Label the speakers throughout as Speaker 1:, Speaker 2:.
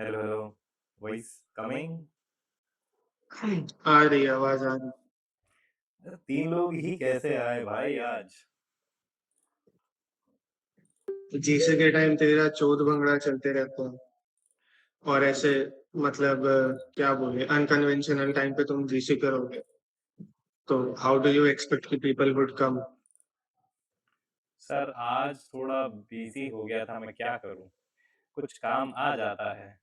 Speaker 1: Hello hello, voice coming.
Speaker 2: आ रही आवाज आ रही।
Speaker 1: तीन लोग ही कैसे आए भाई आज?
Speaker 2: जीसे के टाइम तेरा चौथ भंगड़ा चलते रहता है और ऐसे मतलब क्या बोले अनकन्वेंशनल टाइम पे तुम जीसी करोगे तो हाउ डू यू एक्सपेक्ट कि पीपल वुड कम।
Speaker 1: सर आज थोड़ा बिजी हो गया था, मैं क्या करूं, कुछ काम आ जाता है।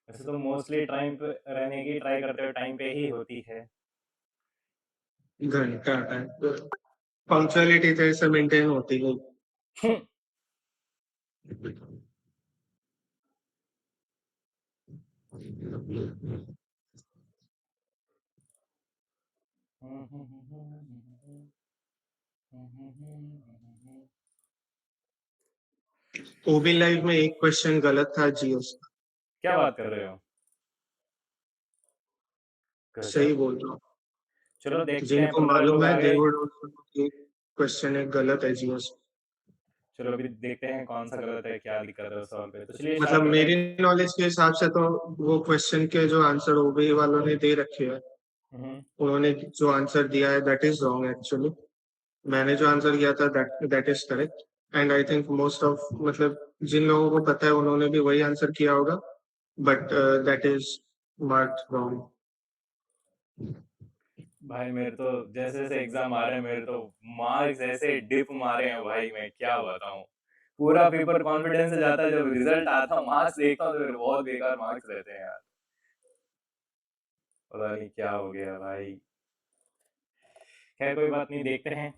Speaker 1: वैसे तो मोस्टली टाइम पे रहने की ट्राई करते हुए टाइम पे ही होती है।
Speaker 2: घंटा टाइम पंक्चुअलिटी तेरे से मेंटेन होती है। ओबी लाइव में एक क्वेश्चन गलत था जियो से।
Speaker 1: क्या बात कर रहे हो?
Speaker 2: सही
Speaker 1: गजब।
Speaker 2: बोल रहा हूँ।
Speaker 1: चलो देखते हैं,
Speaker 2: जिनको
Speaker 1: 15
Speaker 2: मालूम
Speaker 1: लोग
Speaker 2: है
Speaker 1: आ
Speaker 2: दे
Speaker 1: गए।
Speaker 2: वुड आल्सो क्वेश्चन एक गलत है जियो से।
Speaker 1: चलो अभी देखते हैं कौन सा गलत है, क्या दिक्कत है उस सवाल पे। तो चलिए
Speaker 2: मतलब
Speaker 1: स्टार्ट करते
Speaker 2: मेरी
Speaker 1: हैं।
Speaker 2: नॉलेज के हिसाब से तो वो क्वेश्चन के जो आंसर ओबी वालों ने दे रखे हैं
Speaker 1: हम्म,
Speaker 2: उन्होंने जो आंसर दिया है दैट इज रॉन्ग एक्चुअली। मैंने जो आंसर किया था that that is correct and I think most of मतलब जिन लोगों को पता है उन्होंने भी वही आंसर किया होगा but that is marked wrong.
Speaker 1: भाई मेरे तो जैसे जैसे एग्जाम आ रहे हैं, मेरे तो मार्क्स ऐसे डिप मारे हैं भाई, मैं क्या बताऊं। पूरा पेपर कॉन्फिडेंस से जाता है, जब रिजल्ट आता मार्क्स देखता हूँ तो मेरे बहुत बेकार मार्क्स रहते हैं यार। पता नहीं क्या हो गया भाई। खैर कोई बात नहीं, देखते हैं।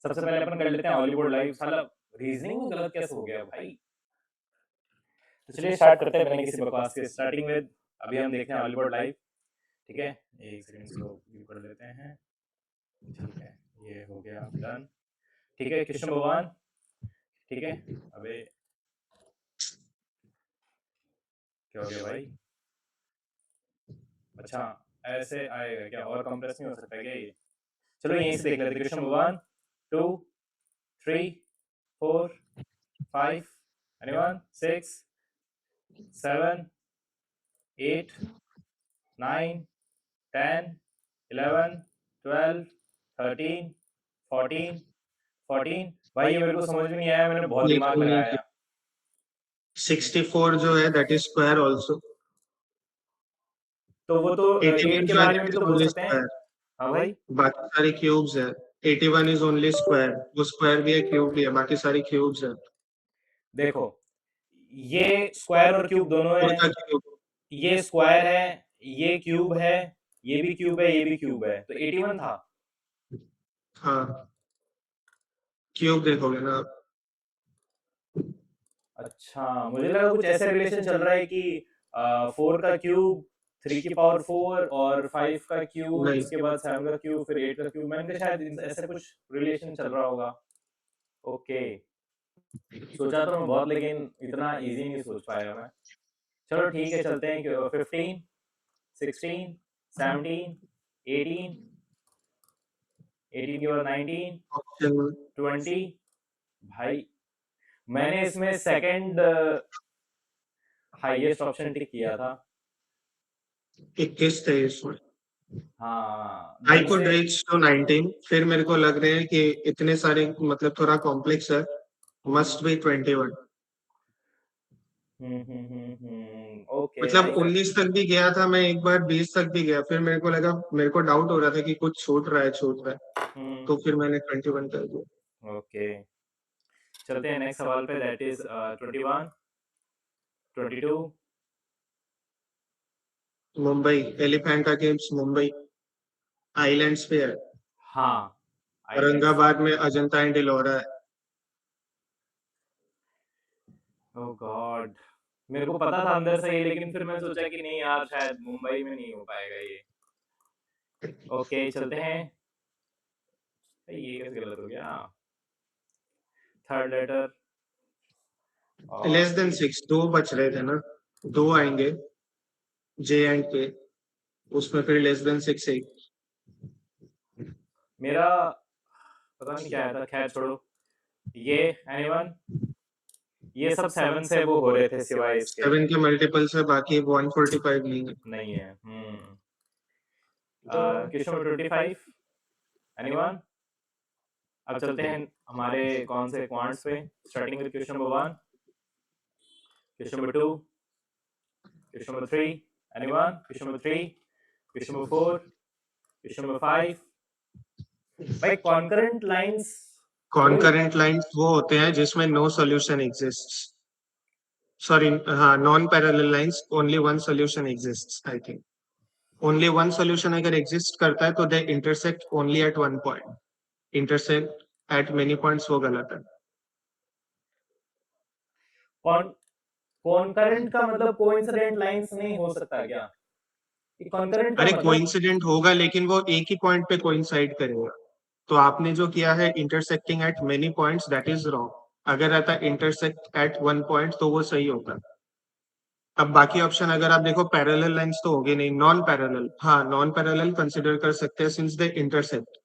Speaker 1: सबसे पहले अपन कर लेते हैं हॉलीवुड लाइव। साला रीजनिंग में गलत कैसे हो गया भाई। तो चलिए स्टार्ट करते हैं बिना किसी बकवास के। स्टार्टिंग विद, अभी हम देखते हैं हॉलीवुड लाइव। ठीक है, एक सेकंड इसको व्यू कर लेते हैं। ठीक है, ये हो गया डन। ठीक है, क्वेश्चन नंबर 1। ठीक है, अबे क्या हो गया भाई? अच्छा, ऐसे आएगा क्या? और कंप्रेस नहीं हो सकता क्या ये? चलो यहीं से देख लेते। Question number 1, 2, 3, 4, 5, anyone, 6, 7, 8, 9, 10, 11, 12, 13, 14, 14। भाई ये मेरे को समझ में नहीं आया, मैंने बहुत दिमाग लगाया।
Speaker 2: 64 जो है दैट इज स्क्वायर आल्सो।
Speaker 1: तो वो तो 8
Speaker 2: 81
Speaker 1: के
Speaker 2: जो है
Speaker 1: बारे में
Speaker 2: दैट
Speaker 1: भी
Speaker 2: इज
Speaker 1: तो बोल
Speaker 2: ओनली
Speaker 1: सकते हैं।
Speaker 2: स्क्वायर।
Speaker 1: हाँ भाई।
Speaker 2: बाकी सारी क्यूब्स है। 81 इज ओनली स्क्वायर। वो स्क्वायर भी है क्यूब भी है बाकी सारी क्यूब्स है।
Speaker 1: देखो, ये स्क्वायर और क्यूब दोनों है।
Speaker 2: फोर का क्यूब।
Speaker 1: ये स्क्वायर है, ये क्यूब है, ये भी क्यूब है, ये भी क्यूब है, तो 81 था।
Speaker 2: हाँ क्यूब देखोगे ना आप।
Speaker 1: अच्छा, मुझे लगा कुछ ऐसे रिलेशन चल रहा है कि 4 का क्यूब 3 की पावर 4, और 5 का क्यूब,
Speaker 2: नहीं
Speaker 1: उसके बाद 7 का क्यूब, फिर 8 का क्यूब। मैंने कहा शायद ऐसे कुछ रिलेशन चल रहा होगा। ओके, सोचा तो मैं बहुत, लेकिन इतना इजी नहीं सोच पाया मैं। चलो ठीक है, चलते हैं। 15, 16, 17, 18, 18 के बाद 19,
Speaker 2: ऑप्शन
Speaker 1: 20। भाई मैंने इसमें सेकंड हाईएस्ट ऑप्शन टिक किया था।
Speaker 2: 21 थे इसमें।
Speaker 1: हाँ,
Speaker 2: आई
Speaker 1: 10
Speaker 2: कुड
Speaker 1: से।
Speaker 2: रीच टू 19 फिर मेरे को लग रहे हैं कि इतने सारे मतलब थोड़ा कॉम्प्लेक्स है। Must be 21।
Speaker 1: ओके
Speaker 2: मतलब
Speaker 1: भाई।
Speaker 2: 19 तक भी गया था मैं एक बार 20 तक भी गया फिर मेरे को लगा मेरे को डाउट हो रहा था कि कुछ छूट रहा है
Speaker 1: हम्म,
Speaker 2: तो फिर मैंने 21 कर दिया।
Speaker 1: ओके, चलते हैं नेक्स्ट सवाल पे। That is 21, 22।
Speaker 2: Mumbai Elephanta games Mumbai islands पे है।
Speaker 1: हाँ, आइलैंड्स।
Speaker 2: औरंगाबाद में अजंता एंड इलोरा है।
Speaker 1: ओह गॉड, मेरे को पता था अंदर से ये, लेकिन फिर मैं सोचा कि नहीं यार, शायद मुंबई में नहीं हो पाएगा ये। ओके चलते हैं। ये कैसे गलत हो गया? थर्ड लेटर
Speaker 2: लेस
Speaker 1: और
Speaker 2: देन 6 दो बच रहे थे ना। दो आएंगे जे एंड के उसमें फिर लेस देन 6 एक।
Speaker 1: मेरा पता नहीं क्या आया था, खैर छोड़ो। ये एनीवन, ये सब 7 से वो हो रहे थे सिवाय इसके
Speaker 2: 7 के मल्टीपल से बाकी 145 नहीं है।
Speaker 1: नहीं है। Question number 25 anyone. अब चलते हैं हमारे कौन से क्वांट्स पे, starting with question number 1, question number 2, question number 3 anyone, question number 3, question number 4, question number 5। भाई कॉन्करेंट लाइंस
Speaker 2: कॉन्करेंट लाइंस वो होते हैं जिसमें नो सॉल्यूशन एग्जिस्ट्स, सॉरी हाँ, non parallel lines only one solution exists. I think only one solution अगर exist करता है तो they intersect only at one point, intersect at many points वो गलत है।
Speaker 1: कॉन्करेंट का मतलब कोइंसिडेंट लाइंस नहीं हो सकता क्या? कॉन्करेंट का
Speaker 2: अरे
Speaker 1: मतलब
Speaker 2: कोइंसिडेंट होगा लेकिन वो एक ही पॉइंट पे कोइंसाइड करेगा। तो आपने जो किया है intersecting at many points, that is wrong. अगर रहता इंटरसेक्ट एट वन पॉइंट तो वो सही होता। अब बाकी ऑप्शन अगर आप देखो पैरेलल लाइंस तो होगी नहीं, नॉन पैरेलल, हाँ नॉन पैरेलल कंसिडर कर सकते हैं since they intersect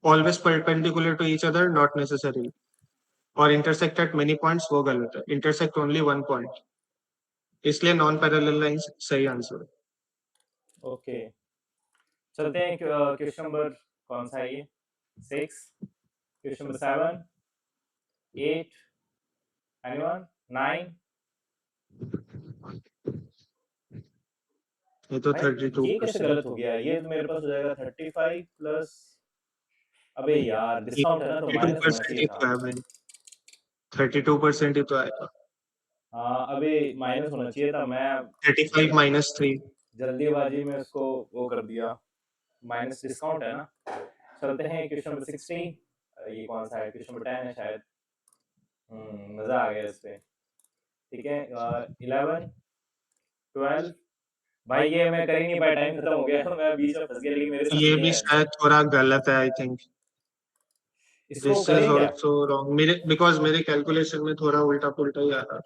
Speaker 2: always perpendicular to each other, not necessary. और इंटरसेक्ट एट मेनी पॉइंट्स वो गलत है, इंटरसेक्ट ओनली वन पॉइंट, इसलिए नॉन पैरेलल लाइंस सही आंसर है।
Speaker 1: ओके चलते हैं क्वेश्चन नंबर कौन सा है ये, 6, क्वेश्चन नंबर 7, 8 एनीवन, 9।
Speaker 2: ये तो 32
Speaker 1: ये कैसे गलत हो गया? ये तो मेरे पास हो जाएगा 35 प्लस, अबे यार डिस्काउंट है ना तो माइनस होना
Speaker 2: 32%
Speaker 1: चाहिए
Speaker 2: ही
Speaker 1: था।
Speaker 2: तो है भाई, 32% ही तो आएगा।
Speaker 1: हाँ अबे माइनस होना चाहिए था, मैं
Speaker 2: 35 माइनस 3।
Speaker 1: जल्दीबाजी में उसको वो कर दिया, माइनस डिस्काउंट है ना। चलते हैं क्वेश्चन नंबर 16, ये कौन सा है, क्वेश्चन नंबर 10 है शायद। मजा आ गया इस पे। ठीक है 11, 12। भाई ये मैं कर ही नहीं पाया, टाइम खत्म हो गया, मैं बीच में फंस गया, लेकिन मेरे साथ
Speaker 2: ये
Speaker 1: ये
Speaker 2: भी
Speaker 1: है आंसर।
Speaker 2: शायद थोड़ा गलत है आई थिंक,
Speaker 1: इसको
Speaker 2: दिस इज
Speaker 1: करें क्या?
Speaker 2: आल्सो रॉन्ग मेरे, बिकॉज मेरे कैलकुलेशन में थोड़ा उल्टा पुल्टा ही आ रहा।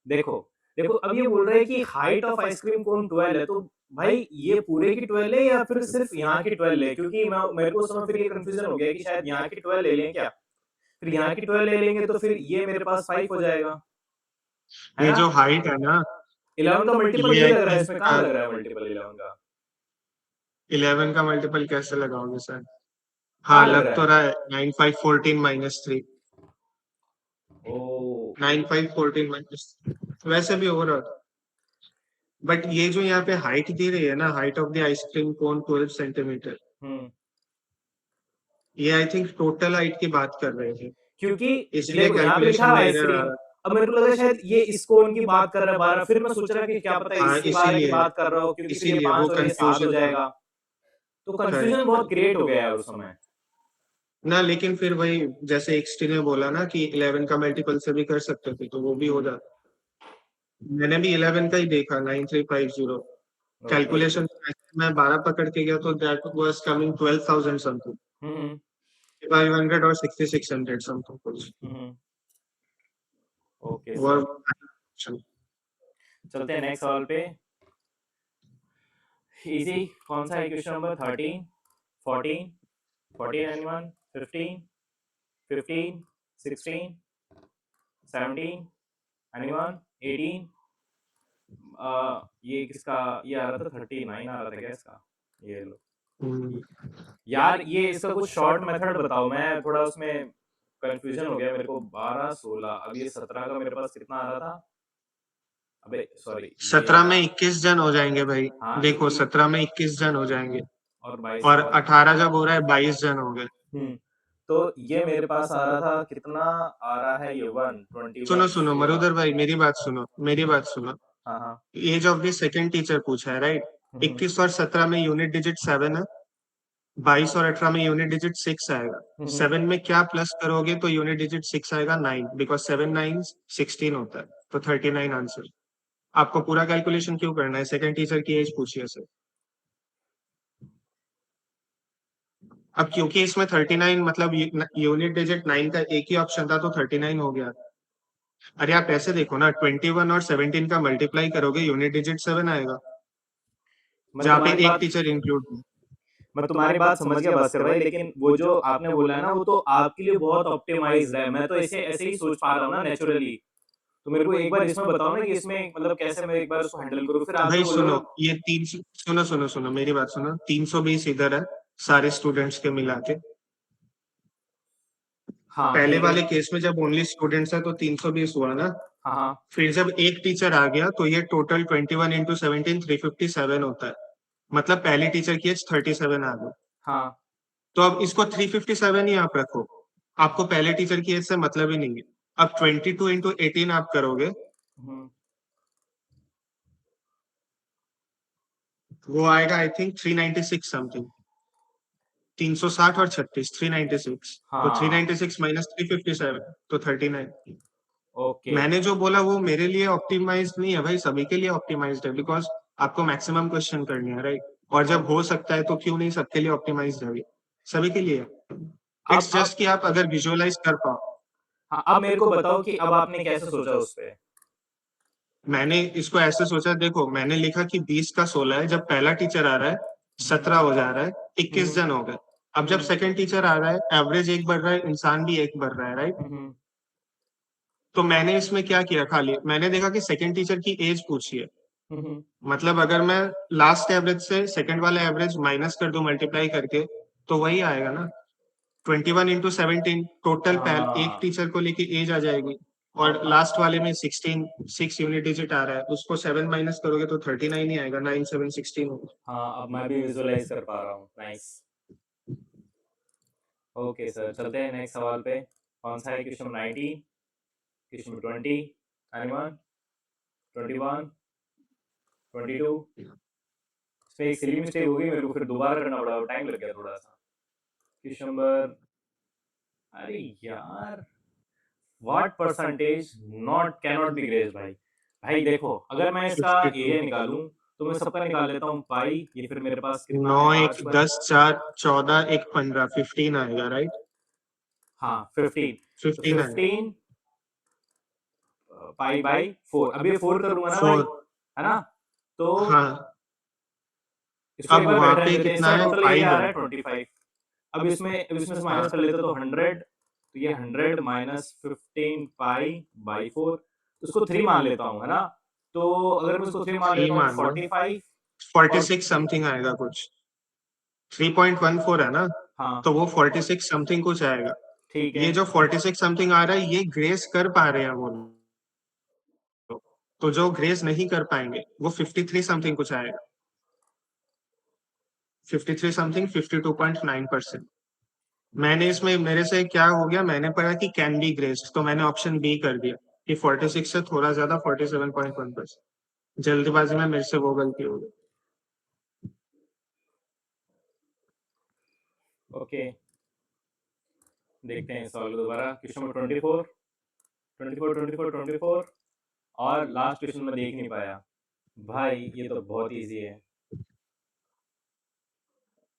Speaker 1: देखो देखो अब ये बोल रहे हैं कि हाइट ऑफ आइसक्रीम कोन 12 है, तो भाई ये पूरे की 12 है या फिर सिर्फ यहाँ की 12 है? क्योंकि मैं मेरे को उस समय फिर ये कंफ्यूजन हो गया कि शायद यहाँ की 12 ले लें क्या, फिर यहाँ की 12 ले लेंगे तो फिर ये मेरे पास 5 हो जाएगा, है
Speaker 2: ये
Speaker 1: ना।
Speaker 2: जो हाइट है ना,
Speaker 1: 11 का मल्टीपल
Speaker 2: ये
Speaker 1: ये
Speaker 2: आई
Speaker 1: लग रहा है,
Speaker 2: थिंक
Speaker 1: इसमें कहाँ लग रहा है मल्टीपल 11 का?
Speaker 2: 11 का मल्टीपल कैसे लगाओगे सर? हाँ
Speaker 1: कहाँ लग
Speaker 2: लग
Speaker 1: रहा
Speaker 2: तो
Speaker 1: है?
Speaker 2: रहा है, 9 5 14 माइनस 3,
Speaker 1: ओ
Speaker 2: 9 5 14 माइनस, वैसे भी हो रहा था। बट ये जो यहाँ पे हाइट दी रही है ना, height of the ice cream cone 12 centimetre,
Speaker 1: hmm
Speaker 2: ये आई थिंक टोटल हाइट की बात कर रहे थे,
Speaker 1: क्योंकि
Speaker 2: इसलिए
Speaker 1: देखो यहाँ पे लिखा
Speaker 2: कैलकुलेशन
Speaker 1: है
Speaker 2: में एरर आ
Speaker 1: आइसक्रीम,
Speaker 2: रहा।
Speaker 1: अब मेरे को लगा शायद ये इस कोन की बात कर रहा है 12, फिर मैं सोच रहा कि क्या पता
Speaker 2: हाँ
Speaker 1: इसी 12 की
Speaker 2: इसीलिए,
Speaker 1: बात कर रहा हो, क्योंकि फिर ये 5 और ये 7 हो
Speaker 2: कंफ्यूजन था।
Speaker 1: जाएगा, तो कंफ्यूजन
Speaker 2: करेक्ट
Speaker 1: बहुत क्रिएट हो गया है उस समय।
Speaker 2: ना, लेकिन फिर वही जैसे एक्सटी ने बोला ना कि 11 का मल्टीपल से भी कर सकते थे तो वो भी हो जाता। मैंने भी 11 का ही देखा, 9350।
Speaker 1: ओके
Speaker 2: कैलकुलेशन मैं 12 पकड़ के गया तो दैट वाज कमिंग 12,000 समथिंग,
Speaker 1: हम्म
Speaker 2: 500 और 6600 समथिंग कुछ।
Speaker 1: हम्म ओके
Speaker 2: और
Speaker 1: सर, चलते हैं नेक्स्ट सवाल पे। इजी कौन सा है, क्वेश्चन नंबर 13, 14, 14 एनीवन, 15, 15, 16, 17 एनीवन, 18। ये किसका, ये आ रहा था 39 आ रहा था क्या इसका, ये लो यार, ये इसका कुछ शॉर्ट मेथड बताओ, मैं थोड़ा उसमें कंफ्यूजन हो गया मेरे को। 12 16, अब ये 17 का मेरे पास कितना आ रहा था, अबे सॉरी ये
Speaker 2: 17 में 21 जन हो जाएंगे भाई।
Speaker 1: हाँ
Speaker 2: देखो 17 में 21 जन हो जाएंगे,
Speaker 1: और 22
Speaker 2: और 18 जब हो रहा है 22 जन हो गए।
Speaker 1: तो ये मेरे पास आ रहा था कितना, आ रहा है ये 121
Speaker 2: सुनो सुनो
Speaker 1: 16।
Speaker 2: मरुधर भाई, मेरी बात सुनो, मेरी बात सुनो।
Speaker 1: हाँ हाँ
Speaker 2: age of the second teacher पूछा है राइट। 21 और 17 में यूनिट डिजिट 7 है, 22 और 18 में यूनिट डिजिट 6 आएगा। 7 में क्या प्लस करोगे तो यूनिट डिजिट 6 आएगा, 9, बिकॉज 7 9 16 होता है, तो 39 आंसर। आपको पूरा कैलकुलेशन क्यों करना है, सेकंड टीचर की एज पूछिए सर। अब क्योंकि इसमें 39 मतलब यूनिट डिजिट 9 का एक ही ऑप्शन था तो 39 हो गया। अरे आप ऐसे देखो ना, 21 और 17 का मल्टीप्लाई करोगे यूनिट डिजिट 7 आएगा,
Speaker 1: मैं
Speaker 2: जहाँ पे
Speaker 1: तुम्हारी
Speaker 2: एक
Speaker 1: बात
Speaker 2: टीचर इंक्लूड है।
Speaker 1: मैं तुम्हारी बात समझ गया भास्कर भाई, लेकिन वो जो आपने बोला है ना वो तो आपके लिए बहुत ऑप्टिमाइज्ड है, मैं तो ऐसे ऐसे ही सोच पा रहा हूँ ना नेचुरली, तो मेरे को एक बार इसमें बताओ ना कि इसमें मतलब कैसे मैं एक बार उसको हैंडल करूँ, फिर आगे
Speaker 2: भाई
Speaker 1: बोलोगे
Speaker 2: सुनो,
Speaker 1: ना।
Speaker 2: ये 300, सुनो सुनो सुनो मेरी बात सुनो, 320 इधर है सारे स्टूडेंट्स के मिला के।
Speaker 1: हाँ
Speaker 2: पहले
Speaker 1: ठीक है।
Speaker 2: वाले केस में जब ओनली स्टूडेंट्स है तो 320 हुआ ना।
Speaker 1: हाँ हाँ
Speaker 2: फिर जब एक टीचर आ गया तो ये टोटल 21 इंटू 17 357 होता है। मतलब पहले टीचर की एज 37 आ गई।
Speaker 1: हाँ।
Speaker 2: तो अब इसको 357 ही आप रखो, आपको पहले टीचर की एज से मतलब ही नहीं है। अब 22 इंटू 18 आप करोगे,
Speaker 1: हम्म,
Speaker 2: वो आएगा आई थिंक 396 समथिंग। 360 और 36 396। तो
Speaker 1: हाँ
Speaker 2: 396 माइनस 357 तो 39।
Speaker 1: ओके।
Speaker 2: मैंने जो बोला वो मेरे लिए ऑप्टिमाइज नहीं है भाई, सभी के लिए ऑप्टिमाइज्ड है, बिकॉज आपको मैक्सिमम क्वेश्चन करनी है, राइट। और जब हो सकता है तो क्यों नहीं सबके लिए ऑप्टिमाइज्ड है, सभी के लिए। इट्स
Speaker 1: अब
Speaker 2: जस्ट कि आप अगर विजुअलाइज कर पाओ।
Speaker 1: हाँ, अब मेरे को बताओ कि अब आपने कैसे सोचा उस पे।
Speaker 2: मैंने इसको ऐसे सोचा, देखो मैंने लिखा कि 20 का 16 है, जब पहला टीचर आ रहा है 17 हो जा रहा है, 21 जन हो गए। अब जब सेकंड टीचर आ रहा है एवरेज एक बढ़ रहा है, इंसान भी एक बढ़ रहा है, राइट। तो मैंने इसमें क्या किया, खाली मैंने देखा कि सेकंड टीचर की एज पूछी है। मतलब अगर मैं लास्ट एवरेज से सेकंड वाला एवरेज माइनस कर दूं मल्टीप्लाई करके, तो वही आएगा ना। 21 इंटू 17 टोटल एक टीचर को लेके एज आ जाएगी। और लास्ट वाले में 16 6 यूनिट डिजिट आ रहा है, उसको 7 माइनस करोगे तो 39 ही आएगा, 9 7 16 होगा।
Speaker 1: हाँ अब मैं भी विजुअलाइज कर पा रहा हूँ, नाइस। ओके सर, चलते हैं नेक्स्ट सवाल पे। कौन सा है? Question 19, question 20, anyone? 21, 22? इसमें एक सिली मिस्टेक हो गई, मेरे को फिर दोबारा करना पड़ा, टाइम लग गया थोड़ा सा। क्वेश्चन नंबर, अरे यार, what percentage not can not be grace भाई। भाई देखो, अगर मैं इसका
Speaker 2: 52।
Speaker 1: एरिया निकालूं तो मैं सबका निकाल लेता हूँ पाई, ये फिर मेरे पास कितना
Speaker 2: 9
Speaker 1: है,
Speaker 2: 1
Speaker 1: 5
Speaker 2: 10 4 14 1 15 15 आएगा, राइट।
Speaker 1: हाँ 15। तो
Speaker 2: 15 आएगा।
Speaker 1: 15 पाई बाई 4, अब ये 4 करूंगा ना भाई,
Speaker 2: 4।
Speaker 1: है ना? तो
Speaker 2: हाँ।
Speaker 1: इसको एक
Speaker 2: अब
Speaker 1: बार
Speaker 2: वहां
Speaker 1: बैठ रहने
Speaker 2: पे
Speaker 1: देते हैं,
Speaker 2: कितना
Speaker 1: इसका
Speaker 2: है,
Speaker 1: टोटल एरिया
Speaker 2: 5
Speaker 1: आ
Speaker 2: है।
Speaker 1: रहा है 25। अब इसमें से माइनस कर
Speaker 2: हाँ
Speaker 1: लेते तो 100, तो ये 100 माइनस 15 पाई बाई 4, तो उसको 3 मान लेता हूँ, है ना? तो अगर मैं उसको 3 मान
Speaker 2: 3
Speaker 1: लेता हूँ
Speaker 2: मान लो,
Speaker 1: 45। और
Speaker 2: 46 समथिंग आएगा कुछ। 3.14 है ना,
Speaker 1: हाँ
Speaker 2: तो वो 46 समथिंग कुछ आएगा।
Speaker 1: ठीक है।
Speaker 2: ये जो 46 समथिंग आ रहा है ये ग्रेस कर पा रहे हैं वो लोग। तो जो ग्रेस नहीं कर पाएंगे वो 53 समथिंग कुछ आएगा। 53 समथिंग 52.9%। मैंने इसमें मेरे से क्या हो गया, मैंने पढ़ा कि कैन बी ग्रेस्ड, तो मैंने ऑप्शन बी कर दिया कि 46 से थोड़ा ज्यादा 47.1%। जल्दबाजी में मेरे से वो गलती हो गई।
Speaker 1: ओके, देखते हैं सवाल को दोबारा। Question number 24, 24, 24, 24। और लास्ट क्वेश्चन मैं देख नहीं पाया भाई, ये तो बहुत इजी है।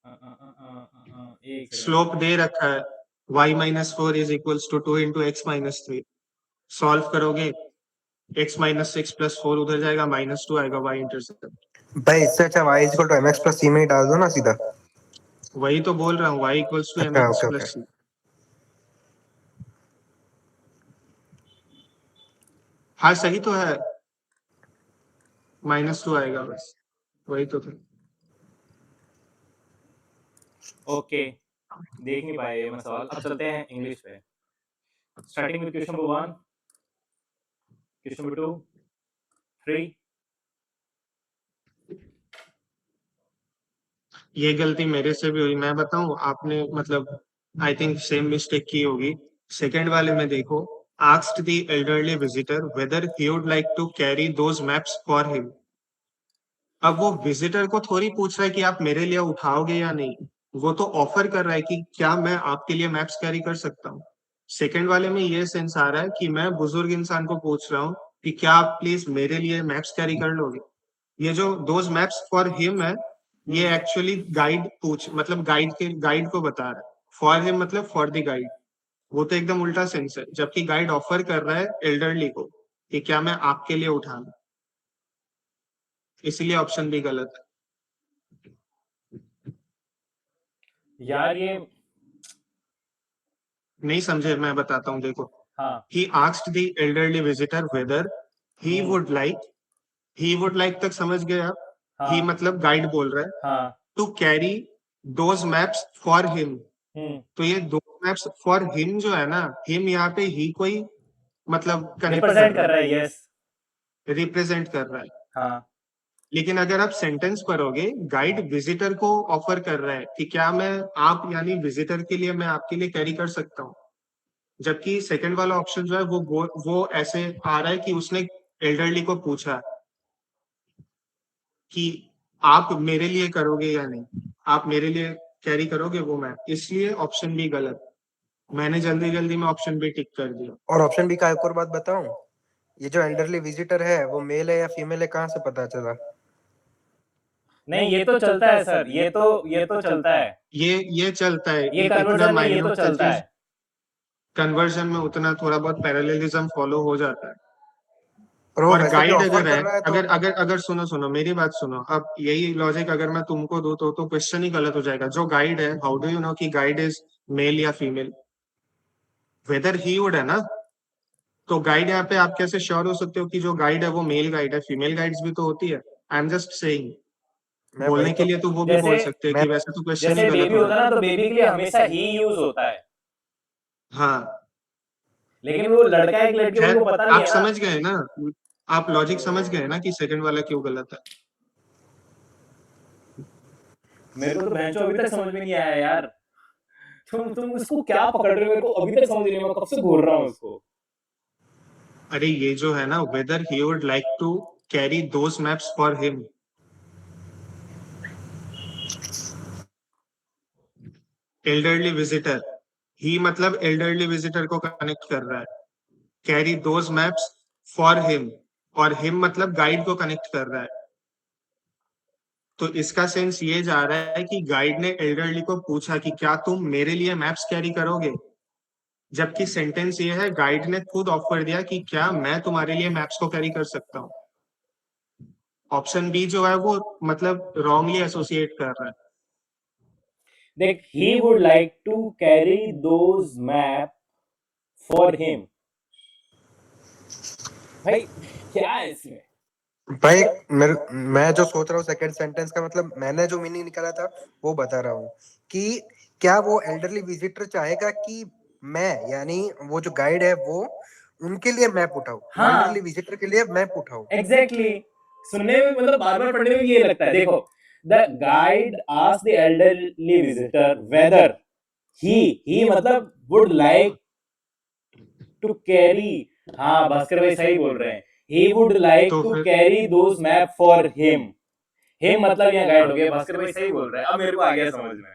Speaker 1: एक सेकंड।
Speaker 2: स्लोप दे रखा है, y minus 4 is equals to 2 into x minus 3। Solve करोगे x माइनस 6 प्लस 4 उधर जाएगा, -2 आएगा y इंटरसेप्ट।
Speaker 3: भाई इससे अच्छा y equal to mx plus c में ही डाल दो ना सीधा।
Speaker 2: वही तो बोल रहा हूँ, y इक्वल्स टू
Speaker 3: अच्छा
Speaker 2: mx
Speaker 3: okay okay.
Speaker 2: Plus c। हाँ सही तो है, -2 आएगा बस, वही तो था।
Speaker 1: ओके, देख नहीं पाया ये मैं सवाल। अब चलते हैं इंग्लिश पे। Starting with question number 1, question number 2, 3।
Speaker 2: ये गलती मेरे से भी हुई, मैं बताऊं, आपने मतलब आई थिंक सेम मिस्टेक की होगी। सेकंड वाले में देखो, asked the elderly visitor whether he would like to carry those maps for him. अब वो विजिटर को थोड़ी पूछ रहा है कि आप मेरे लिए उठाओगे या नहीं, वो तो ऑफर कर रहा है कि क्या मैं आपके लिए मैप्स कैरी कर सकता हूँ। सेकंड वाले में ये सेंस आ रहा है कि मैं बुजुर्ग इंसान को पूछ रहा हूँ कि क्या आप प्लीज मेरे लिए मैप्स कैरी कर लोगे। ये जो दोज मैप्स फॉर हिम है, ये एक्चुअली गाइड पूछ मतलब गाइड को बता रहा है। फॉर हिम मतलब फॉर द गाइड, वो तो एकदम उल्टा सेंस है, जबकि गाइड ऑफर कर रहा है एल्डरली को कि क्या मैं आपके लिए उठा लूं। इसलिए ऑप्शन भी गलत है।
Speaker 1: यार ये
Speaker 2: नहीं समझे, मैं बताता हूँ देखो।
Speaker 1: हाँ
Speaker 2: he asked the elderly visitor whether he would like तक समझ गए आप?
Speaker 1: हाँ
Speaker 2: he मतलब गाइड बोल रहा है
Speaker 1: हाँ
Speaker 2: to carry those maps for him. तो ये दो मैप्स फॉर हिम जो है ना, हिम यहाँ पे ही कोई मतलब कनेक्ट
Speaker 1: रिप्रेजेंट कर रहा है, यस।
Speaker 2: रिप्रेजेंट कर रहा है।
Speaker 1: हाँ
Speaker 2: लेकिन अगर आप सेंटेंस पढ़ोगे, गाइड विजिटर को ऑफर कर रहा है कि क्या मैं आप यानी विजिटर के लिए मैं आपके लिए कैरी कर सकता हूँ, जबकि सेकंड वाला ऑप्शन जो है वो ऐसे आ रहा है कि उसने एल्डरली को पूछा कि आप मेरे लिए करोगे या नहीं, आप मेरे लिए कैरी करोगे वो मैप, इसलिए ऑप्शन बी गलत। मैंने जल्दी जल्दी में ऑप्शन बी टिक कर दिया।
Speaker 3: और ऑप्शन बी का एक और बात बताऊं, ये जो एल्डरली विजिटर है वो मेल है या फीमेल है, कहाँ से पता चला?
Speaker 1: नहीं, ये तो चलता है सर, ये तो चलता है,
Speaker 2: ये चलता है,
Speaker 1: ये
Speaker 2: इतना
Speaker 1: कन्वर्जन में ये
Speaker 2: माइनर
Speaker 1: तो
Speaker 2: सा
Speaker 1: चलता
Speaker 2: चीज
Speaker 1: है।
Speaker 2: कन्वर्जन में उतना थोड़ा बहुत पैरेललिज्म फॉलो हो जाता है।
Speaker 3: और वो
Speaker 2: और
Speaker 3: वैसे भी
Speaker 2: गाइड
Speaker 3: ऑफर
Speaker 2: अगर है,
Speaker 3: कर रहा है तो
Speaker 2: अगर सुनो मेरी बात सुनो, अब यही लॉजिक अगर मैं तुमको दूं तो क्वेश्चन ही गलत हो जाएगा। जो गाइड है, हाउ डू यू नो कि गाइड इज मेल या फीमेल? वेदर ही वुड है ना, तो गाइड यहाँ पे आप कैसे श्योर हो सकते हो कि जो गाइड है वो मेल गाइड है? फीमेल गाइड्स भी तो होती है। आई एम जस्ट सेइंग,
Speaker 3: मैं वही
Speaker 2: बोलने के
Speaker 3: तो
Speaker 2: लिए तो वो भी बोल
Speaker 1: जैसे
Speaker 2: सकते हैं
Speaker 3: मैं
Speaker 2: कि वैसे तो क्वेश्चन ही
Speaker 1: जैसे
Speaker 2: गलत
Speaker 1: बेबी
Speaker 2: हो
Speaker 1: होता है
Speaker 2: जाता
Speaker 1: ना, तो बेबी के लिए हमेशा ही यूज होता है,
Speaker 2: है। हाँ
Speaker 1: लेकिन वो लड़का है कि लड़की
Speaker 2: खैर,
Speaker 1: उनको पता नहीं
Speaker 2: आप
Speaker 1: है ना।
Speaker 2: समझ गए ना, आप लॉजिक समझ गए ना कि सेकंड वाला क्यों गलत है।
Speaker 1: मेरे को तो भैंचो अभी तक समझ में नहीं आया यार। तुम उसको क्या पकड़ रहे हो, मेरे को अभी तक समझ नहीं, मैं कब से घूर रहा हूँ उसको।
Speaker 2: अरे ये जो है ना, whether he would like to carry those maps for him, elderly visitor, he मतलब एल्डरली विजिटर को कनेक्ट कर रहा है, carry those maps for him, और हिम मतलब गाइड को कनेक्ट कर रहा है। तो इसका सेंस ये जा रहा है कि गाइड ने एल्डरली को पूछा कि क्या तुम मेरे लिए मैप्स कैरी करोगे, जबकि सेंटेंस ये है गाइड ने खुद ऑफर दिया कि क्या मैं तुम्हारे लिए मैप्स को कैरी कर सकता हूँ। ऑप्शन बी जो है वो मतलब रॉन्गली एसोसिएट कर रहा है।
Speaker 1: देख, he would like to carry those map for him। भाई क्या है इसमें?
Speaker 3: भाई
Speaker 1: मतलब
Speaker 3: मैं जो सोच रहा हूँ सेकंड सेंटेंस का मतलब मैंने जो मीनिंग निकाला था वो बता रहा हूँ कि क्या वो एल्डरली विजिटर चाहेगा कि मैं यानी वो जो गाइड है वो उनके लिए मैप उठाऊं, वो
Speaker 1: हाँ
Speaker 3: एल्डरली विजिटर के लिए मैप उठाऊं।
Speaker 1: एग्जैक्टली सुनने में मतलब बार बार पढ़ने में ये लगता है। देखो, the guide ask the elderly visitor whether ही मतलब वुड लाइक टू कैरी। हाँ भास्कर भाई सही बोल रहे हैं, ही वुड लाइक
Speaker 2: तो
Speaker 1: टू
Speaker 2: फिर
Speaker 1: carry those map for him. Him मतलब यहाँ गाइड
Speaker 2: हाँ,
Speaker 1: हो गया। भास्कर भाई सही बोल रहे हैं, अब मेरे को आ गया समझ में।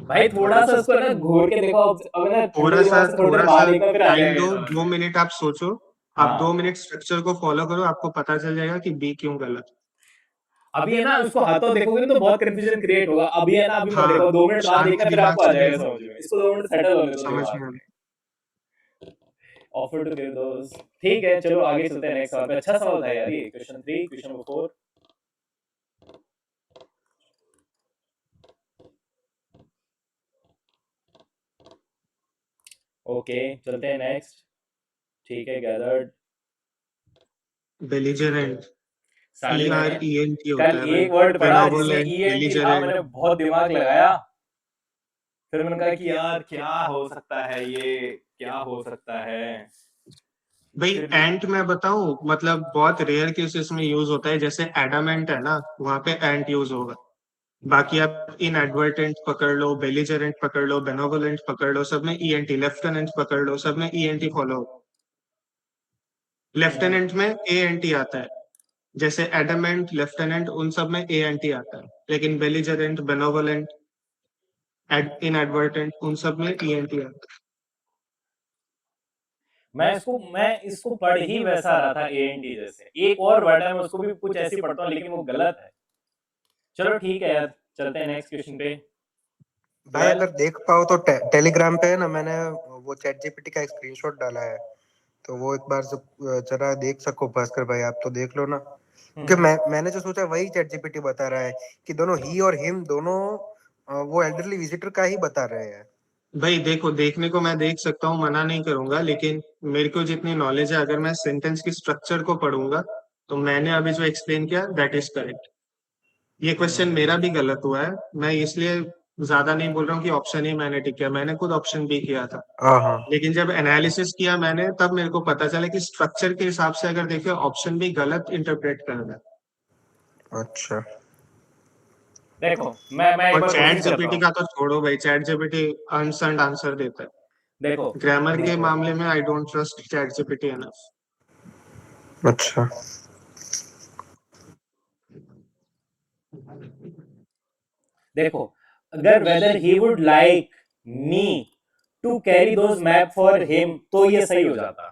Speaker 1: भाई थोड़ा सा उसको ना घूर के देखो, अब ना ठंडे दिमाग से थोड़ी देर
Speaker 2: थोड़ा सा
Speaker 1: बाहर निकल, फिर आ
Speaker 2: टाइम
Speaker 1: जाएगा
Speaker 2: दो,
Speaker 1: ये समझ में।
Speaker 2: 2 मिनट आप सोचो, आप
Speaker 1: हाँ
Speaker 2: 2 मिनट स्ट्रक्चर को फॉलो करो, आपको पता चल जाएगा कि बी क्यों गलत।
Speaker 1: अभी है ना, उसको हाथों देखोगे ना तो बहुत कंफ्यूजन क्रिएट होगा। अभी है ना, अभी मत
Speaker 2: हाँ,
Speaker 1: देखो, 2 मिनट बाद
Speaker 2: शांत
Speaker 1: देखना, फिर
Speaker 2: दिमाग
Speaker 1: आपको आ
Speaker 2: से
Speaker 1: जाएगा
Speaker 2: देखो,
Speaker 1: समझ में। इसको 2 मिनट सेटल होने दो
Speaker 2: समझ
Speaker 1: दिमाग
Speaker 2: में।
Speaker 1: में। ऑफर टू गिव दोस, ठीक है चलो आगे चलते हैं नेक्स्ट सवाल पे। अच्छा सवाल था यार ये, क्वेश्चन 3, क्वेश्चन नंबर 4। ओके चलते हैं नेक्स्ट। ठीक है, गैदर्ड।
Speaker 2: बेलिजरेंट,
Speaker 1: साले मैंने
Speaker 2: ERENT
Speaker 1: कल
Speaker 2: होता है भाई।
Speaker 1: एक वर्ड पढ़ा जिसमें
Speaker 2: बेनोवोलेंट,
Speaker 1: ईएनटी था, मैंने
Speaker 2: बेलिजरेंट।
Speaker 1: बहुत दिमाग लगाया। फिर मैंने कहा कि यार क्या हो सकता है ये, क्या हो सकता है।
Speaker 2: भाई
Speaker 1: फिर
Speaker 2: एंट मैं बताऊं, मतलब बहुत रेयर केसेस में यूज होता है, जैसे एडामेंट है ना, वहां पे एंट यूज होगा। बाकी आप इनएडवर्टेंट पकड़ लो, बेलिजरेंट पकड़ लो, बेनोवोलेंट पकड़ लो, सब में ENT, लेफ्टिनेंट पकड़ लो, सब में ENT फॉलो। लेफ्टिनेंट में ANT आता है, जैसे एडामेंट, लेफ्टिनेंट, उन सब में ANT आता है, लेकिन बेलिजरेंट, बेनोवोलेंट, इनएडवर्टेंट, उन सब में ENT आता है।
Speaker 1: मैं इसको पढ़ ही वैसा रहा था एएनटी जैसे। एक और वर्ड है, मैं उसको भी कुछ ऐसी पढ़ता हूँ लेकिन वो गलत है। चलो ठीक है यार, चलते हैं नेक्स्ट क्वेश्चन पे।
Speaker 3: भाई
Speaker 1: 12।
Speaker 3: अगर देख पाओ तो टेलीग्राम पे है ना, मैंने वो चैट जीपीटी का स्क्रीनशॉट डाला है, तो वो एक बार जरा देख सको भास्कर भाई, आप तो देख लो ना, क्योंकि मैंने जो सोचा वही चैट जीपीटी बता रहा है कि दोनों ही और हिम दोनों वो एल्डरली विजिटर का ही बता रहे हैं।
Speaker 2: भाई देखो, देखने को मैं देख सकता हूँ, मना नहीं करूंगा, लेकिन मेरे को जितनी नॉलेज है, अगर मैं सेंटेंस की स्ट्रक्चर को पढ़ूंगा तो मैंने अभी जो एक्सप्लेन किया दैट इज करेक्ट। ये क्वेश्चन मेरा भी गलत हुआ है, मैं इसलिए ज्यादा नहीं बोल रहा हूँ कि ऑप्शन ही मैंने टिक किया, मैंने खुद ऑप्शन बी किया था।
Speaker 3: हाँ हाँ
Speaker 2: लेकिन जब एनालिसिस किया मैंने, तब मेरे को पता चला कि स्ट्रक्चर के हिसाब से अगर देखे ऑप्शन भी गलत इंटरप्रेट कर रहा है।
Speaker 3: अच्छा
Speaker 1: देखो मैं एक
Speaker 2: और
Speaker 1: बार
Speaker 2: चैट
Speaker 1: कोशिश करता
Speaker 2: जीपीटी
Speaker 1: हूँ।
Speaker 2: का तो छोड़ो भाई, चैट जीपीटी अनसंड आंसर देता है।
Speaker 1: देखो
Speaker 2: ग्रामर के
Speaker 3: देखो
Speaker 2: मामले में I don't trust ChatGPT enough.
Speaker 3: अच्छा
Speaker 1: देखो अगर whether he would like me to carry those map for him तो ये सही हो जाता।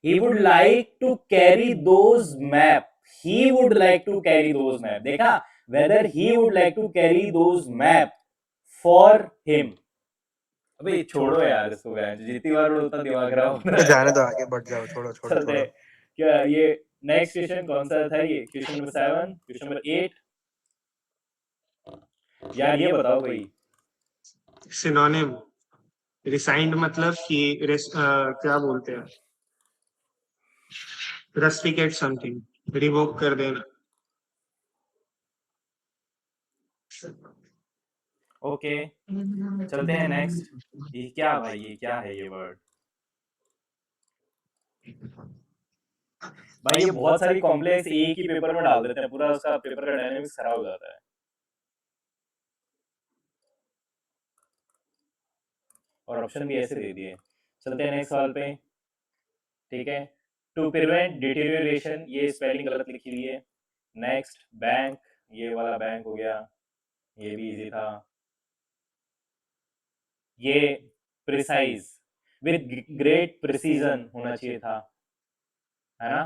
Speaker 1: he would like to carry those map he would like to carry those map देखा, whether he would like to carry those map for him। अबे छोड़ो यार इसको, जितनी बार उतना दिमाग खराब होता
Speaker 3: तो जाने
Speaker 1: रहेगा।
Speaker 3: दो, आगे बढ़ जाओ, छोड़ो छोड़ो
Speaker 1: चलते
Speaker 3: छोड़ो।
Speaker 1: हैं। क्या ये नेक्स्ट क्वेश्चन कौन सा था? ये क्वेश्चन नंबर 7, क्वेश्चन नंबर 8। यार ये बताओ कोई।
Speaker 2: सिनोनिम रिसाइंड मतलब कि क्या बोलते हैं, रस्टिकेट समथिंग, रिवोक कर देना।
Speaker 1: ओके चलते हैं नेक्स्ट। ये क्या भाई, ये क्या है ये वर्ड? भाई ये बहुत सारी कॉम्प्लेक्स एक ही पेपर में डाल देते हैं, पूरा उसका पेपर का डायनेमिक्स खराब हो जाता है। और ऑप्शन भी ऐसे दे दिए। चलते हैं नेक्स्ट सवाल पे। ठीक है, टू प्रिवेंट डिटेरियोरेशन, ये स्पेलिंग गलत लिखी हुई है। नेक्स्ट बैंक, ये वाला बैंक हो गया, ये भी इजी था। ये प्रिसाइज, विद ग्रेट प्रिसीजन होना चाहिए था, है ना?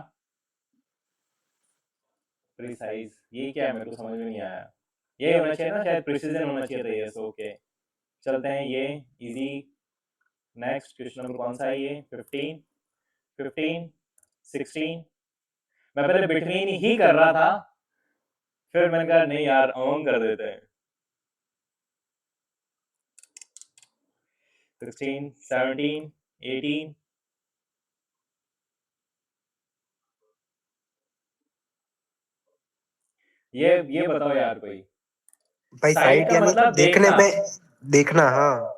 Speaker 1: प्रिसाइज ये क्या है, मेरे को समझ में नहीं आया। ये होना चाहिए ना शायद, प्रिसीजन होना चाहिए था। ये ओके चलते हैं, ये इजी। नेक्स्ट क्वेश्चन नंबर कौन सा है? ये 15, 15, 16। मैं पहले बिटवीन ही कर रहा था, फिर मैंने कहा नहीं यार अमंग कर देते हैं। 16, 17, 18। ये बताओ यार कोई।
Speaker 3: भाई
Speaker 1: साइट
Speaker 3: साइट
Speaker 1: का
Speaker 3: यानी
Speaker 1: मतलब
Speaker 3: देखने
Speaker 1: देखना,
Speaker 3: में, देखना हाँ।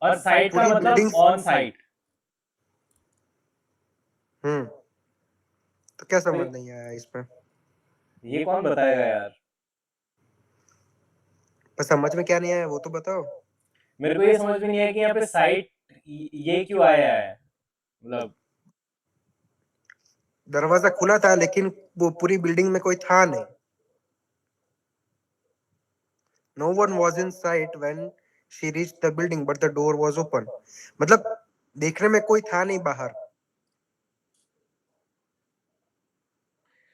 Speaker 1: और साइट का
Speaker 3: पूरी
Speaker 1: मतलब
Speaker 3: बिल्डिंग।
Speaker 1: On site.
Speaker 3: तो क्या
Speaker 1: तो
Speaker 3: समझ नहीं आया इसमें?
Speaker 1: ये कौन बताएगा यार?
Speaker 3: पर समझ में क्या नहीं आया वो तो बताओ।
Speaker 1: मेरे को ये समझ में नहीं आया कि यहाँ पे साइट ये क्यों आया है, मतलब।
Speaker 3: दरवाजा खुला था लेकिन वो पूरी बिल्डिंग में कोई था नहीं। No one was in sight when she reached the building, but the door was open. मतलब देखने में कोई था नहीं बाहर।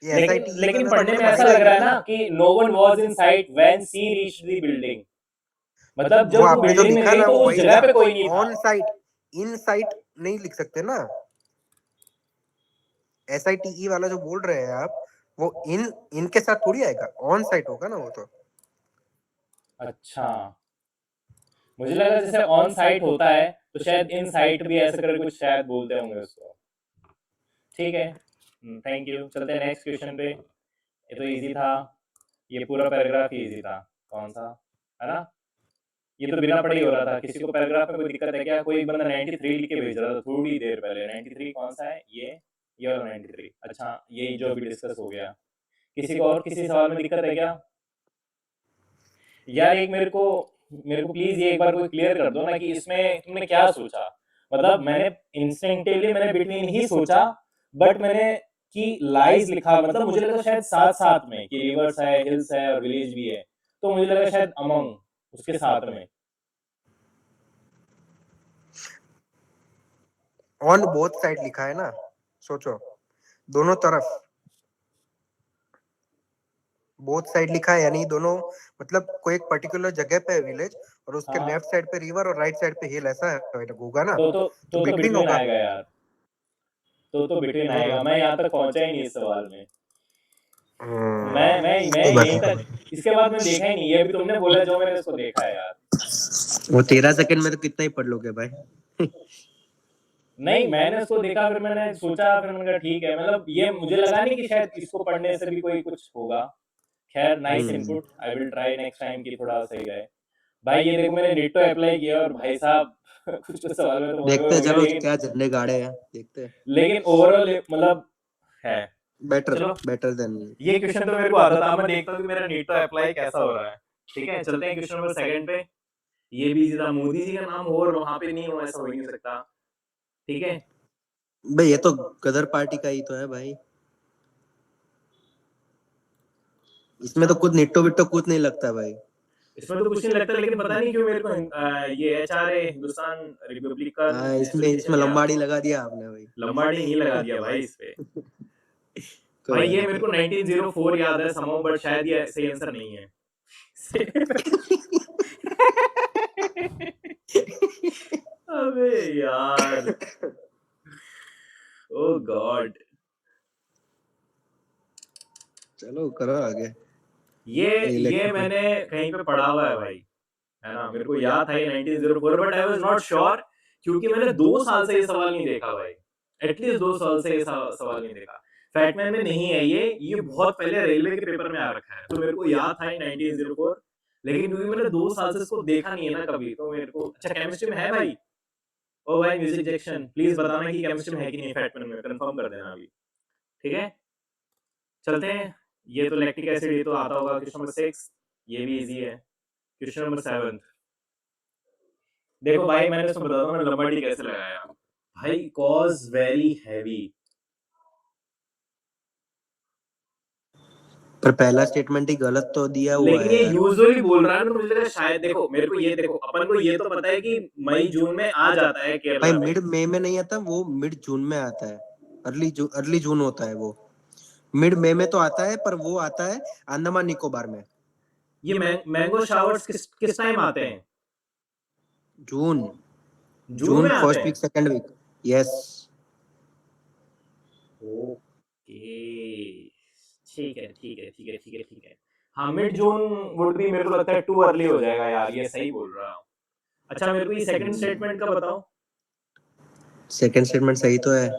Speaker 3: ये
Speaker 1: लेकिन
Speaker 3: SITE
Speaker 1: लेकिन
Speaker 3: वाला तो
Speaker 1: पढ़ने में
Speaker 3: मतलब
Speaker 1: ऐसा लग रहा है ना कि no one was in sight when she reached the building, मतलब
Speaker 3: वो
Speaker 1: जब वो
Speaker 3: आपने जो
Speaker 1: बिल्डिंग में
Speaker 3: लिखा
Speaker 1: गई
Speaker 3: ना
Speaker 1: तो
Speaker 3: वो
Speaker 1: उस
Speaker 3: वही
Speaker 1: जगह
Speaker 3: ना,
Speaker 1: पे कोई नहीं था।
Speaker 3: ऑन साइट, इन साइट नहीं लिख सकते ना। SITE वाला जो बोल रहे हैं आप, वो इनके साथ थोड़ी आएगा, ऑन साइट होगा ना वो तो।
Speaker 1: अच्छा, मुझे लगा जैसे ऑन साइट होता है तो शायद इन साइट भी ऐसे करके कुछ शायद बोलते होंगे उसको। ठीक है, थैंक यू। चलते हैं नेक्स्ट क्वेश्चन पे। ये तो इजी था, ये पूरा पैराग्राफ ही इजी था। कौन सा, है ना? ये तो बिना पढ़े ही हो रहा था। किसी को पैराग्राफ में कोई दिक्कत है क्या? कोई बंदा 93 लिख के भेज रहा था थोड़ी देर पहले। 93 कौन सा है? ये वाला 93। अच्छा, यही जो अभी डिस्कस हो गया। किसी को और किसी सवाल में दिक्कत है क्या? यार एक मेरे को प्लीज ये एक बार कोई क्लियर कर दो ना कि इसमें तुमने क्या सोचा। मतलब मैंने इंस्टिंक्टिवली मैंने बिटवीन ही सोचा, बट मैंने कि लाइज लिखा, मतलब मुझे लगा शायद साथ साथ में कि रिवर्स है, हिल्स है और विलेज भी है, तो मुझे लगा शायद अमंग उसके साथ में।
Speaker 3: ऑन बोथ साइड लिखा है ना, सोचो दोनों तरफ बोथ साइड लिखा है, यानी दोनों, मतलब कोई एक पर्टिकुलर जगह पे है विलेज और उसके
Speaker 1: हाँ
Speaker 3: लेफ्ट साइड पे रिवर और राइट साइड पे हिल, ऐसा होगा ना। तो
Speaker 1: तो
Speaker 3: बिटवीन
Speaker 1: बिटवीन
Speaker 3: होगा।
Speaker 1: आएगा यार, तो बिटवीन आएगा। मैं यहाँ तक पहुंचा ही नहीं इस सवाल में। मैं
Speaker 3: कोई बात
Speaker 1: यहीं तक,
Speaker 3: नहीं।
Speaker 1: इसके बाद मैंने देखा ही नहीं। ये अभी तुमने बोला जो मैंने इसको देखा है यार।
Speaker 3: वो 13 सेकंड में तो कितना ही पढ़ लोगे भाई।
Speaker 1: नहीं, मैंने उसको देखा, फिर मैंने सोचा, फिर मैंने कहा ठीक है, मतलब ये मुझे लगा नहीं कि शायद इसको पढ़ने से भी कोई कुछ होगा। खैर, nice input, I will try next time की थोड़ा सही रहे। भाई ये देखो, मैंने नीट तो अप्लाई किया और भाई साहब कुछ कुछ सवाल में तो
Speaker 3: देखते हैं
Speaker 1: हो गया,
Speaker 3: चलो
Speaker 1: लेकिन
Speaker 3: क्या झंडे गाड़े हैं, देखते हैं।
Speaker 1: लेकिन ओवरऑल मतलब है।
Speaker 3: बेटर
Speaker 1: चलो,
Speaker 3: बेटर देन
Speaker 1: ये क्वेश्चन तो मेरे को आता था, मैं देखता हूँ कि मेरा नीट तो अप्लाई कैसा हो रहा है। ठीक है, चलते हैं क्वेश्चन नंबर 2 पे। ये भी सीधा मोदी जी का नाम हो और वहां पे नहीं हो, ऐसा हो ही नहीं सकता। ठीक है,
Speaker 3: भाई, ये तो गदर पार्टी का ही तो है भाई। इसमें तो कुछ निट्टो बिट्टो कुछ नहीं लगता भाई।
Speaker 1: इसमें तो कुछ नहीं लगता, लेकिन पता नहीं क्यों मेरे को ये एचआरए हिंदुस्तान रिपब्लिकन
Speaker 3: हाँ, इसमें
Speaker 1: एसोसिएशन याद,
Speaker 3: लंबाड़ी लगा दिया आपने भाई।
Speaker 1: लंबाड़ी नहीं लगा दिया भाई इस पे।
Speaker 3: कोई
Speaker 1: भाई
Speaker 3: बात
Speaker 1: ये
Speaker 3: नहीं।
Speaker 1: मेरे को 1904 याद है समहाउ, बट शायद ये सही आंसर नहीं है। अबे यार, ओ गॉड।
Speaker 3: चलो करो आगे।
Speaker 1: ये मैंने कहीं पे पढ़ा हुआ है भाई, है ना, मेरे को याद था ये 1904, but I was not sure, क्योंकि मैंने 2 साल से ये सवाल नहीं देखा भाई। एटलीस्ट 2 साल से ये सवाल नहीं देखा। फैक्टमैन में नहीं है ये बहुत पहले रेलवे के पेपर में आ रखा है, तो मेरे को याद था ये 1904, लेकिन क्योंकि मैंने 2 साल से इसको देखा नहीं है ना कभी, तो मेरे को अच्छा केमिस्ट्री में है भाई। ओ भाई म्यूजिक जैक्शन, प्लीज बताना कि केमिस्ट्री में है कि नहीं, फैक्टमैन में कंफर्म कर देना अभी। ठीक है, चलते हैं। ये तो लैक्टिक एसिड, ये तो आता होगा। क्वेश्चन नंबर 6, ये भी इजी है। क्वेश्चन नंबर 7, देखो भाई, मैंने इसमें बताता हूँ मैंने लंबाड़ी कैसे लगाया। भाई कॉज वेरी हैवी।
Speaker 3: पर पहला स्टेटमेंट ही गलत तो दिया हुआ
Speaker 1: लेकिन
Speaker 3: है
Speaker 1: ये
Speaker 3: यार।
Speaker 1: यूजुअली बोल रहा है ना, तो मुझे लगा शायद, देखो मेरे को ये, देखो अपन को ये तो पता है कि मई जून में आ जाता है
Speaker 3: भाई
Speaker 1: केरला में।
Speaker 3: मिड मई में नहीं आता, वो मिड जून में आता है। अर्ली जून होता है वो। मिड मई में तो आता है, पर वो आता है अंडमान निकोबार में।
Speaker 1: ये मैंगो शावर्स किस किस टाइम आते हैं?
Speaker 3: जून।
Speaker 1: जून में आते
Speaker 3: फर्स्ट
Speaker 1: हैं।
Speaker 3: Week second week. Yes.
Speaker 1: Okay, ठीक है ठीक है ठीक है ठीक है ठीक है। हाँ, मिड जून वुड भी, मेरे को लगता है टू अर्ली हो जाएगा यार, ये सही बोल रहा हूँ। अच्छा, मेरे को ये सेकंड स्टेटमेंट का बताओ।
Speaker 3: सेकंड स्टेटमेंट सही तो है।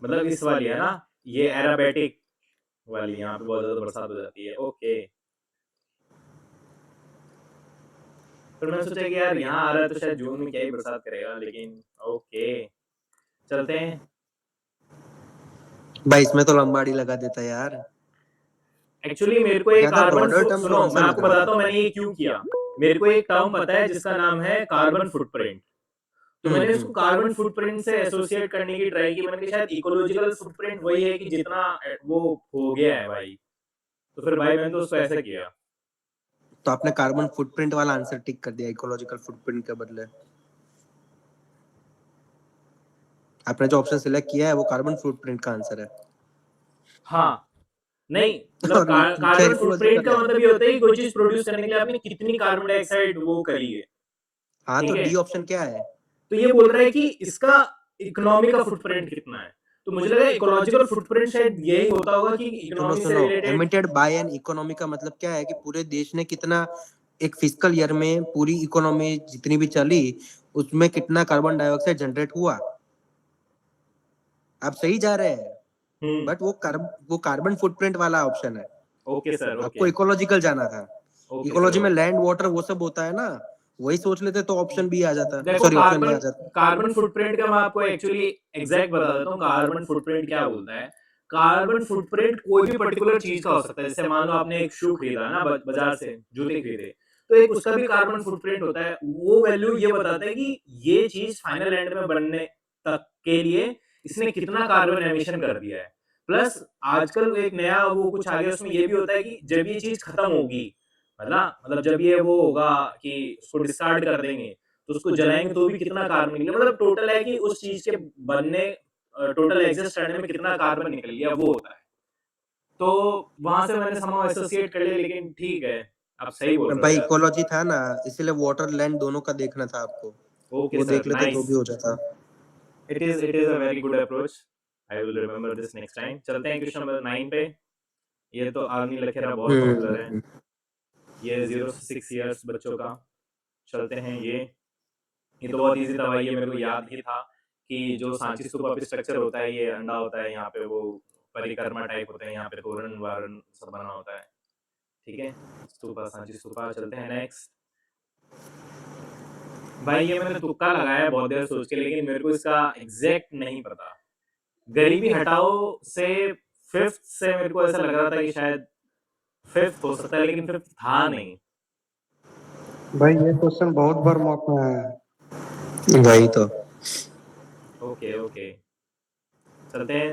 Speaker 1: मतलब इस वाली है ना, ये एराबेटिक वाली, यहाँ पे बहुत ज्यादा बरसात हो जाती है। ओके, फिर मैंने सोचा कि यार यहाँ आ रहा है तो शायद जून में क्या ही बरसात करेगा, लेकिन ओके, चलते हैं।
Speaker 3: भाई इसमें तो लंबाड़ी लगा देता यार।
Speaker 1: एक्चुअली मेरे को एक
Speaker 3: ज्यादा
Speaker 1: कार्बन,
Speaker 3: ब्रॉडर टर्म
Speaker 1: सुनो
Speaker 3: कौन
Speaker 1: मैं
Speaker 3: सा
Speaker 1: आपको
Speaker 3: लगा
Speaker 1: बताता
Speaker 3: रहा
Speaker 1: हूँ मैंने ये क्यों किया। मेरे को एक टर्म पता है जिसका नाम है कार्बन फुटप्रिंट, तो
Speaker 3: है?
Speaker 1: मैंने उसको कार्बन फुटप्रिंट से एसोसिएट करने की ट्राई की। मैंने कहा शायद इकोलॉजिकल फुटप्रिंट वही है कि जितना वो हो गया है भाई, तो फिर भाई मैंने तो उसको ऐसे किया।
Speaker 3: तो आपने कार्बन फुटप्रिंट वाला आंसर टिक कर दिया इकोलॉजिकल फुटप्रिंट के बदले। आपने जो ऑप्शन सिलेक्ट किया है वो कार्बन फुटप्रिंट का आंसर है।
Speaker 1: हाँ, नहीं मतलब
Speaker 3: और लिखा
Speaker 1: कार्बन फुटप्रिंट
Speaker 3: इकोलॉजिकल
Speaker 1: का
Speaker 3: है।
Speaker 1: मतलब ये होता है कि कोई चीज प्रोड्यूस करने के लिए आपने कितनी कार्बन डाइऑक्साइड वो करी है।
Speaker 3: हाँ, तो
Speaker 1: ठीक है,
Speaker 3: डी ऑप्शन क्या है?
Speaker 1: तो ये बोल रहा है कि इसका इकोनॉमी का फुटप्रिंट कितना है, तो मुझे लगा इकोलॉजिकल फुटप्रिंट शायद यही होता होगा कि
Speaker 3: सुनो
Speaker 1: इकोनॉमी से
Speaker 3: सुनो,
Speaker 1: related.
Speaker 3: Emitted by an economy का मतलब क्या है कि पूरे देश ने कितना, एक फिजिकल ईयर में पूरी इकोनॉमी जितनी भी चली उसमें कितना कार्बन डाइऑक्साइड जनरेट हुआ। आप सही जा रहे हैं, बट वो कार्बन फुटप्रिंट वाला ऑप्शन है।
Speaker 1: ओके सर,
Speaker 3: आपको
Speaker 1: ओके
Speaker 3: इकोलॉजिकल जाना था।
Speaker 1: ओके सर,
Speaker 3: इकोलॉजी में
Speaker 1: ओके।
Speaker 3: लैंड वाटर वो सब होता है ना, वही सोच लेते तो ऑप्शन बी आ जाता,
Speaker 1: देखो
Speaker 3: सॉरी ऑप्शन ए
Speaker 1: कार्बन
Speaker 3: आ जाता।
Speaker 1: कार्बन फुटप्रिंट का मैं आपको एक्चुअली एग्जैक्ट बता देता हूँ, कार्बन फुटप्रिंट क्या बोलता है। कार्बन फुटप्रिंट कोई भी पर्टिकुलर चीज का हो सकता है, जैसे मान लो आपने एक शू खरीदा है ना, बाजार से जूते खरीदे, तो एक उसका भी कार्बन फुटप्रिंट होता है। वो वैल्यू ये बताता है कि ये चीज फाइनल एंड में बनने तक के लिए इसने कितना कार्बन एमिशन कर दिया है। प्लस आजकल एक नया वो कुछ आ गया, उसमें ये भी होता है कि जब ये चीज खत्म होगी, मतलब जब ये वो होगा कि उसको डिस्कार्ड कर देंगे, तो उसको जलाएंगे तो भी कितना कार्बन निकले, मतलब टोटल है कि उस चीज के बनने, टोटल एग्जिस्ट करने में कितना कार्बन निकल गया वो होता है। तो वहां से मैंने समहाउ एसोसिएट कर लिया, लेकिन ठीक है, आप सही बोल रहे हो
Speaker 3: भाई
Speaker 1: यार।
Speaker 3: इकोलॉजी था ना, इसीलिए वाटर लैंड दोनों का देखना था आपको।
Speaker 1: ओके
Speaker 3: वो
Speaker 1: सर,
Speaker 3: देख लेते तो
Speaker 1: नाइस।
Speaker 3: भी हो जाता।
Speaker 1: It is a very good approach, I will remember this next time. चलते हैं क्वेश्चन नंबर 9 पे। ये तो आर्मी लखेरा बहुत पॉपुलर है,
Speaker 3: हम्म।
Speaker 1: ये 0 से 6 इयर्स बच्चों का। चलते हैं ये तो बहुत इजी था भाई, ये मेरे को याद ही था कि जो सांची स्तूपा पे स्ट्रक्चर होता है, ये अंडा होता है, यहाँ पे वो परिक्रमा टाइप होते हैं, यहाँ पे तोरण वारण सब बना होता है। ठीक है, स्तूपा सांची स्तूपा। चलते हैं नेक्स्ट। भाई ये मैंने तुक्का लगाया बहुत देर सोच के, लेकिन मेरे को इसका एग्जैक्ट नहीं पता। गरीबी हटाओ से फिफ्थ से मेरे को ऐसा लग रहा था कि शायद फिफ्थ हो सकता है, लेकिन फिफ्थ था नहीं।
Speaker 4: भाई ये क्वेश्चन बहुत बार मौका है।
Speaker 3: वही तो।
Speaker 1: ओके ओके, चलते हैं।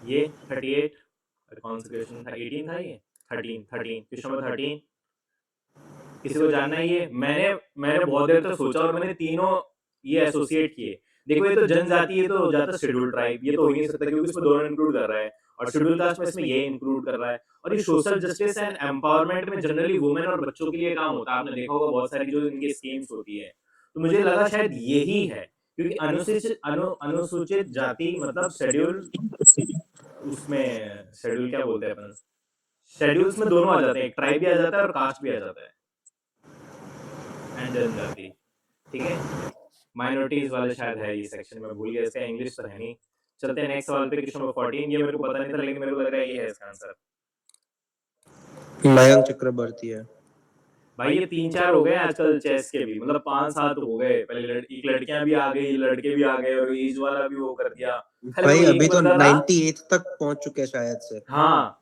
Speaker 1: ये 38 कौन सा क्वेश्चन था? 18 था ये? 13 क्वेश्चन नंबर 13। किसी को जानना है ये? मैंने बहुत देर तक सोचा और मैंने तीनों ये एसोसिएट किए। देखो ये तो जनजाति, ये तो हो जाता शेड्यूल ट्राइब, ये तो हो ही नहीं सकता क्योंकि इसमें दोनों इंक्लूड कर रहा है, और शेड्यूल कास्ट में इसमें ये इंक्लूड कर रहा है। और ये सोशल जस्टिस एंड एम्पावरमेंट में जनरली वुमेन और बच्चों के लिए काम होता है, आपने देखा होगा बहुत सारी जो इनकी स्कीम्स होती है। तो मुझे लगा शायद यही है, क्योंकि अनुसूचित जाति मतलब शेड्यूल, उसमें शेड्यूल क्या बोलते हैं अपन, शेड्यूल्स में दोनों आ जाते हैं, एक ट्राइब भी आ जाता है और कास्ट भी आ जाता है, एंड जनजाति। ठीक है, माइनॉरिटीज वाले शायद है ये सेक्शन में, भूल गया, इसका इंग्लिश तो है नहीं। चलते हैं नेक्स्ट सवाल पे, क्वेश्चन नंबर 14। ये मेरे को पता नहीं था, लेकिन मेरे को लग रहा है ये है इसका आंसर।
Speaker 3: मयंक चक्रवर्ती है
Speaker 1: भाई ये 3-4 हो गए आजकल चेस के भी, मतलब 5-7 हो गए। पहले एक लड़कियां भी आ गई, लड़के भी आ गए, और एज वाला भी वो कर दिया।
Speaker 3: भाई, अभी तो 98 तक पहुंच चुके हैं शायद से।
Speaker 1: हाँ,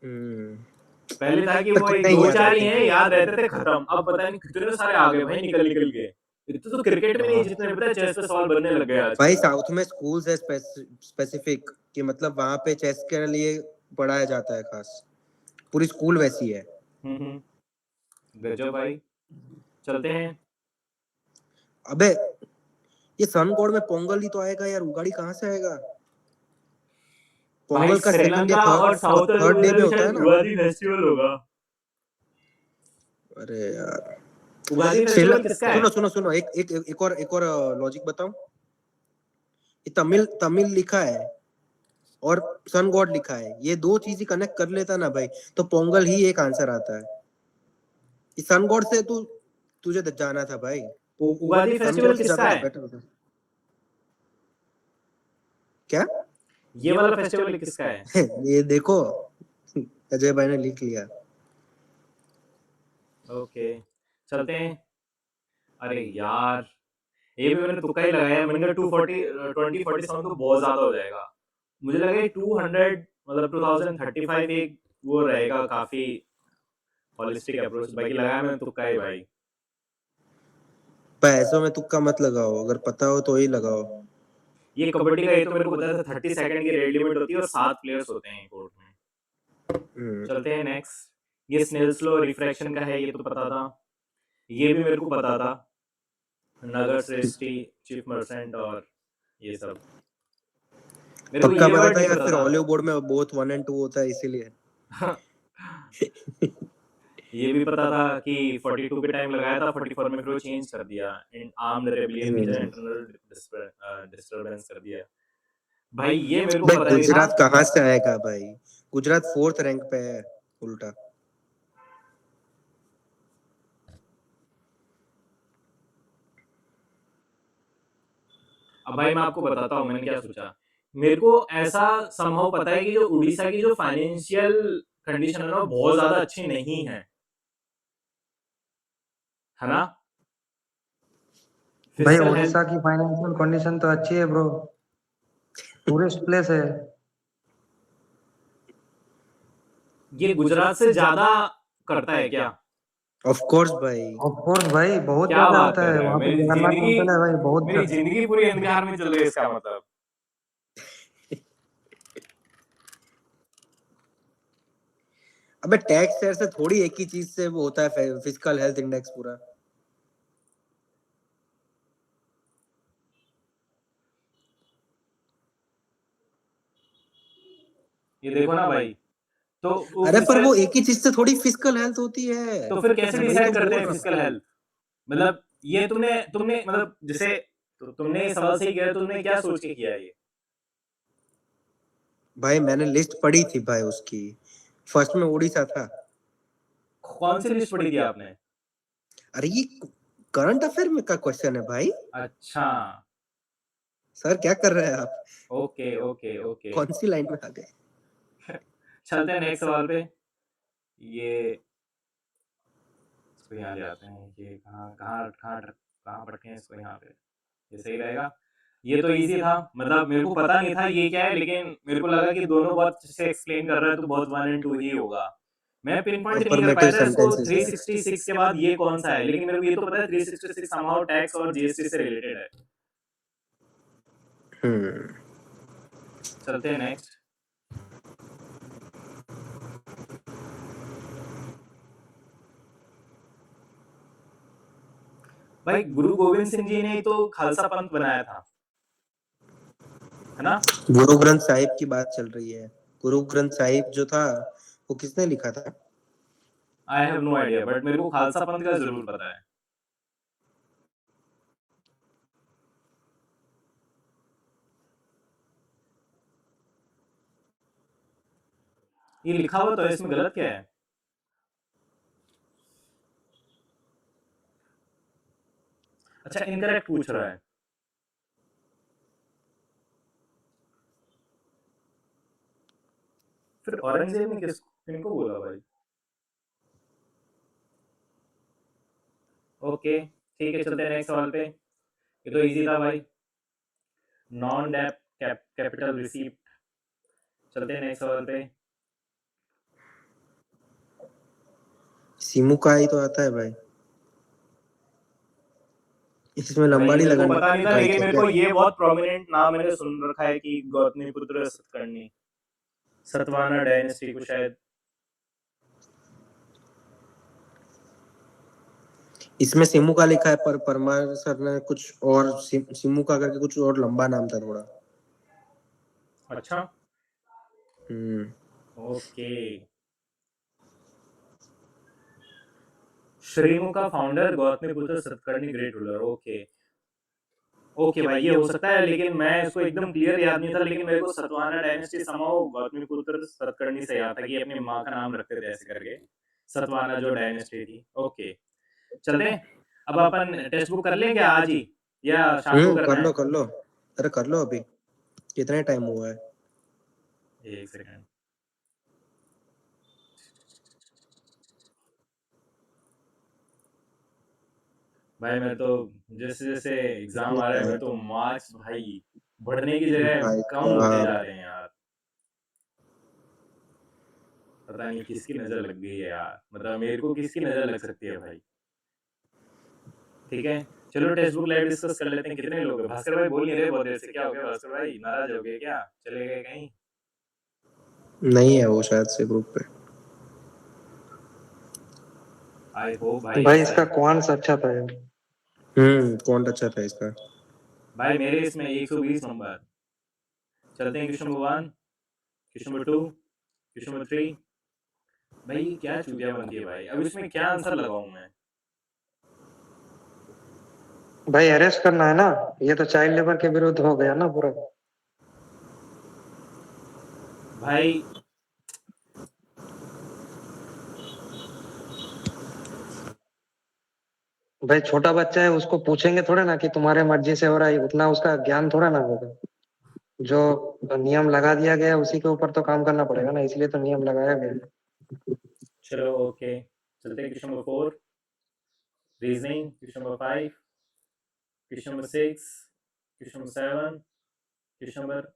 Speaker 1: पहले था कि वो
Speaker 3: पर
Speaker 1: एक
Speaker 3: नहीं
Speaker 1: दो
Speaker 3: याद
Speaker 1: चार ही
Speaker 3: रहते।
Speaker 1: हैं, याद रहते थे, खत्म। अब पता नहीं कितने सारे आ गए भाई, निकल निकल के। इतने तो क्रिकेट में नहीं जितने पता है चेस पे सवाल बनने लग गए
Speaker 3: भाई
Speaker 1: आजकल।
Speaker 3: साउथ में स्कूल्स है स्पेसिफिक कि मतलब वहां पे चेस के लिए पढ़ाया जाता है खास, पूरी स्कूल वैसी है।
Speaker 1: गजब भाई। चलते हैं।
Speaker 3: अबे ये सन गॉड में पोंगल ही तो आएगा यार, उगाड़ी कहाँ से आएगा?
Speaker 1: भाई
Speaker 3: पोंगल का सेकंड
Speaker 1: श्रीलंका और साउथ
Speaker 3: थर्ड डे में होता है
Speaker 1: शायद
Speaker 3: ना।
Speaker 1: उगादी फेस्टिवल होगा।
Speaker 3: अरे यार,
Speaker 1: उगादी फेस्टिवल किसका है?
Speaker 3: सुनो सुनो सुनो, एक और लॉजिक बताऊं। ये तमिल लिखा है और सन गॉड लिखा है, ये दो चीज ही कनेक्ट कर लेता ना भाई, तो पोंगल ही एक आंसर आता है। ये सन गॉड से तुझे जाना था भाई।
Speaker 1: उगादी फेस्टिवल किसका है?
Speaker 3: क्या?
Speaker 1: ये वाला फेस्टिवल किसका है?
Speaker 3: ये देखो, अजय भाई ने लिख लिया।
Speaker 1: ओके, चलते हैं। अरे यार, ये भी मैंने तुक्का ही लगाया। मैंने कहा 2047 तो बहुत ज्यादा हो जाएगा। मुझे लगा 200 मतलब 2035 एक वो रहेगा, काफी हॉलिस्टिक अप्रोच। बाकी लगाया मैंने तुक्का ही भाई।
Speaker 3: पैसों में तुक्का मत लगाओ, अगर पता हो तो ही लगाओ।
Speaker 1: ये कबड्डी का, ये तो मेरे को पता था 30 सेकंड की रेड लिमिट होती है और 7 प्लेयर्स होते हैं कोर्ट में। चलते हैं नेक्स्ट। ये स्नेल स्लो रिफ्रैक्शन का है, ये तो पता था। ये भी मेरे को पता था, नगर श्रेष्ठी, चीफ मर्चेंट और ये सब मेरे को
Speaker 3: पक्का
Speaker 1: ये
Speaker 3: पता
Speaker 1: वर्ड
Speaker 3: था
Speaker 1: नहीं
Speaker 3: यार,
Speaker 1: पता
Speaker 3: फिर
Speaker 1: था।
Speaker 3: ऑलिव बोर्ड में बोथ 1 और 2 होता है इसीलिए।
Speaker 1: ये भी पता था कि 42 के टाइम लगाया था, 44 में फिर वो चेंज कर दिया, इन आर्म्ड रेबेलियन की जगह इंटरनल डिस्टरबेंस कर दिया। भाई ये मेरे को
Speaker 3: भाई
Speaker 1: पता नहीं था।
Speaker 3: गुजरात कहाँ से आएगा भाई? गुजरात 4th रैंक पे है उल्टा।
Speaker 1: अब भाई मैं आपको बताता हूँ मैंने क्या सोचा। मेरे को ऐसा संभव पता है कि जो उड़ीसा की जो फाइनेंशियल कंडीशन है ना, बहुत ज्यादा अच्छी नहीं है ना?
Speaker 4: भाई
Speaker 1: Fiscal
Speaker 4: उड़ीसा
Speaker 1: health-
Speaker 4: की फाइनेंशियल कंडीशन तो अच्छी है ब्रो, टूरिस्ट प्लेस है।
Speaker 1: ये गुजरात से ज्यादा करता है क्या?
Speaker 3: ऑफ कोर्स भाई।
Speaker 4: ऑफ कोर्स भाई, बहुत
Speaker 1: क्या
Speaker 4: ज्यादा
Speaker 1: बात
Speaker 4: होता
Speaker 1: कर
Speaker 4: है
Speaker 1: रहे हो?
Speaker 4: वहाँ पे,
Speaker 1: मेरी
Speaker 4: जगन्नाथ
Speaker 1: जिंदगी
Speaker 4: टेम्पल है भाई, बहुत
Speaker 1: मेरी जिंदगी पूरी अंधकार में चल रही है इसका मतलब।
Speaker 3: अबे टैक्स शेयर से थोड़ी एक ही चीज से वो होता है फिजिकल हेल्थ इंडेक्स पूरा।
Speaker 1: ये देखो ना भाई, तो
Speaker 3: अरे पर वो एक ही चीज से थोड़ी फिजिकल हेल्थ होती है।
Speaker 1: तो फिर कैसे
Speaker 3: वही
Speaker 1: डिसाइड
Speaker 3: तो
Speaker 1: करते
Speaker 3: बोल
Speaker 1: हैं
Speaker 3: रहा
Speaker 1: फिजिकल हेल्थ? मतलब ये तुमने मतलब जैसे तुमने ये सवाल सही किया, तुमने क्या सोच के किया ये?
Speaker 3: भाई मैंने लिस्ट पढ़ी थी भाई उसकी, फर्स्ट में उड़ीसा था।
Speaker 1: कौन सी लिस्ट पढ़ी थी आपने?
Speaker 3: अरे ये करंट अफेयर में का क्वेश्चन है भाई।
Speaker 1: अच्छा,
Speaker 3: सर क्या कर रहे हैं आप?
Speaker 1: Okay okay okay.
Speaker 3: कौन सी लाइन में आ गए?
Speaker 1: चलते हैं नेक्स्ट सवाल पे। ये इसको यहाँ ले आते हैं। ये कहाँ कहाँ कहाँ कहाँ रखें इसको, यहाँ पे ये सही रहेगा। ये तो इजी था, मतलब मेरे को पता नहीं था ये क्या है, लेकिन मेरे को लगा कि दोनों बहुत अच्छे से एक्सप्लेन कर रहा है तो बहुत 1 and 2 ही होगा। मैं पिन पॉइंट नहीं कर पाया था इसको 366 के बाद ये कौन सा है, लेकिन मेरे को ये तो पता है 366 समहाउ टैक्स और जीएसटी से रिलेटेड है। चलते हैं नेक्स्ट। भाई गुरु गोविंद सिंह जी ने तो खालसा पंथ बनाया था, है ना?
Speaker 3: गुरु ग्रंथ साहिब की बात चल रही है। गुरु ग्रंथ साहिब जो था वो किसने लिखा था?
Speaker 1: I have no idea, but मेरे को खालसा पंथ का जरूर पता है। ये लिखा हुआ तो है, इसमें गलत क्या है? अच्छा, इनकरेक्ट पूछ रहा है। फिर औरंगजेब ने किनको बोला भाई? ओके ठीक है, चलते हैं नेक्स्ट सवाल पे। ये तो इजी था भाई, नॉन डेप कैपिटल रिसीप्ट। चलते हैं नेक्स्ट सवाल पे।
Speaker 3: सीमू का ही तो आता है भाई। इसमें लंबाड़ी
Speaker 1: मेरे को
Speaker 3: लगन
Speaker 1: पता नहीं था, लेकिन मेरे
Speaker 3: क्या?
Speaker 1: को ये बहुत प्रोमिनेंट नाम मैंने सुन रखा है कि गौतमीपुत्र सतकर्णी, सतवाहना डायनेस्टी को शायद।
Speaker 3: इसमें सिमू का लिखा है पर परमार सर ने कुछ और सिमू का करके कुछ और लंबा नाम था थोड़ा।
Speaker 1: अच्छा ओके। श्रीमु का founder Gautamiputra Satakarni great ruler. Okay okay भाई, ये हो सकता है, लेकिन मैं इसको एकदम क्लियर याद नहीं था, लेकिन मेरे को सतवाहना डायनेस्टी समाओ गौतमीपुत्र सतकर्णी से याद था कि अपनी माँ का नाम रखते थे ऐसे करके, सतवाहना जो डायनेस्टी थी। ओके चलते हैं। अब अपन टेक्स्ट बुक कर लें क्या आज ही, या शाम को करना है?
Speaker 3: कर लो। अरे कर लो, अभी कितना टाइम हुआ है?
Speaker 1: एक सेकंड। भाई मैं तो जैसे जैसे एग्जाम आ रहा है, मैं तो मार्क्स भाई बढ़ने की जगह
Speaker 3: भाई
Speaker 1: कम होते जा रहे हैं यार। पता नहीं किसकी नजर लग गई है यार, मतलब मेरे को किसकी नजर लग सकती है भाई। ठीक है चलो टेक्स्ट बुक लाइव डिस्कस कर लेते हैं। कितने लोग हैं? भास्कर भाई बोल नहीं रहे बहुत देर से, क्या हो गया भास्कर भाई, नाराज हो गए क्या, चले गए कहीं?
Speaker 3: नहीं है वो शायद से ग्रुप पे।
Speaker 1: आई होप भाई।
Speaker 4: भाई इसका क्वांट्स अच्छा था यार।
Speaker 3: कौन अच्छा था इसका?
Speaker 1: भाई मेरे इसमें 120 नंबर। चलते हैं question number 1, question number 2, question number 3। भाई ये क्या चूतिया बनती है भाई, अब इसमें क्या आंसर लगाऊं मैं?
Speaker 4: भाई अरेस्ट करना है ना, ये तो चाइल्ड लेबर के विरुद्ध हो गया ना पूरा।
Speaker 1: भाई
Speaker 4: भाई छोटा बच्चा है, उसको पूछेंगे थोड़ा ना कि तुम्हारे मर्जी से हो रहा है, उतना उसका ज्ञान थोड़ा ना होगा। जो नियम लगा दिया गया है उसी के ऊपर तो काम करना पड़ेगा ना, इसलिए तो नियम लगाया गया है।
Speaker 1: चलो ओके, चलते हैं question number 4 reasoning, question number 5, question number 6, question number 7, question number.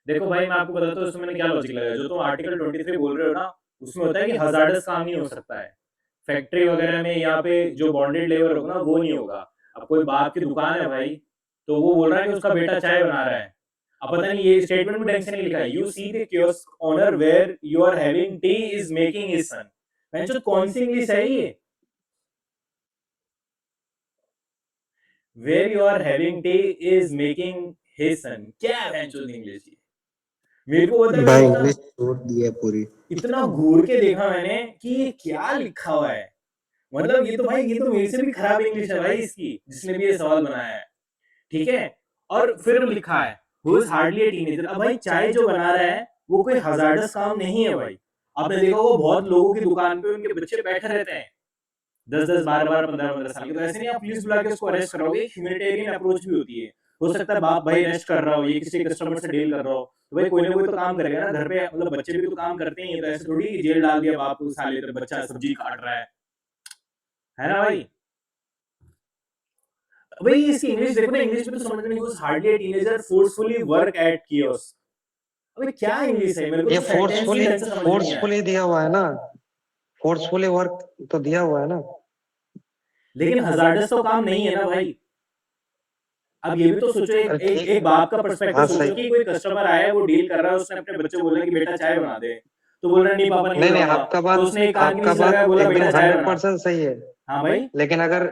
Speaker 1: देखो भाई मैं आपको बताता हूँ उसमें मैंने क्या लॉजिक लगाया। जो तुम आर्टिकल 23 बोल रहे हो ना, उसमें होता है कि हजार्डस काम नहीं हो सकता है फैक्ट्री वगैरह में, यहाँ पे जो बॉन्डेड लेबर होगा ना वो नहीं होगा। अब कोई बाप की दुकान है भाई, तो वो बोल रहा है कि उसका बेटा चाय बना रहा है, अब पता नहीं ये स्टेटमेंट में ढंग से नहीं लिखा है, you see the kiosk owner where you are having tea is making his son. मैं जो कौन सी इंग्लिश है ये, where you are having tea is making his son, क्या है इंग्लिश ये? मेरे को पता
Speaker 3: भाई
Speaker 1: है
Speaker 3: इंग्लिश छोड़ दी है पूरी।
Speaker 1: इतना घूर के देखा मैंने कि ये क्या लिखा हुआ है, मतलब ये तो भाई ये तो मेरे से भी खराब इंग्लिश है भाई इसकी, जिसने भी ये सवाल बनाया है। ठीक है, और फिर लिखा है who is hardly A teenager. अब भाई चाय जो बना रहा है वो कोई हजार्डस काम नहीं है भाई, आपने देखा होगा बहुत लोगों की दुकान पे उनके बच्चे बैठे रहते हैं 10-10, 12-12, 15-15 साल के। तो ऐसे नहीं आप पुलिस बुला के उसको अरेस्ट कराओगे, ह्यूमैनिटेरियन अप्रोच भी होती है। हो सकता है बाप भाई रेस्ट कर रहा हो, ये किसी कस्टमर से डील कर रहा हो, तो भाई कोई ना कोई तो काम करेगा ना घर पे, मतलब बच्चे भी तो काम करते ही हैं, तो ऐसे थोड़ी कि जेल डाल दिया बाप को, साले तेरा बच्चा सब्जी काट रहा है ना भाई? भाई इसकी इंग्लिश देखो ना, इंग्लिश में तो समझ में नहीं, was hardly a teenager forcefully work at kiosk। अबे क्या इंग्लिश है, मेरे को
Speaker 4: ये
Speaker 1: तो सेंटेंस ही ढंग से समझ में नहीं आया।
Speaker 4: फोर्सफुली दिया हुआ है ना, फोर्सफुली वर्क तो दिया हुआ है ना।
Speaker 1: लेकिन हजार्डस तो काम नहीं है ना भाई। अब ये भी तो सोचो, एक
Speaker 4: अरे
Speaker 1: एक,
Speaker 4: ठीक
Speaker 1: एक बाप का पर्सपेक्टिव
Speaker 4: हाँ
Speaker 1: सोचो
Speaker 4: सही।
Speaker 1: कि कोई कस्टमर आया है, वो डील कर रहा है, उसने अपने बच्चे को बोला कि बेटा चाय बना दे, तो बोल रहा है नहीं पापा नहीं
Speaker 4: नहीं नहीं,
Speaker 1: बनाऊंगा, तो उसने एक कान के नीचे लगाया, बोला
Speaker 4: एकदम
Speaker 1: बेटा चाय बना।
Speaker 4: 100% सही है।
Speaker 1: हाँ भाई,
Speaker 4: लेकिन अगर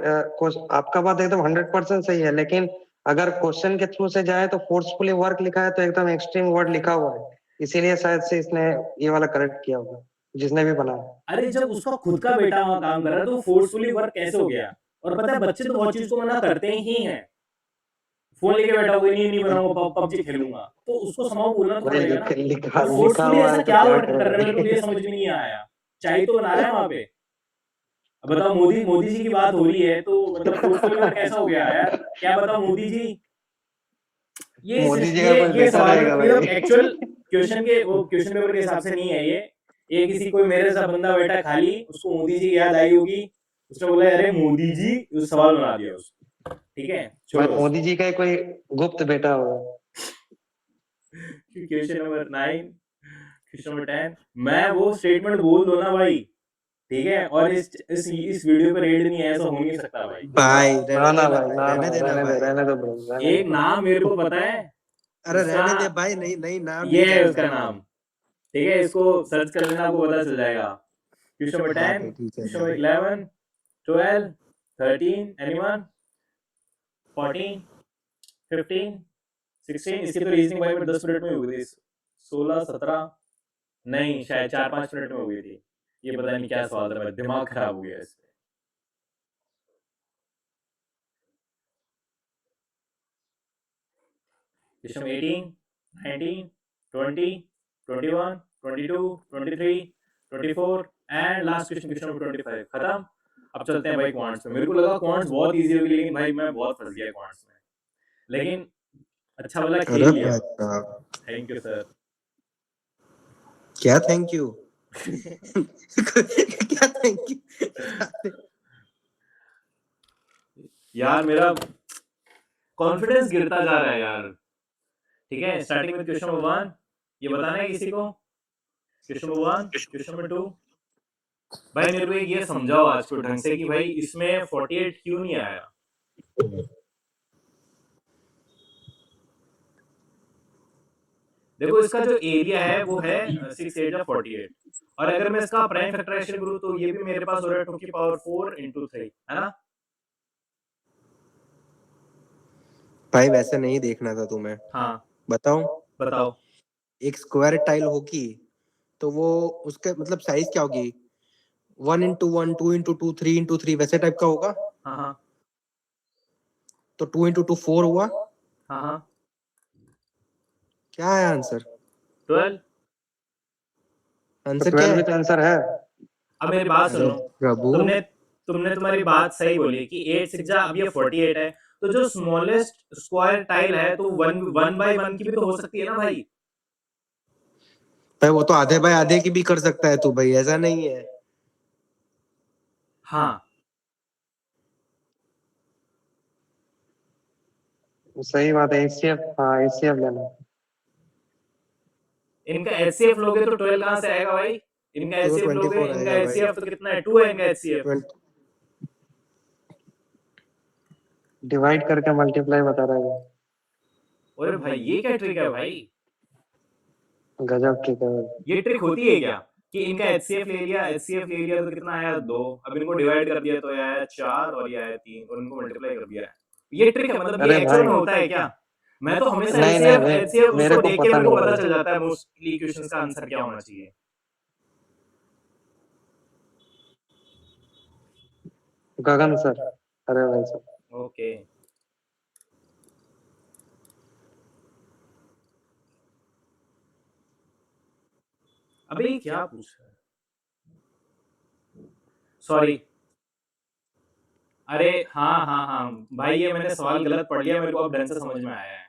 Speaker 4: आपका बात एकदम 100% सही है, लेकिन अगर क्वेश्चन के थ्रू से जाए तो फोर्सफुली वर्क लिखा है तो एकदम एक्सट्रीम वर्ड लिखा हुआ है, इसीलिए शायद से इसने ये वाला करेक्ट किया होगा जिसने भी बनाया।
Speaker 1: अरे जब उसका खुद का बेटा वहां काम कर रहा है तो फोर्सफुली वर्क कैसे हो गया? और पता है बच्चे तो बहुत चीज को मना करते ही हैं। फोन लेके बैठा होगा, नहीं नहीं बनाऊंगा, पबजी खेलूंगा, तो उसको समाव बोलना तो
Speaker 4: भाई
Speaker 1: पड़ेगा ना।
Speaker 4: लिखा
Speaker 1: और
Speaker 4: लिखा
Speaker 1: फोर्सफुली
Speaker 4: हुआ
Speaker 1: ऐसा
Speaker 4: है तो
Speaker 1: क्या
Speaker 4: क्या
Speaker 1: वर्क कर रहा है, मेरे को ये
Speaker 4: करोगे।
Speaker 1: समझ में नहीं आया। चाय तो बना रहा है वहां पे। अब बताओ, मोदी मोदी जी की बात हो रही है तो मतलब फोर्सफुली वर्क कैसा हो गया यार? क्या बताओ मोदी जी,
Speaker 4: मोदी जी का
Speaker 1: ये
Speaker 4: कोई
Speaker 1: ये
Speaker 4: बेटा
Speaker 1: सवाल
Speaker 4: रहेगा
Speaker 1: मतलब
Speaker 4: भाई।
Speaker 1: एक्चुअल क्वेश्चन के, वो क्वेश्चन पेपर के हिसाब से नहीं है ये किसी कोई मेरे जैसा बंदा बैठा है खाली, उसको मोदी जी की याद आई होगी, उसने बोला अरे मोदी जी, उस सवाल बना दिया उसको। ठीक है,
Speaker 4: भाई
Speaker 1: छोड़ो।
Speaker 4: मोदी जी का ही कोई गुप्त बेटा होगा।
Speaker 1: क्वेश्चन नंबर 9, क्वेश्चन नंबर 10, मैं वो स्टेटमेंट बोल दो ना भाई, ठीक है, और इस वीडियो पे रेड नहीं है, ऐसा हो नहीं सकता भाई।
Speaker 3: भाई
Speaker 4: ना
Speaker 3: रहने
Speaker 4: ना
Speaker 3: देना
Speaker 4: भाई,
Speaker 3: भाई,
Speaker 4: ना ना,
Speaker 3: रहने देना भाई।
Speaker 4: रहने दो ब्रो, रहने
Speaker 1: एक
Speaker 4: दो।
Speaker 1: नाम मेरे को पता है
Speaker 3: अरे
Speaker 1: उसका,
Speaker 3: रहने दे भाई, नहीं नहीं नाम
Speaker 1: ये
Speaker 3: नहीं
Speaker 1: है
Speaker 3: जानना
Speaker 1: उसका
Speaker 3: है।
Speaker 1: नाम, ठीक है, इसको सर्च कर लेना, आपको पता चल जाएगा। क्वेश्चन नंबर
Speaker 3: हाँ
Speaker 1: 10,
Speaker 3: भाई ठीक है
Speaker 1: क्वेश्चन
Speaker 3: भाई।
Speaker 1: नंबर 11, 12, 13, एनीवन, 14, 15, 16, इसकी तो रीजनिंग भाई मैं 10 मिनट में हो गई थी। 16, 17, नहीं शायद 4-5 मिनट में हो गई थी। ये पता नहीं क्या सवाल था, मेरा दिमाग खराब हो गया इस पे। Question 18, 19, 20, 21, 22, 23, 24 and last question, question number 25 खत्म। अब चलते हैं भाई क्वांट्स में। मेरे को लगा क्वांट्स बहुत इजी होगी, लेकिन भाई मैं बहुत फंस गया क्वांट्स में, लेकिन अच्छा वाला खेल
Speaker 3: अरे
Speaker 1: लिया।
Speaker 3: भाई साहब,
Speaker 1: थैंक यू सर।
Speaker 3: क्या थैंक यू। क्या थैंक यू।
Speaker 1: यार मेरा कॉन्फिडेंस गिरता जा रहा है यार। ठीक है, स्टार्टिंग में क्वेश्चन नंबर 1, ये बताना है किसी को। क्वेश्चन नंबर 1, क्वेश्चन नंबर 2, भाई मेरे को एक ये समझाओ आज को ढंग से कि भाई इसमें 48 क्यों नहीं आया। देखो इसका जो एरिया है वो है 6 8 48, और अगर मैं इसका प्राइम फैक्टराइजेशन करूं तो ये भी मेरे पास हो रहा है 2 की पावर 4 into 3, है ना?
Speaker 3: भाई वैसे नहीं देखना था तुम्हें।
Speaker 1: हाँ,
Speaker 3: बताओ,
Speaker 1: बताओ।
Speaker 3: एक स्क्वायर टाइल होगी तो वो उसके मतलब साइज क्या होगी? 1 into 1, 2 into 2, 3 into 3 वैसे टाइप का होगा।
Speaker 1: हाँ हाँ
Speaker 3: तो 2 into 2 4 हुआ।
Speaker 1: हाँ हाँ,
Speaker 3: क्या है आंसर?
Speaker 1: 12।
Speaker 4: तो
Speaker 3: आंसर क्या
Speaker 4: 12 भी
Speaker 3: है?
Speaker 4: तो आंसर है।
Speaker 1: अब मेरी बात
Speaker 3: अरे
Speaker 1: सुनो,
Speaker 3: प्रभु।
Speaker 1: तुमने तुमने तुम्हारी बात सही बोली कि 8 6 जा, अब ये 48 है, तो जो स्मॉलेस्ट स्क्वायर टाइल है तो 1 1 by 1 की भी तो हो सकती है ना भाई।
Speaker 3: भाई वो तो आधे बाय आधे की भी कर सकता है तू भाई, ऐसा नहीं है।
Speaker 1: हाँ,
Speaker 4: सही बात है, एचसीएफ, हाँ एचसीएफ लेना।
Speaker 1: इनका एचसीएफ लोगे तो 12 कहां से आएगा भाई? इनका
Speaker 3: तो
Speaker 1: एचसीएफ लोगे,
Speaker 3: 24
Speaker 1: इनका
Speaker 3: आएगा भाई।
Speaker 1: एचसीएफ तो कितना है, 2 है इनका एचसीएफ।
Speaker 4: डिवाइड करके मल्टीप्लाई बता रहा है।
Speaker 1: अरे भाई ये क्या ट्रिक है भाई?
Speaker 4: गजब ठीक है भाई।
Speaker 1: ये ट्रिक होती है क्या कि इनका एचसीएफ ले लिया, एचसीएफ ले लिया तो कितना आया 2, अब इनको डिवाइड कर दिया तो ये आया 4 और ये आया 3, और इनको मल्टीप्लाई कर दिया। ये ट्रिक है, मतलब ये
Speaker 4: अरे
Speaker 1: एक्चुअल
Speaker 4: भाई
Speaker 1: में होता है क्या? मैं तो हमेशा
Speaker 4: नहीं नहीं
Speaker 1: एचसीएफ
Speaker 4: भाई,
Speaker 1: एचसीएफ
Speaker 4: मेरे
Speaker 1: उसको
Speaker 4: को
Speaker 1: देख के
Speaker 4: पता
Speaker 1: मेरे को
Speaker 4: नहीं
Speaker 1: पता
Speaker 4: भाई।
Speaker 1: चल जाता है मोस्टली क्वेश्चंस का आंसर क्या होना चाहिए।
Speaker 4: गगन सर, अरे भाई सर।
Speaker 1: ओके, अबे ये क्या पूछ रहा है? सॉरी, अरे हाँ भाई, ये मैंने सवाल गलत पढ़ लिया, मेरे को अब ढंग से समझ में आया है।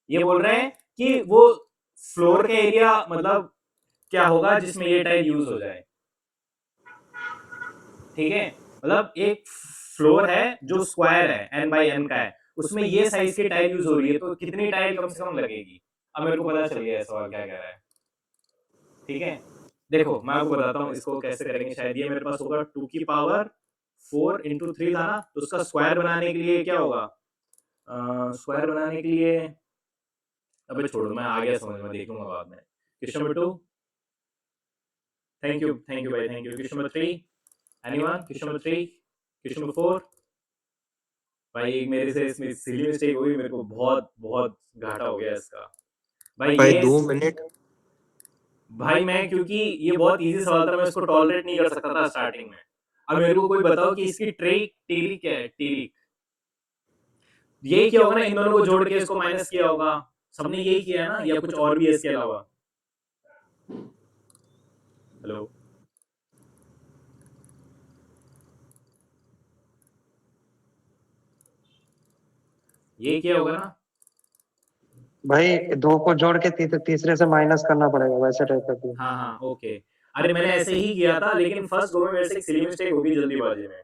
Speaker 1: ये बोल रहे हैं कि वो फ्लोर का एरिया मतलब क्या होगा जिसमें ये टाइल यूज हो जाए, ठीक है। मतलब एक फ्लोर है जो स्क्वायर है, n बाई n का है, उसमें ये साइज की टाइल यूज हो रही है, तो कितनी टाइल कम से कम लगेगी। अब मेरे को पता चल गया है सवाल क्या कह रहा है, ठीक है। देखो मैं आपको बताता हूँ इसको कैसे करेंगे। शायद ये मेरे पास होगा 2 की पावर 4 इंटू 3 था ना, तो उसका स्क्वायर बनाने के लिए क्या होगा, स्क्वायर बनाने के लिए, अबे छोड़ो, मैं आ गया समझ में, देख लूंगा बाद में। क्वेश्चन नंबर 2, थैंक यू भाई, thank you. Question number 3, anyone? Question number 3, question number 4। भाई एक मेरे से इसमें सिली मिस्टेक हुई, मेरे को बहुत बहुत घाटा हो गया इसका। भाई
Speaker 3: भाई
Speaker 1: ये
Speaker 3: 2 मिनट।
Speaker 1: भाई मैं, क्योंकि ये बहुत इजी सवाल था, मैं इसको टॉलरेट नहीं कर सकता था स्टार्टिंग में। अब मेरे को कोई बताओ कि इसकी टेली क्या है, टेली यही किया होगा ना, इन दोनों को जोड़ के इसको माइनस किया होगा, सबने यही किया है ना, या कुछ और भी है इसके अलावा। हेलो, ये किया होगा ना?
Speaker 4: भाई 2 को जोड़ के तीसरे से माइनस करना पड़ेगा, वैसे टाइप का थी।
Speaker 1: हाँ ओके। अरे मैंने ऐसे ही किया था, लेकिन फर्स्ट गो में मेरे से एक सिली मिस्टेक होगी जल्दीबाजी में,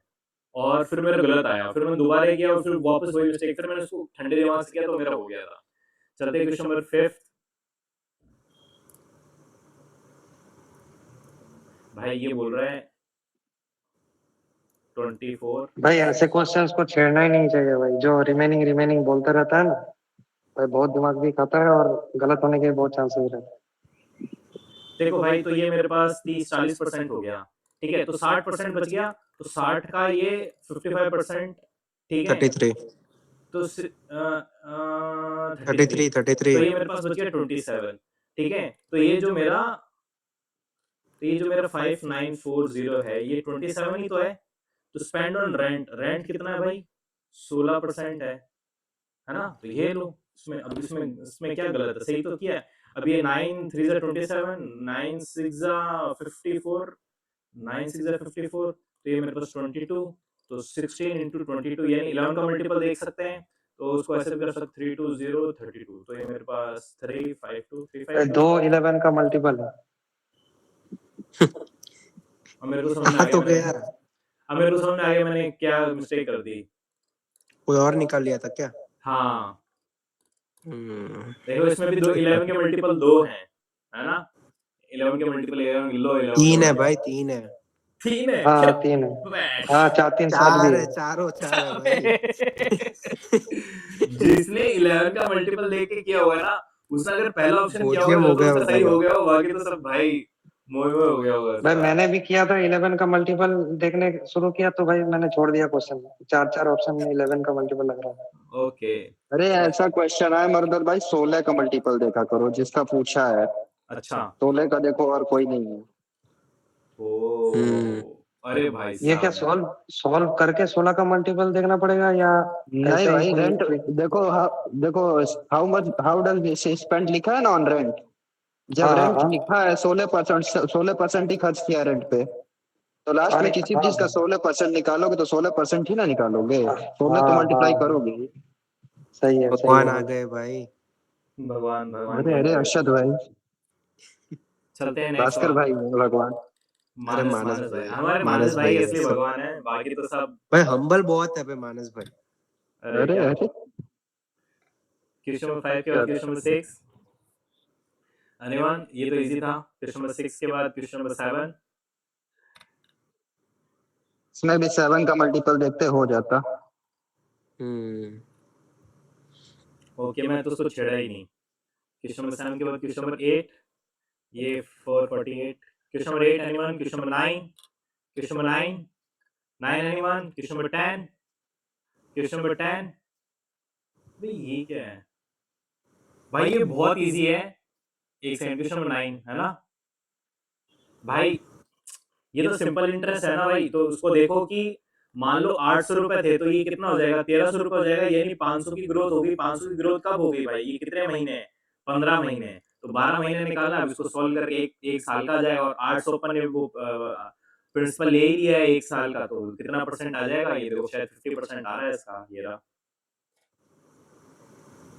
Speaker 1: और फिर मेरा गलत आया, फिर मैंने दोबारा किया और फिर वापस वही मिस्टेक, फिर मैंने उसको ठंडे दिमाग से किया तो मेरा हो गया था। चलते क्वेश्चन नंबर 5। भाई ये बोल रहा है 24।
Speaker 4: भाई ऐसे क्वेश्चंस को छेड़ना ही नहीं चाहिए भाई, जो रिमेनिंग बोलता रहता है ना भाई, बहुत दिमाग भी खाता है और गलत होने के बहुत चांसेस रहते हैं।
Speaker 1: देखो भाई, तो ये मेरे पास 30-40% हो गया, ठीक है, तो 60% बच गया, तो 60 का ये 55%, ठीक है,
Speaker 3: 33
Speaker 1: तो 33,
Speaker 3: 33
Speaker 1: तो ये मेरे पास बच गया 27, ठीक है। तो ये जो मेरा 5940 है, ये 27 ही तो है। तो स्पेंड ऑन रेंट, रेंट कितना है भाई, 16% है ना, तो ये लो। इसमें अब इसमें क्या गलत है, सही तो किया है। अब ये 9 3 27, 9 6 54, 9 6 54, तो ये मेरे पास 22, तो 16 इंटू 22 यानी 11 का मल्टीपल देख सकते हैं, तो उसको ऐसे भी कर सकते 320 32, तो ये मेरे पास 352
Speaker 4: 2
Speaker 1: 352।
Speaker 4: 11 का मल्टीपल है।
Speaker 1: अब मेरे को समझ में आ
Speaker 3: हाँ
Speaker 1: गया
Speaker 3: तो
Speaker 1: मैंने,
Speaker 3: गया।
Speaker 1: अब मेरे को समझ में आ गया मैंने क्या मिस्टेक कर दी।
Speaker 3: कोई और निकाल लिया था क्या?
Speaker 1: हाँ
Speaker 3: हम्म,
Speaker 1: देखो, इसमें भी 11 के मल्टीपल 2 हैं, है ना, 11 के मल्टीपल 11 लो, 11 के
Speaker 3: 3 है
Speaker 1: मल्टीपल
Speaker 3: भाई, 3 है।
Speaker 1: 3 है
Speaker 4: हाँ
Speaker 1: क्या?
Speaker 4: 3 है।
Speaker 1: बैश।
Speaker 4: हाँ 4 3 7 भी
Speaker 3: 4
Speaker 4: है।
Speaker 3: है, चार है भाई।
Speaker 1: जिसने 11 का मल्टीपल देख के किया होगा ना, उसने अगर पहला ऑप्शन किया होगा
Speaker 3: बोधियम
Speaker 1: तो
Speaker 3: हो गया
Speaker 1: उसका सही
Speaker 3: होगा।
Speaker 1: हो गया हो, बाकी तो सब भाई मोए मोए हो गया होगा
Speaker 4: भाई
Speaker 1: उसका।
Speaker 4: मैंने भी किया था 11 का मल्टीपल देखने शुरू किया तो भाई मैंने छोड़ दिया क्वेश्चन, 4 ऑप्शन में 11 का मल्टीपल लग रहा था।
Speaker 1: ओके।
Speaker 5: अरे ऐसा क्वेश्चन है मर्दर भाई, 16 का मल्टीपल देखा करो जिसका पूछा है।
Speaker 1: अच्छा,
Speaker 5: 16 का देखो और कोई नहीं है।
Speaker 3: हम्म,
Speaker 1: ओ अरे भाई
Speaker 4: ये क्या
Speaker 1: साहब,
Speaker 4: सॉल्व करके 16 का मल्टीपल देखना पड़ेगा या
Speaker 5: नहीं
Speaker 4: ऐसे ही
Speaker 5: भाई,
Speaker 4: कोई
Speaker 5: रेंट
Speaker 4: ट्रिक?
Speaker 5: देखो, देखो हाउ डज स्पेंड लिखा है ना ऑन रेंट। जब
Speaker 4: हाँ हाँ
Speaker 5: रेंट
Speaker 4: हाँ।
Speaker 5: लिखा है 16% ही खर्च किया रेंट पे, तो लास्ट
Speaker 4: अरे
Speaker 5: में किसी भी
Speaker 4: हाँ
Speaker 5: चीज का 16% निकालोगे तो 16% ही ना निकालोगे,
Speaker 4: हाँ
Speaker 5: 16 तो मल्टीप्लाई
Speaker 4: हाँ,
Speaker 5: करोगे ही।
Speaker 4: सही
Speaker 3: भगवान
Speaker 4: है
Speaker 3: आ
Speaker 4: भाई।
Speaker 3: गए भाई।
Speaker 1: भगवान भगवान
Speaker 5: अरे
Speaker 1: कहीं
Speaker 5: अरे
Speaker 1: नहीं गए।
Speaker 5: अरशद भाई,
Speaker 1: चलते हैं नेक्स्ट
Speaker 5: भास्कर
Speaker 1: सवाल।
Speaker 5: भाई भगवान।
Speaker 3: अरे
Speaker 1: मानस
Speaker 3: मानस
Speaker 1: मानस भाई,
Speaker 3: भाई,
Speaker 1: हमारे मानस
Speaker 3: मानस
Speaker 1: भाई
Speaker 3: भाई है
Speaker 1: असली
Speaker 3: सब।
Speaker 1: भगवान है, बाकी तो सब।
Speaker 3: भाई हम्बल बहुत है भाई मानस भाई।
Speaker 1: अरे
Speaker 5: अरे
Speaker 1: क्या,
Speaker 5: अरे
Speaker 1: क्वेश्चन नंबर 5 के बाद क्वेश्चन नंबर 6, एनीवन? ये तो इजी था। क्वेश्चन नंबर 6 के बाद क्वेश्चन नंबर 7।
Speaker 5: इसमें भी 7 का मल्टीपल देखते हो जाता।
Speaker 3: हम्म,
Speaker 1: ओके, मैं तो उसको छेड़ा ही नहीं। क्वेश्चन नंबर 7 के बाद क्वेश्चन नंबर 8, ये 448। Question number 8 anyone? Question number 9, question number 9, 9 anyone? Question number 10, question number 10। भाई ये क्या है भाई, ये बहुत इजी है। एक सेकंड, क्वेश्चन नंबर 9 है ना भाई, ये तो सिंपल इंटरेस्ट है ना भाई, तो उसको देखो कि मान लो 800 रुपए थे, तो ये कितना हो जाएगा, 1300 रुपए हो जाएगा, यानी 500 की ग्रोथ होगी। 500 की ग्रोथ कब होगी भाई, ये कितने महीने हैं, 15 महीने हैं, तो 12 महीने निकालना, अब इसको सॉल्व करके एक साल का आ जाएगा, और 800 अपन ने वो प्रिंसिपल ले ही लिया है 1 साल का, तो कितना परसेंट आ जाएगा? ये देखो शायद 50% आ रहा है इसका, ये रहा,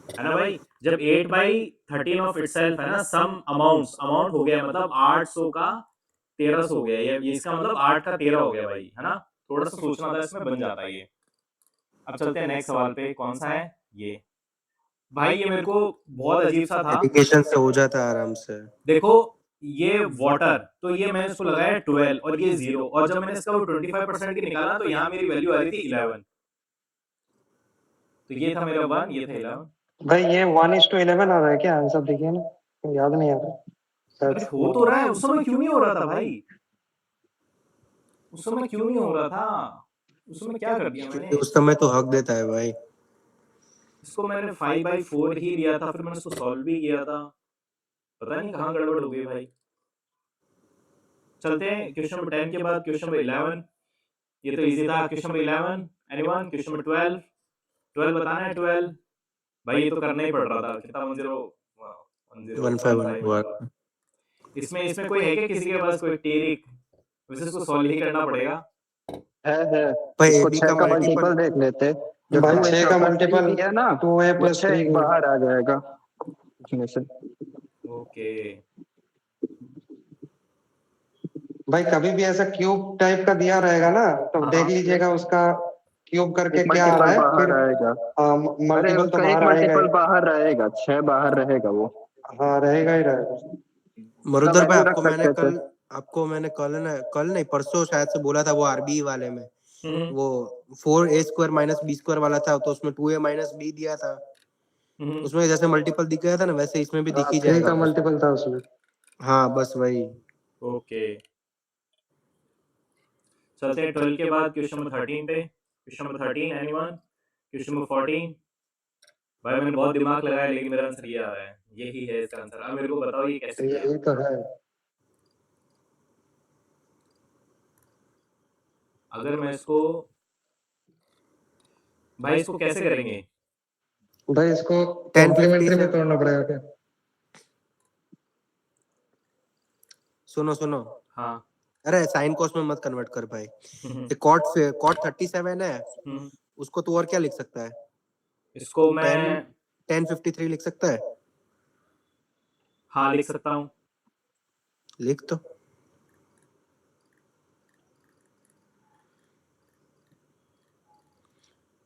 Speaker 1: है ना भाई? जब 8/13 ऑफ इटसेल्फ है ना, सम अमाउंट हो गया, मतलब 800 का 1300 हो गया, ये इसका मतलब 8 का 13 हो गया भाई, है ना? थोड़ा सा सोचना था, इसमें बन जाता है ये। अब चलते हैं नेक्स्ट सवाल पे, कौन सा है ये? भाई ये मेरे को बहुत अजीब सा था।
Speaker 3: एप्लीकेशन से हो जाता है आराम से।
Speaker 1: देखो ये वाटर, तो ये मैंने इसको लगाया 12 और ये 0, और जब मैंने इसका वो 25% की निकाला तो यहाँ मेरी वैल्यू आ रही थी 11, तो ये था मेरा 1, ये था 11।
Speaker 4: भाई ये 1:11 आ रहा है क्या आंसर? देखिए ना, याद नहीं आ रहा शायद।
Speaker 1: अरे हो तो रहा है, उस समय क्यों नहीं हो रहा था भाई? उस समय क्यों नहीं हो रहा था? उस समय क्या कर दिया मैंने?
Speaker 3: उस समय तो हक देता है भाई।
Speaker 1: इसको मैंने 5/4 ही लिया था, फिर मैंने इसको सॉल्व भी किया था, पता नहीं कहाँ गड़बड़ हो गई भाई। चलते हैं क्वेश्चन नंबर 10 के बाद क्वेश्चन नंबर 11। ये तो इजी था। Question number 11 anyone? Question number 12 बताना है। 12 भाई ये तो करना ही पड़ रहा था, कितना 105 इसमें कोई है क्या किसी के पास कोई टेरिक? वैसे इसको सॉल्व ही करना पड़ेगा।
Speaker 5: है
Speaker 3: भाई
Speaker 5: इसको
Speaker 3: AB
Speaker 5: 6
Speaker 3: का
Speaker 5: का
Speaker 3: मल्टीपल
Speaker 5: मल्टीपल देख लेते, जो
Speaker 4: भाई
Speaker 5: 2a
Speaker 4: 6 का
Speaker 5: + 3
Speaker 4: मल्टीपल
Speaker 5: दिया ना
Speaker 4: 2a
Speaker 5: वो
Speaker 4: +
Speaker 5: 6
Speaker 4: 3
Speaker 5: बाहर आ जाएगा इसमें से।
Speaker 1: ओके
Speaker 4: भाई कभी भी ऐसा क्यूब टाइप का दिया रहेगा ना, तो
Speaker 1: हाँ,
Speaker 4: देख
Speaker 1: हाँ।
Speaker 4: लीजिएगा उसका क्यूब करके
Speaker 5: एक
Speaker 4: क्या आ रहा
Speaker 5: मल्टीपल
Speaker 4: है,
Speaker 5: बाहर
Speaker 4: फिर
Speaker 5: आएगा। अरे
Speaker 4: मल्टीपल तो
Speaker 5: उसका एक
Speaker 4: बाहर आएगा
Speaker 5: मल्टीपल
Speaker 4: ही।
Speaker 5: बाहर रहेगा, 6 बाहर रहेगा वो।
Speaker 4: हाँ रहेगा ही रहेगा।
Speaker 3: मरुदर भाई
Speaker 5: वैल्यू रख सकते थे।
Speaker 3: आपको मैंने कल नहीं परसों शायद से बोला था वो आरबी वाले में,
Speaker 1: हम्म,
Speaker 3: वो 4a² - b² वाला था, तो उसमें 2a - b दिया था।
Speaker 1: हम्म,
Speaker 3: उसमें जैसे मल्टीपल दिख गया था ना, वैसे इसमें भी दिख ही
Speaker 4: 3
Speaker 3: जाएगा
Speaker 4: का
Speaker 3: बस।
Speaker 4: मल्टीपल था उसमें।
Speaker 3: हाँ बस वही।
Speaker 1: ओके चलते हैं 12 के बाद क्वेश्चन नंबर 13 पे। Question number 13 anyone? Question number 14? भाई मैंने बहुत दिमाग लगाया लेकिन मेरा आंसर ये आ रहा है, यही है इसका आंसर। अब मेरे को बताओ ये कैसे किया?
Speaker 4: यही तो है।
Speaker 1: अगर मैं इसको, भाई इसको कैसे करेंगे?
Speaker 4: भाई इसको
Speaker 3: 10,
Speaker 4: कॉम्प्लीमेंट्री में
Speaker 3: 57
Speaker 4: तोड़ना पड़ेगा क्या?
Speaker 3: सुनो
Speaker 1: हाँ
Speaker 3: अरे साइन कॉस में मत कन्वर्ट कर भाई।
Speaker 1: हम्म,
Speaker 3: ये कॉट 37 है,
Speaker 1: हम्म,
Speaker 3: उसको तो और क्या लिख सकता है?
Speaker 1: इसको मैं
Speaker 3: 1053 लिख सकता है।
Speaker 1: हाँ लिख सकता हूँ।
Speaker 3: लिख तो।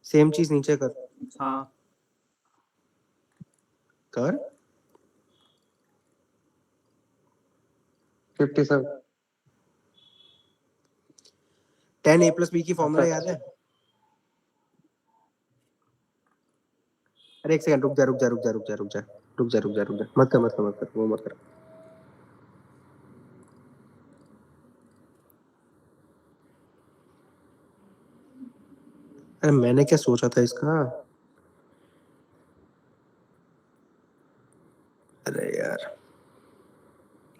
Speaker 3: सेम चीज नीचे कर।
Speaker 1: हाँ
Speaker 3: कर
Speaker 4: 57।
Speaker 3: 10a + b की फॉर्मूला याद है? अरे एक सेकंड रुक जा। मत कर वो मत कर। अरे मैंने क्या सोचा था इसका? अरे यार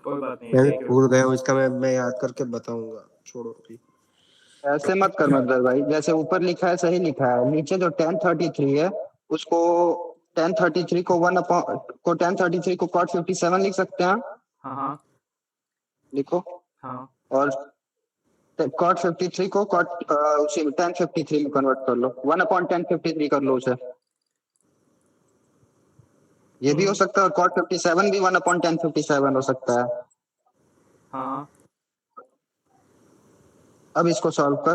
Speaker 1: कोई बात नहीं,
Speaker 3: मैं भी
Speaker 1: take your
Speaker 3: भूल
Speaker 1: time।
Speaker 3: गया हूँ इसका। मैं याद करके बताऊंगा, छोड़ो अभी।
Speaker 5: ऐसे मत कर मतलब भाई, जैसे ऊपर लिखा है सही लिखा है, नीचे जो 1033 है उसको 1033 को 1033 को cot 57 लिख सकते हैं।
Speaker 1: हाँ हाँ
Speaker 5: लिखो।
Speaker 1: हाँ
Speaker 5: और cot 53 को उसी 1053 में कन्वर्ट कर लो, 1/1053 कर लो उसे। ये भी हो सकता है, और cot 57 भी 1/1057 हो सकता है।
Speaker 1: हाँ हाँ
Speaker 5: अब इसको सॉल्व कर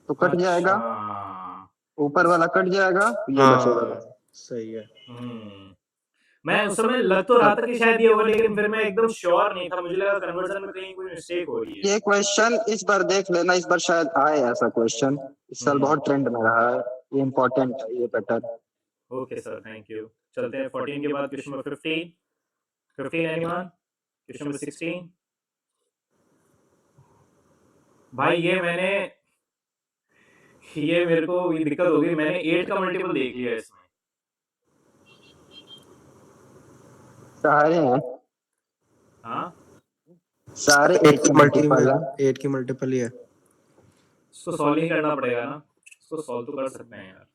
Speaker 5: तो कट जाएगा,
Speaker 1: अच्छा
Speaker 5: ऊपर वाला कट जाएगा, ये बचेगा।
Speaker 3: हाँ सही है।
Speaker 1: मैं उस समय लग तो रहा था कि शायद ये होगा, लेकिन फिर मैं एकदम श्योर नहीं था, मुझे लगा कन्वर्जन में कहीं कोई मिस्टेक हो रही है।
Speaker 5: ये क्वेश्चन इस बार देख लेना, इस बार शायद आए ऐसा क्वेश्चन, इस साल बहुत ट्रेंड में रहा है, ये इम्पोर्टेंट है ये pattern.
Speaker 1: Okay sir, thank you. चलते हैं 14 के बाद question number 15 anyone? Question number 16? भाई ये मेरे को ये दिक्कत हो गई, मैंने 8 का मल्टीपल देख लिया इसमें।
Speaker 5: सारे हैं,
Speaker 1: हाँ
Speaker 5: सारे 8 के मल्टीपल है।
Speaker 3: 8 की मल्टीपल ही है।
Speaker 1: इसको सॉल्व ही करना पड़ेगा ना, इसको सॉल्व तो कर सकते हैं यार।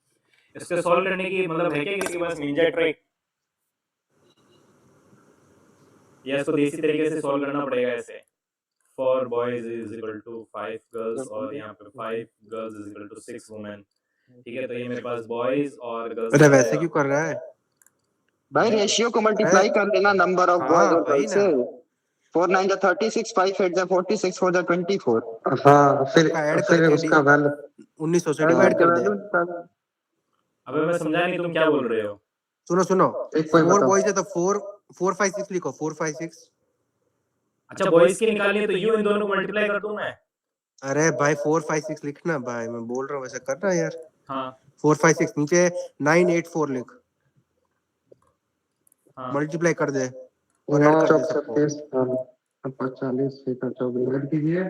Speaker 1: इसको सॉल्व करने की मतलब है क्या किसी के पास निंजा ट्रिक? या इसको देसी तरीके से सॉल्व करना पड़ेगा ऐसे, four boys is equal to 5 girls और यहाँ पे 5 girls is equal to 6 women. ठीक है, तो ये मेरे पास बॉयज और गर्ल्स
Speaker 3: अरे वैसे क्यों कर रहा है
Speaker 5: भाई रेशियो को मल्टीप्लाई कर देना नंबर ऑफ बॉयज और
Speaker 3: वही
Speaker 5: गर्ल्स
Speaker 3: ना।
Speaker 5: से। 4 9 36, 5 8 46, 4 24।
Speaker 4: हाँ फिर
Speaker 3: उसका ऐड
Speaker 4: फिर
Speaker 3: करके
Speaker 4: उसका वैल्यू
Speaker 3: 1900 से डिवाइड कर दे।
Speaker 1: अबे मैं समझा नहीं तुम क्या बोल रहे हो।
Speaker 3: सुनो सुनो,
Speaker 4: एक कोई
Speaker 3: 4
Speaker 4: बताओ।
Speaker 3: बॉयज है तो 4 4 5 6 लिखो, 4 5 6।
Speaker 1: अच्छा बॉयज की निकालनी है तो यूं इन दोनों को मल्टीप्लाई कर दूं मैं।
Speaker 3: अरे भाई 4 5 6 लिखना भाई, मैं बोल रहा हूँ वैसे करना यार।
Speaker 1: हाँ
Speaker 3: 4 5 6 नीचे 9 8 4 लिख,
Speaker 1: हाँ
Speaker 3: मल्टीप्लाई कर दे और
Speaker 4: 9
Speaker 3: ऐड कर दे
Speaker 4: चौक
Speaker 3: सबको।
Speaker 4: 36 45 24 कीजिए।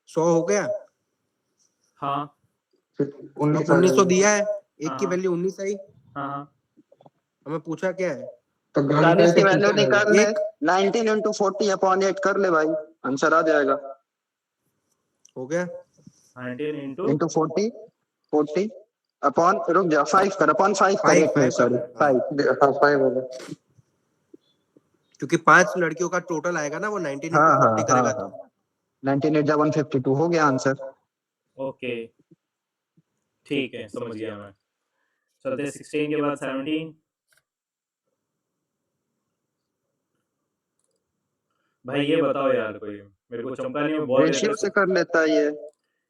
Speaker 3: 100 हो गया।
Speaker 1: हाँ
Speaker 4: फिर
Speaker 3: अब
Speaker 4: 19
Speaker 3: 1900 दिया है, एक
Speaker 1: हाँ,
Speaker 3: की
Speaker 1: हाँ।
Speaker 3: वैल्यू 19 आई।
Speaker 1: हाँ हाँ
Speaker 3: हमें पूछा क्या है?
Speaker 4: तो गर्ल्स
Speaker 5: 40 की
Speaker 4: का
Speaker 5: वैल्यू
Speaker 4: कितना
Speaker 5: निकाल ले,
Speaker 3: एक
Speaker 5: 19 into 40 upon 8 कर ले भाई, आंसर आ जाएगा।
Speaker 3: हो गया।
Speaker 1: 19 into
Speaker 5: into 40 अपॉन, रुक जा, 5 कर, अपॉन 5 कर,
Speaker 3: 5
Speaker 5: एक मिनट, सॉरी, 5।
Speaker 4: हाँ 5 होगा।
Speaker 3: क्योंकि 5 लड़कियों का टोटल आएगा ना, वो 19
Speaker 5: हाँ
Speaker 3: into
Speaker 5: हाँ
Speaker 3: 40
Speaker 5: हाँ
Speaker 3: करेगा
Speaker 5: हाँ,
Speaker 3: तो
Speaker 5: 19 8 152 हो गया आंसर।
Speaker 1: ओके ठीक है, समझ गया मैं। चलते 16 के बाद 17। भाई ये बताओ यार, कोई मेरे को चमका नहीं, बहुत देर
Speaker 5: रेशियो से
Speaker 1: तक
Speaker 5: कर लेता है ये।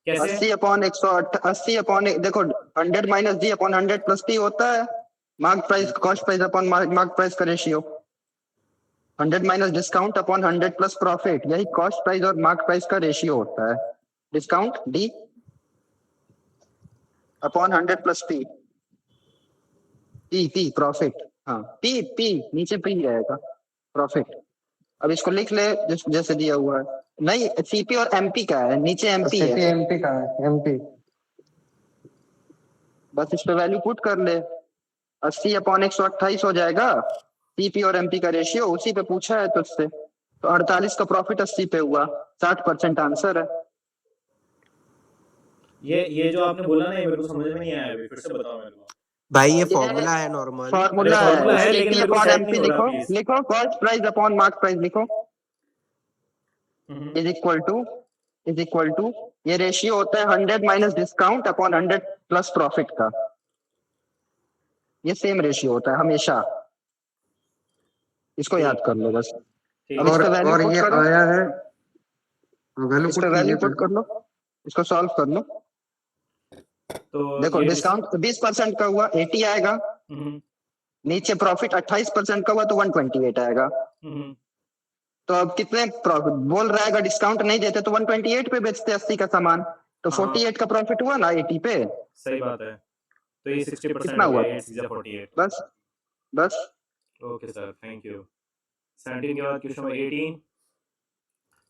Speaker 1: कैसे
Speaker 5: 80 अपॉन 108, 80 अपॉन, देखो 100 minus G upon 100 plus T होता है mark price, cost price upon mark price का ratio. 100 minus discount upon 100 plus profit, यही कॉस्ट प्राइस और मार्क प्राइस का रेशियो होता है। Discount D upon 100 plus P, P profit, हाँ पी नीचे पी रहेगा प्रॉफिट। अब इसको लिख ले जैसे दिया हुआ है। नहीं, सीपी और एमपी का है, नीचे एमपी है,
Speaker 4: एमपी का है, एमपी।
Speaker 5: बस इस पे वैल्यू पुट कर ले। 80 अपॉन 128 हो जाएगा सीपी और एमपी का रेशियो, उसी पे पूछा है तुझसे। तो 48 का प्रॉफिट 80 पे हुआ, 60% आंसर है।
Speaker 1: ये जो आपने बोला ना, ये मेरे को समझ में नहीं आया अभी, फिर से बताओ मेरे को।
Speaker 3: भाई ये फॉर्मूला है नॉर्मल।
Speaker 5: फॉर्मूला
Speaker 1: अरे फॉर्मूला है,
Speaker 5: है,
Speaker 1: लेकिन
Speaker 5: सीपी
Speaker 1: मेरे को
Speaker 5: अपॉन
Speaker 1: सेट
Speaker 5: एमपी
Speaker 1: नहीं हो रहा
Speaker 5: लिखो,
Speaker 1: प्लीज।
Speaker 5: लिखो cost price upon mark price लिखो, इज इक्वल टू ये रेशियो होता है 100 minus discount upon 100 plus profit का। ये सेम रेशियो होता है हमेशा, इसको याद कर लो बस।
Speaker 1: ठीक
Speaker 5: अब
Speaker 1: है।
Speaker 5: इस पे वैल्यू
Speaker 4: और
Speaker 5: पुट
Speaker 4: ये
Speaker 5: करो,
Speaker 4: आया है, वैल्यू
Speaker 5: इस
Speaker 4: पुट
Speaker 5: पे वैल्यू
Speaker 4: कीजिए
Speaker 5: पुट कर लो, इसको सॉल्व कर लो।
Speaker 1: तो
Speaker 5: देखो
Speaker 1: ये
Speaker 5: डिस्काउंट 20% का हुआ 80 आएगा,
Speaker 1: हम्म,
Speaker 5: नीचे प्रॉफिट 28% का हुआ तो 128 आएगा।
Speaker 1: हम्म,
Speaker 5: तो अब कितने प्रॉफिट बोल रहा है, अगर डिस्काउंट नहीं देते तो 128 पे बेचते 80 का सामान, तो
Speaker 1: हाँ।
Speaker 5: 48 का प्रॉफिट हुआ ना 80 पे।
Speaker 1: सही बात है, तो ये 60%
Speaker 5: कितना
Speaker 1: हो
Speaker 5: हुआ?
Speaker 1: गया, 8 6 48।
Speaker 5: बस बस
Speaker 1: ओके सर, थैंक यू। 17 के बाद question number 18,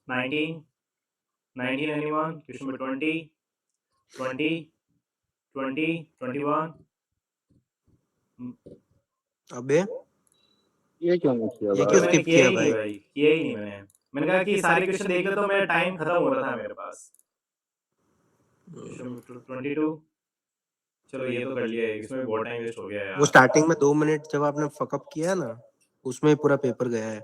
Speaker 1: 19, 19 anyone, question number 20, 20, 20, 21।
Speaker 3: अबे
Speaker 5: ये क्यों नहीं किया
Speaker 3: ये
Speaker 1: अबे
Speaker 3: क्यों
Speaker 5: भाई?
Speaker 1: मैंने
Speaker 3: skip
Speaker 1: किया
Speaker 3: किया
Speaker 1: ही नहीं
Speaker 3: भाई?
Speaker 1: भाई, किया ही नहीं मैंने कहा कि सारे क्वेश्चन देख ले तो मेरा टाइम खत्म हो रहा था मेरे पास। क्वेश्चन नंबर 22, चलो ये तो कर लिया है, इसमें बहुत टाइम वेस्ट हो गया यार।
Speaker 3: वो स्टार्टिंग में 2 मिनट जब आपने फकअप किया ना, उसमें ही पूरा पेपर गया है।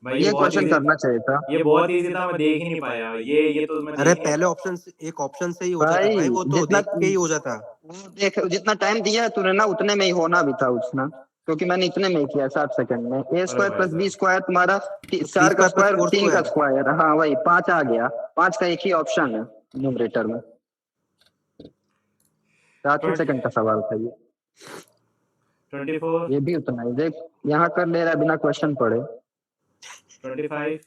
Speaker 1: भाई
Speaker 5: ये
Speaker 1: बहुत
Speaker 5: क्वेश्चन
Speaker 1: easy-
Speaker 5: करना चाहिए था
Speaker 1: ये बहुत इजी था, मैं देख ही नहीं पाया, ये तो मैं
Speaker 3: अरे
Speaker 1: देख
Speaker 3: पहले ऑप्शन से, एक ऑप्शन से ही हो जाता
Speaker 5: भाई।
Speaker 3: भाई, वो तो
Speaker 5: जितना
Speaker 3: देख के ही हो जाता।
Speaker 5: वो देख, जितना टाइम दिया है तूने ना, उतने में ही होना भी था उतना, क्योंकि मैंने इतने में ही किया 60 सेकंड में। ए स्क्वायर
Speaker 1: भाई
Speaker 5: प्लस बी
Speaker 1: साहब।
Speaker 5: स्क्वायर तुम्हारा
Speaker 3: तो
Speaker 5: 4 का
Speaker 3: 3 स्क्वायर प्लस
Speaker 5: स्क्वायर
Speaker 3: 4
Speaker 5: 3 का
Speaker 3: स्क्वायर।
Speaker 5: स्क्वायर, हाँ वही 5 आ गया। 5 का एक ही ऑप्शन है न्यूमरेटर में। 60 सेकंड का सवाल था ये।
Speaker 1: 24,
Speaker 5: ये भी उतना ही देख, यहाँ कर ले रहा है बिना क्वेश्चन पढ़े।
Speaker 1: 25,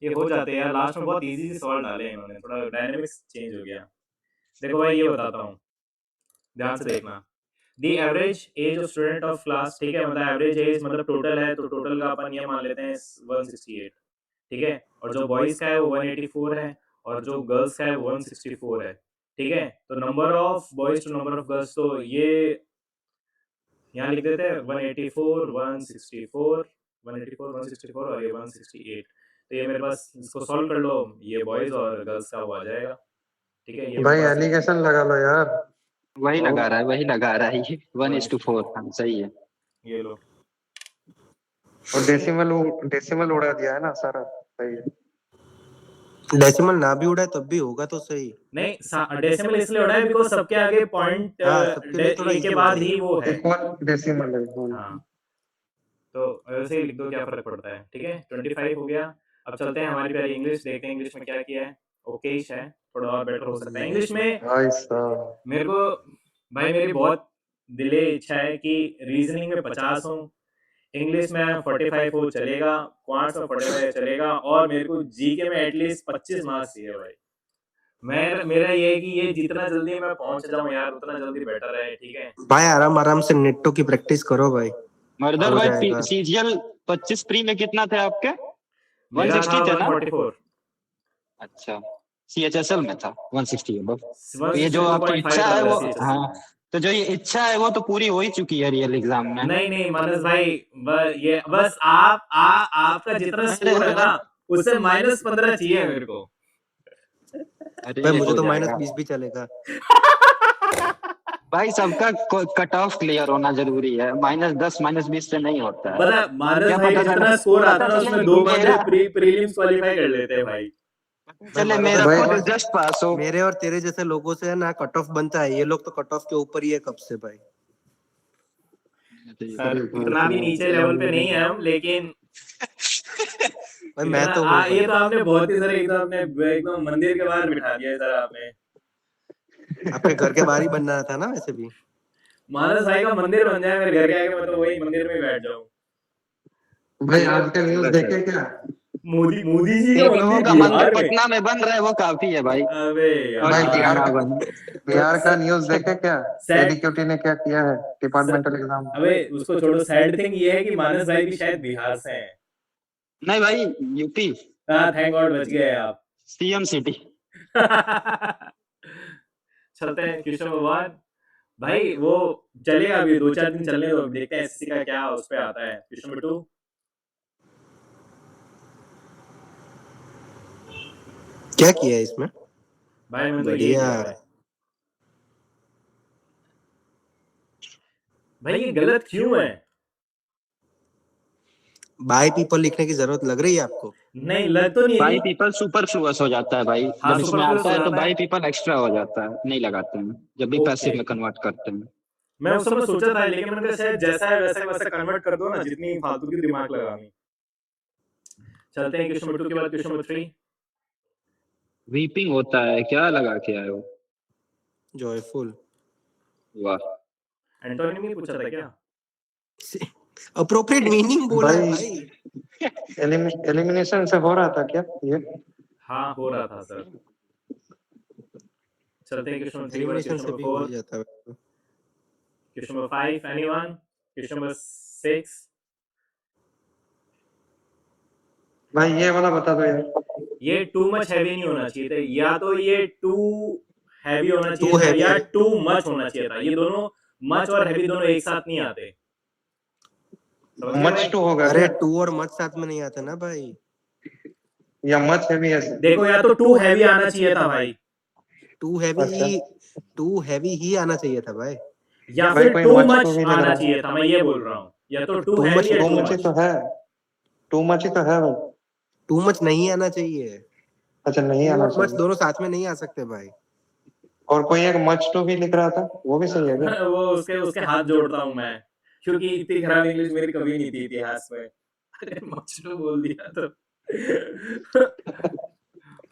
Speaker 1: ये हो जाते हैं यार, लास्ट में बहुत इजी सवाल डाले हैं इन्होंने, थोड़ा डायनेमिक्स चेंज हो गया। देखो भाई ये बताता हूँ, ध्यान से देखना। The average age of student of class, ठीक है, मतलब एवरेज एज मतलब टोटल है, तो टोटल का अपन ये मान लेते हैं 168, ठीक है, और जो बॉयज का है वो 184 है, और जो गर्ल्स का है वो 164 है, ठीक है। तो number of boys to number of girls, तो ये यहाँ लिख देते हैं 184 164 184 164 और ये 168। तो ये मेरे पास, इसको सॉल्व कर लो, ये बॉयज और गर्ल्स का वो आ जाएगा, ठीक है। ये
Speaker 4: भाई
Speaker 1: मेरे पास
Speaker 4: एलिगेशन लगा लो यार।
Speaker 5: वही लगा रहा है ये 1:4, हाँ सही है।
Speaker 1: ये लो।
Speaker 4: और डेसिमल उड़ा दिया है ना सारा, सही है।
Speaker 3: डेसिमल ना भी उड़ाए तब भी होगा तो सही।
Speaker 1: नहीं, डेसिमल इसलिए उड़ा है बिकॉज सबके आगे पॉइंट
Speaker 3: हाँ, सबके लिए थोड़ा
Speaker 1: ए
Speaker 3: easy
Speaker 1: के
Speaker 3: हो
Speaker 1: बाद
Speaker 3: जाएगा।
Speaker 1: ही वो है।
Speaker 4: इक्वल डेसिमल है।
Speaker 1: हाँ, तो वैसे ही लिख दो, क्या फर्क पड़ता है। ठीक है, 25 हो गया। अब चलते हैं हमारी प्यारी इंग्लिश, देखते हैं इंग्लिश में क्या किया है। ओकेश है, थोड़ा और बेटर हो सकता है इंग्लिश में।
Speaker 4: भाई साहब,
Speaker 1: मेरे को भाई मेरी बहुत दिले इच्छा है कि रीजनिंग में 50 हो, इंग्लिश में 45 हो चलेगा, क्वांट्स में 45 चलेगा, और मेरे को जीके में एटलीस्ट 25 मार्क्स चाहिए भाई। मेरा ये है कि ये जितना जल्दी मैं पहुंच जाऊं यार, उतना जल्दी बेटर है। ठीक है,
Speaker 3: भाई आराम आराम से नेटो की प्रैक्टिस करो भाई,
Speaker 5: मर्दर
Speaker 3: हो
Speaker 5: भाई
Speaker 3: जाएगा।
Speaker 5: सीजीएल 25 प्री में कितना थे आपके?
Speaker 1: मेरा था
Speaker 5: 160 थे ना?
Speaker 1: 144,
Speaker 5: अच्छा, सीएचएसएल में था 160 अबव। तो ये जो आपकी
Speaker 1: 162.5
Speaker 5: इच्छा
Speaker 1: था
Speaker 5: है
Speaker 1: मेरा
Speaker 5: वो,
Speaker 1: CHSL
Speaker 5: हाँ,
Speaker 1: में।
Speaker 5: तो जो ये इच्छा है वो तो पूरी हो ही चुकी है रियल एग्जाम में।
Speaker 1: नहीं नहीं मानस भाई, ये बस आपका जितना स्कोर है ना, उससे -15 चाहिए मेरे को।
Speaker 5: अरे
Speaker 3: भाई मुझे
Speaker 5: हो
Speaker 3: तो
Speaker 5: जाएगा
Speaker 3: -20 भी चलेगा।
Speaker 5: भाई, सबका कट ऑफ क्लियर होना जरूरी है, -10 -20 से नहीं होता है।
Speaker 1: पता मानस
Speaker 5: क्या
Speaker 1: भाई
Speaker 5: पता
Speaker 1: का
Speaker 5: चला,
Speaker 1: जितना स्कोर आता
Speaker 5: पता
Speaker 1: ना,
Speaker 5: चले
Speaker 1: उसमें 2 बंदे
Speaker 5: मेरा,
Speaker 1: प्रीलिम्स क्वालीफाई कर लेते हैं भाई।
Speaker 3: भाई
Speaker 5: चले
Speaker 3: हमारा
Speaker 5: मेरा
Speaker 3: तो
Speaker 5: खुद
Speaker 3: भाई
Speaker 5: जस्ट पास हो।
Speaker 3: मेरे और तेरे जैसे लोगों से है ना कट ऑफ बनता है, ये लोग तो कट ऑफ के ऊपर ही है कब से भाई।
Speaker 1: सर इतना भी नीचे लेवल पे नहीं है हम, लेकिन
Speaker 3: भाई मैं
Speaker 1: इतना
Speaker 3: तो हूँ
Speaker 1: ये
Speaker 3: भाई।
Speaker 1: तो आपने बहुत ही सर एकदम अपने एकदम मंदिर के बाहर बिठा दिया है सर आपने।
Speaker 3: आपके घर के बाहर ही बनना था ना वैसे भी।
Speaker 1: मानस भाई का मंदिर बन जाए मेरे घर के आगे, मैं तो वही मंदिर में ही बैठ जाऊं।
Speaker 4: भाई आज का न्यूज देखे क्या?
Speaker 1: मोदी जी का
Speaker 5: एक लोगों
Speaker 1: मंदिर
Speaker 5: का मंदिर
Speaker 1: बिहार में।
Speaker 5: पटना में बन रहा है, वो काफी है भाई।
Speaker 1: अबे
Speaker 5: और
Speaker 4: भाई
Speaker 1: यार,
Speaker 5: कितना बन,
Speaker 4: बिहार का न्यूज देखे क्या?
Speaker 1: सैड,
Speaker 4: एडीक्यूटी ने क्या किया है डिपार्टमेंटल एग्जाम में?
Speaker 1: अबे उसको छोड़ो, सैड थिंग ये है कि मानस भाई भी शायद बिहार से हैं।
Speaker 5: नहीं भाई, यूपी,
Speaker 1: हाँ, थैंक गॉड बच गए आप।
Speaker 5: CM city.
Speaker 1: चलते हैं क्वेश्चन नंबर 1। भाई वो चलेगा, अभी 2-4 दिन चलने दो, देखते हैं एसएससी का क्या उस पे आता है। Question number 2।
Speaker 3: क्या किया है इसमें?
Speaker 1: भाई मैंने तो ये
Speaker 3: बढ़िया।
Speaker 1: किया है भाई, ये गलत क्यों है?
Speaker 3: बाय पीपल लिखने की जरूरत लग रही है आपको?
Speaker 1: नहीं लग तो नहीं
Speaker 5: बाई
Speaker 1: रही।
Speaker 5: पीपल सुपरफ्लुअस हो जाता है भाई,
Speaker 1: हाँ,
Speaker 5: जब इसमें
Speaker 1: सुपरफ्लुअस
Speaker 5: आता
Speaker 1: हो
Speaker 5: है तो
Speaker 1: जाता
Speaker 5: बाई
Speaker 1: है।
Speaker 5: पीपल एक्स्ट्रा हो जाता है, नहीं लगाते हैं जब भी पैसिव
Speaker 1: ओके,
Speaker 5: में कन्वर्ट करते हैं।
Speaker 1: मैं उस समय सोचा था, लेकिन मैंने कहा शायद जैसा है वैसा वैसा कन्वर्ट कर दो ना, जितनी फालतू की दिमाग लगानी। चलते हैं क्वेश्चन नंबर 2 के बाद क्वेश्चन नंबर 3।
Speaker 5: वीपिंग होता है, क्या लगा के आए हो?
Speaker 3: जॉयफुल।
Speaker 5: वाह,
Speaker 1: एंटोनी ने पूछा था क्या?
Speaker 3: अप्रोप्रिएट मीनिंग बोला है
Speaker 4: भाई
Speaker 3: भाई।
Speaker 4: एलिमिनेशन से हो रहा था क्या ये?
Speaker 1: हाँ, हो रहा था सर। चलते हैं क्वेश्चन नंबर 3 के बाद
Speaker 3: एलिमिनेशन
Speaker 1: क्वेश्चन
Speaker 3: से
Speaker 1: नंबर
Speaker 3: भी हो
Speaker 1: 4।
Speaker 3: ही जाता है।
Speaker 1: Question number 5 anyone? Question number 6।
Speaker 4: भाई ये वाला बता दो यार।
Speaker 1: ये टू मच हैवी नहीं होना चाहिए था, या तो ये टू हैवी होना चाहिए
Speaker 3: टू
Speaker 1: था,
Speaker 3: हैवी
Speaker 1: या
Speaker 3: है।
Speaker 1: टू मच होना चाहिए था। ये दोनों मच और हैवी दोनों एक साथ नहीं आते, समझ गए
Speaker 4: मच
Speaker 1: भाई?
Speaker 4: टू होगा
Speaker 3: अरे
Speaker 4: क्या?
Speaker 3: टू और मच साथ में नहीं आते ना भाई।
Speaker 4: या मच हैवी है?
Speaker 1: देखो, या तो टू हैवी आना चाहिए था भाई,
Speaker 3: टू हैवी
Speaker 4: अच्छा
Speaker 3: ही, टू हैवी ही आना चाहिए था भाई।
Speaker 1: या
Speaker 4: भाई
Speaker 1: फिर
Speaker 4: कोई
Speaker 1: टू
Speaker 4: मच
Speaker 1: मच
Speaker 4: टू भी लग
Speaker 1: आना
Speaker 4: रहा है।
Speaker 1: चाहिए था, मैं ये बोल रहा हूँ। या तो टू
Speaker 3: टू मच
Speaker 1: हैवी या
Speaker 4: टू
Speaker 1: टू
Speaker 4: मच ही
Speaker 1: मच।
Speaker 4: तो है, टू मच ही तो है भाई।
Speaker 3: टू मच नहीं आना चाहिए।
Speaker 4: अच्छा नहीं
Speaker 3: टू
Speaker 4: आना
Speaker 3: और मच
Speaker 4: चाहिए।
Speaker 3: दोनों साथ में नहीं आ सकते भाई।
Speaker 4: और कोई एक मच टू भी लिख रहा था, वो भी सही है क्या?
Speaker 1: वो उसके उसके हाथ जोड़ता हूँ मैं, क्योंकि इतनी खराब इंग्लिश मेरी कभी नहीं थी इतिहास में। अरे मचलू बोल दिया तो।